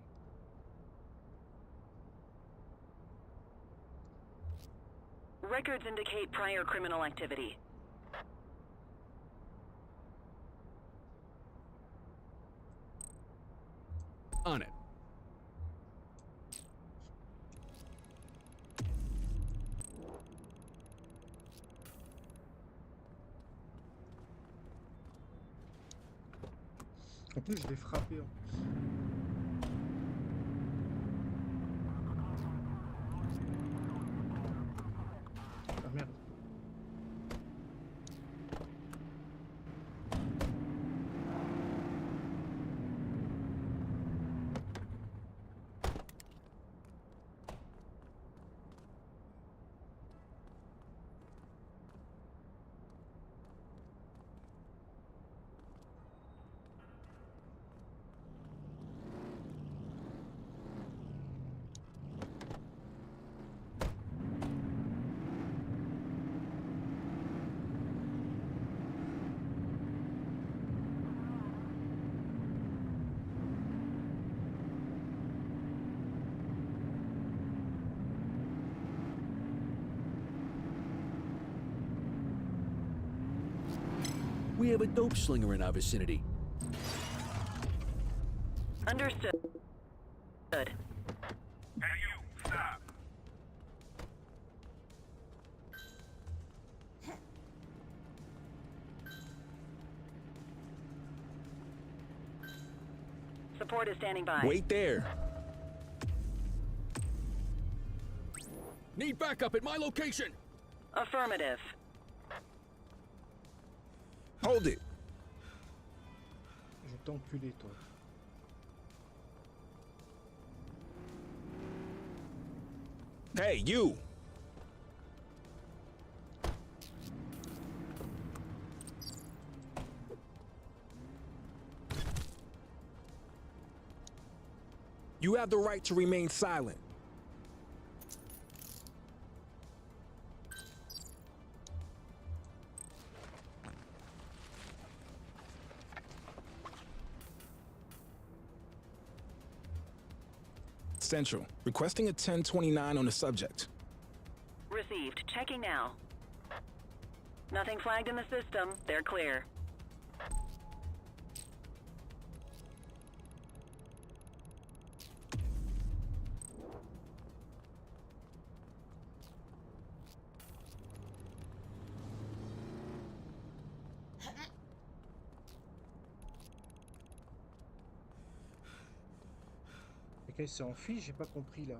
Records indicate prior criminal activity. On it. En plus, je l'ai frappé en plus. Ah merde. We have a dope slinger in our vicinity. Understood. Good. Hey, you, stop. Support is standing by. Wait there. Need backup at my location. Affirmative. Hold it. Je vais t'enculer, toi. Hey, you! You have the right to remain silent. Central, requesting a 1029 on the subject. Received. Checking now. Nothing flagged in the system. They're clear. Quelqu'un s'est enfui, j'ai pas compris là.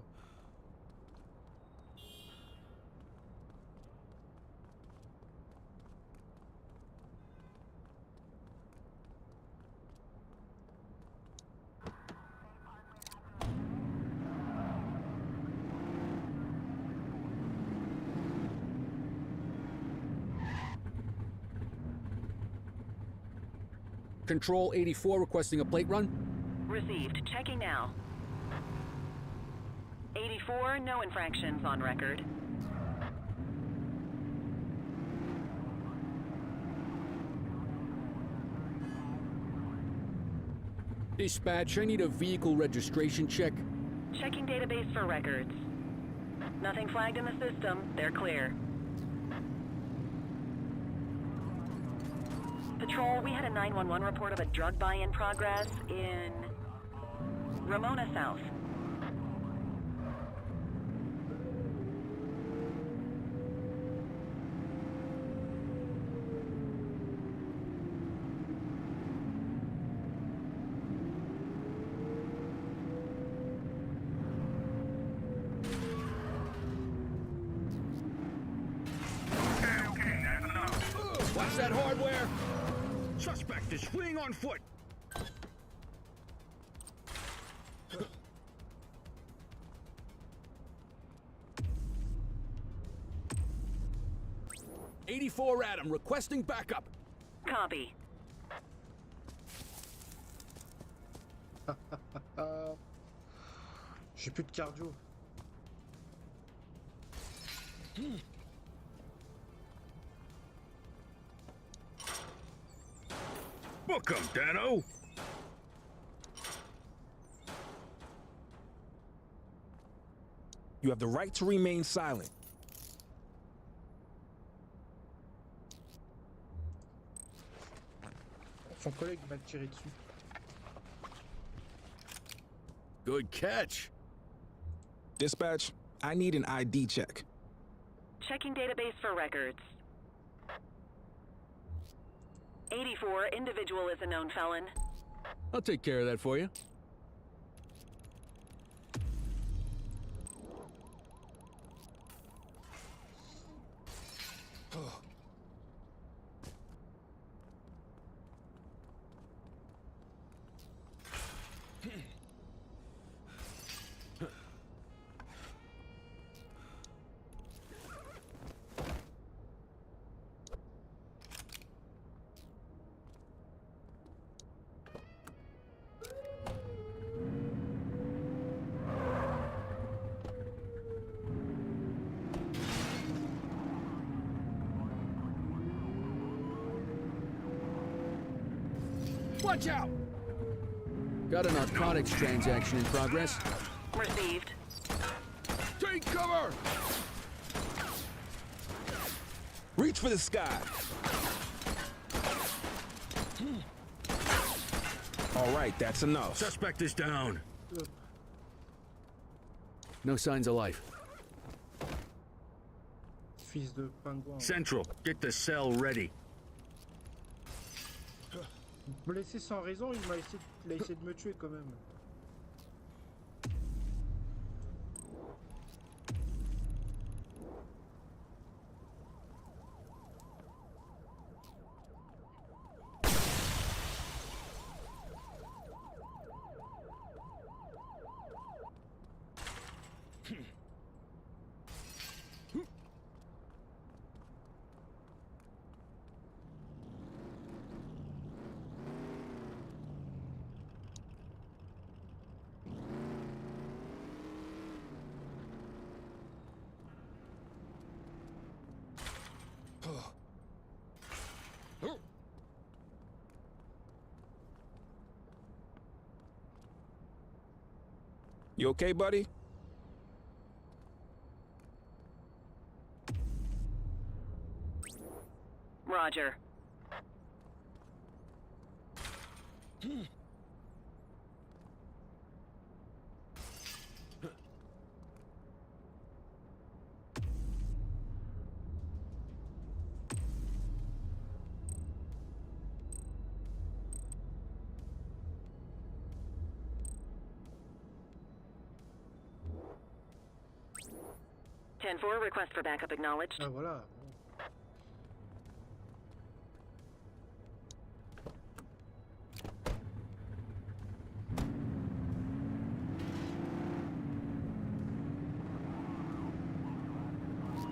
Control 84 requesting a plate run. Received. Checking now. 84, no infractions on record. Dispatch, I need a vehicle registration check. Checking database for records. Nothing flagged in the system. They're clear. Patrol, we had a 911 report of a drug buy in progress in Ramona South. Watch that hardware! Suspect is fleeing on foot! '84 Adam, requesting backup. Copy. J'ai plus de cardio. Book 'em, Dano! You have the right to remain silent. Son collègue m'a tiré dessus. Good catch. Dispatch, I need an ID check. Checking database for records. 84, individual is a known felon. I'll take care of that for you. Watch out! Got a narcotics transaction in progress. Received. Take cover! Reach for the sky. All right, that's enough. Suspect is down. No signs of life. Fils de pingouin. Central, get the cell ready. Blessé sans raison, il a essayé de me tuer quand même. You okay, buddy? Roger. 10-4, request for backup acknowledged. Ah voilà.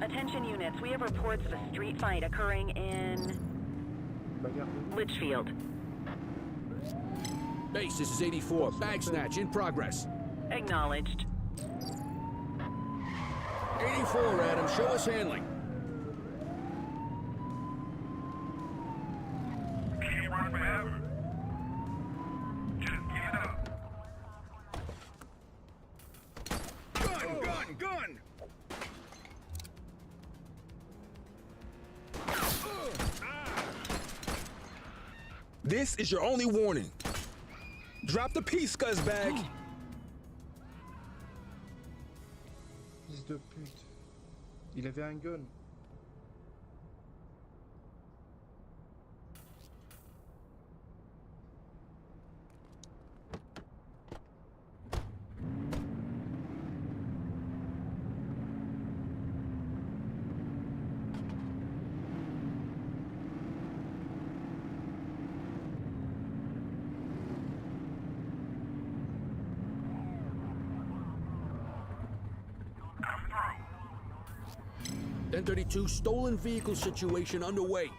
Attention units, we have reports of a street fight occurring in Litchfield. Base, this is 84. Bag snatch in progress. Acknowledged. 84, Adam. Show us handling. Can't run forever. Just get up. Gun! This is your only warning. Drop the piece, scuzzbag. Fils de pute. Il avait un gun. Come through. 1032, stolen vehicle situation underway.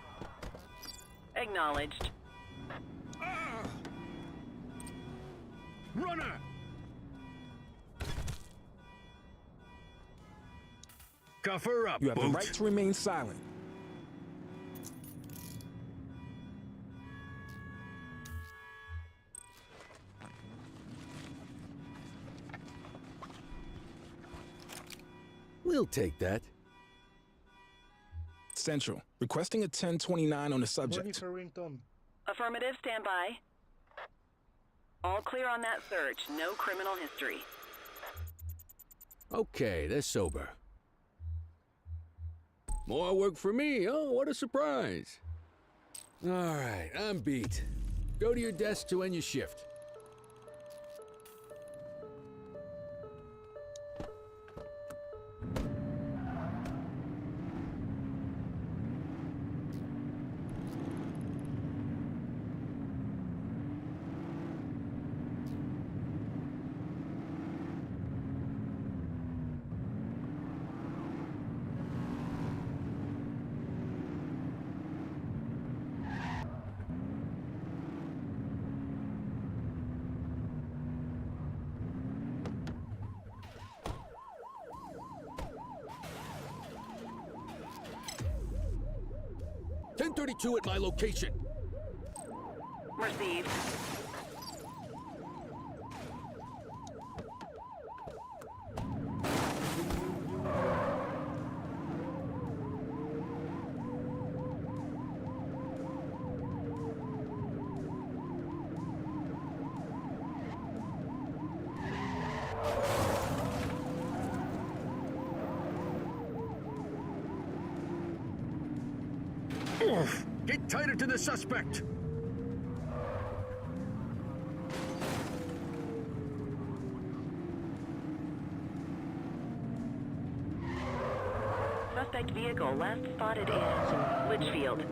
Acknowledged. Runner! Cuff her up, You have the boot. right to remain silent. We'll take that. Central, requesting a 1029 on the subject. Jennifer Rington. Affirmative, stand by. All clear on that search. No criminal history. Okay, they're sober. More work for me. Oh, what a surprise. All right, I'm beat. Go to your desk to end your shift. .32 at my location. Received. Get tighter to the suspect. Suspect vehicle last spotted in Litchfield.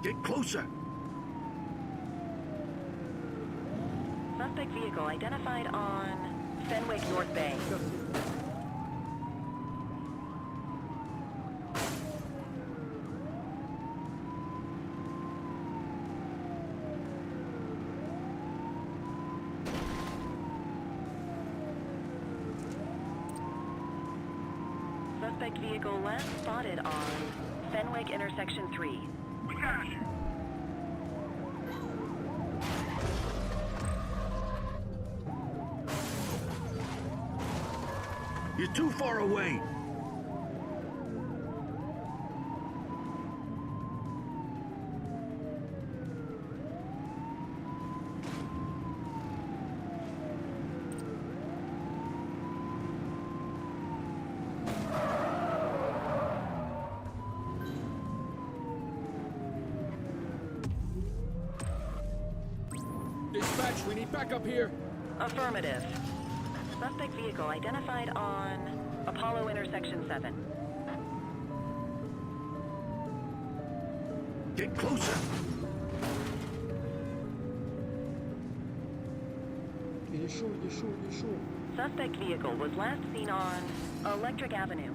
Get closer. Suspect vehicle identified on Fenwick North Bay. Suspect vehicle last spotted on Fenwick intersection 3. We got you. You're too far away. Dispatch, we need backup here. Affirmative. Suspect vehicle identified on Apollo intersection 7. Get closer. Il est chaud, il est chaud, il est chaud. Suspect vehicle was last seen on Electric Avenue.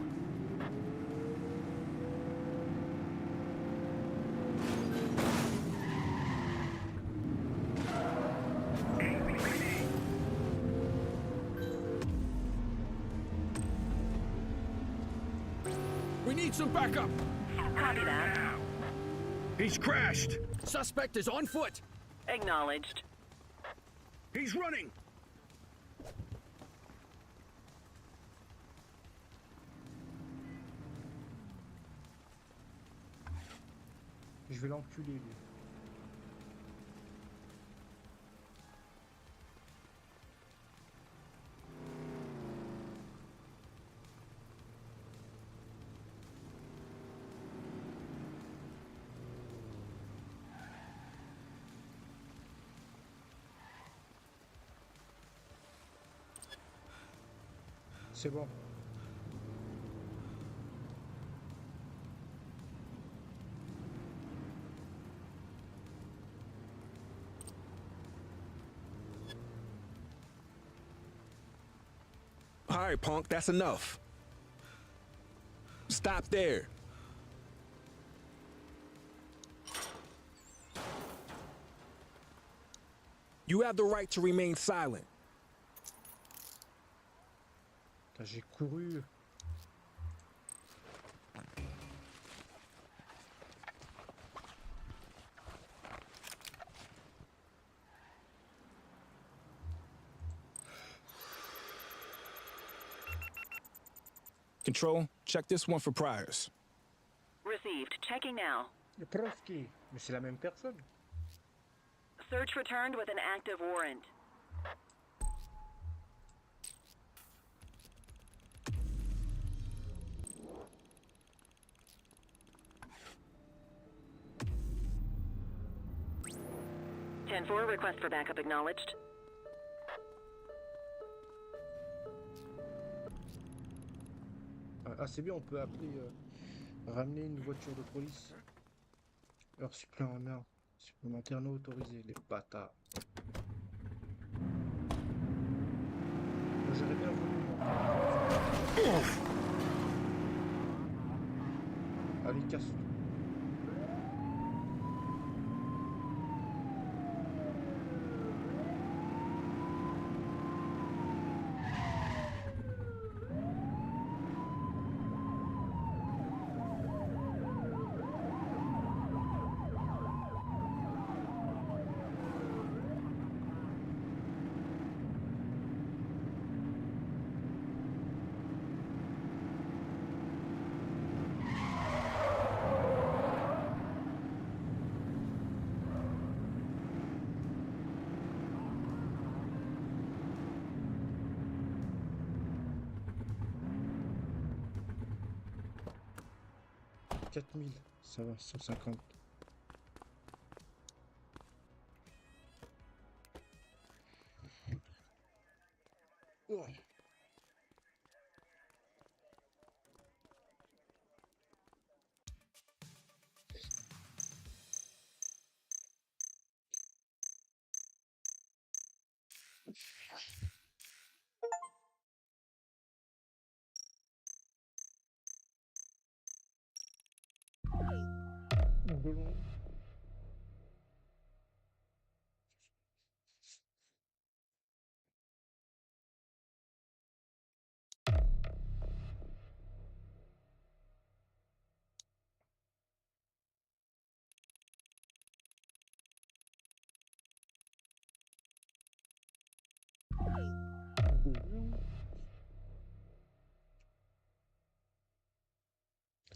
We need some backup. Copy that. He's crashed. Suspect is on foot. Acknowledged. He's running. Je vais l'enculer, lui. C'est bon. All right, punk, that's enough. Stop there. You have the right to remain silent. J'ai couru. Control, check this one for priors. Received. Checking now. Le Trotsky. Mais c'est la même personne. Search returned with an active warrant. Ten-4, request for backup acknowledged. Ah, c'est bien, on peut appeler, ramener une voiture de police. Heure supplémentaire non autorisée, les bâtards. Moi, j'aurais bien voulu, moi. Allez, casse-toi. Ça va, 150. Oh.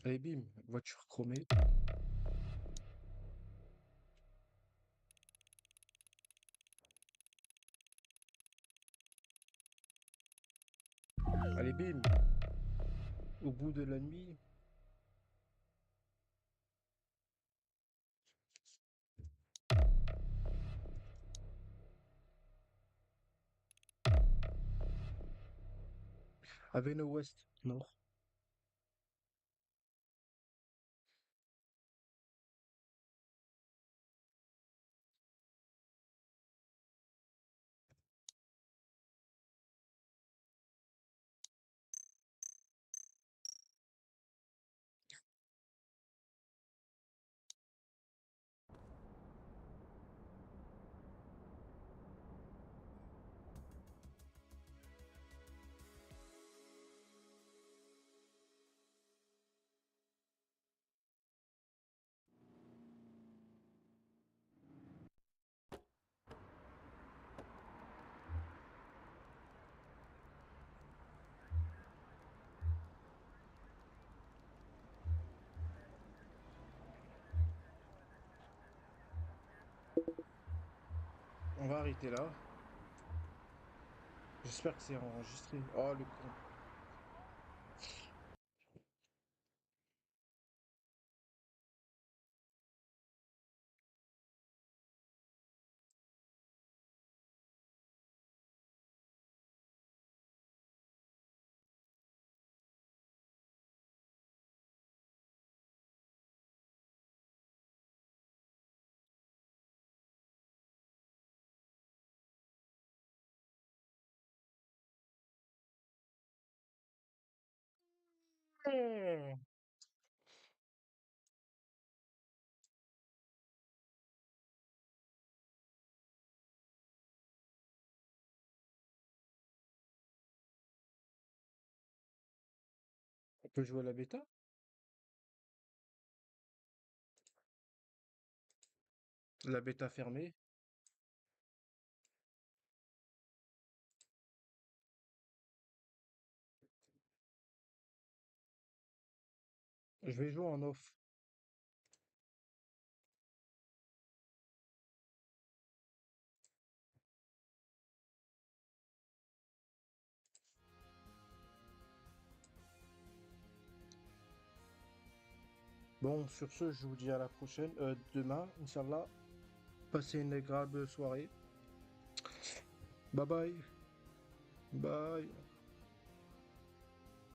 Allez, bim, voiture chromée. Allez, bim, au bout de la nuit. Avenue Ouest, nord. On va arrêter là. J'espère que c'est enregistré. Oh, le con. On peut jouer à la bêta? La bêta fermée. Je vais jouer en off. Bon, sur ce, je vous dis à la prochaine. Demain, Inch'Allah. Passez une agréable soirée. Bye bye. Bye.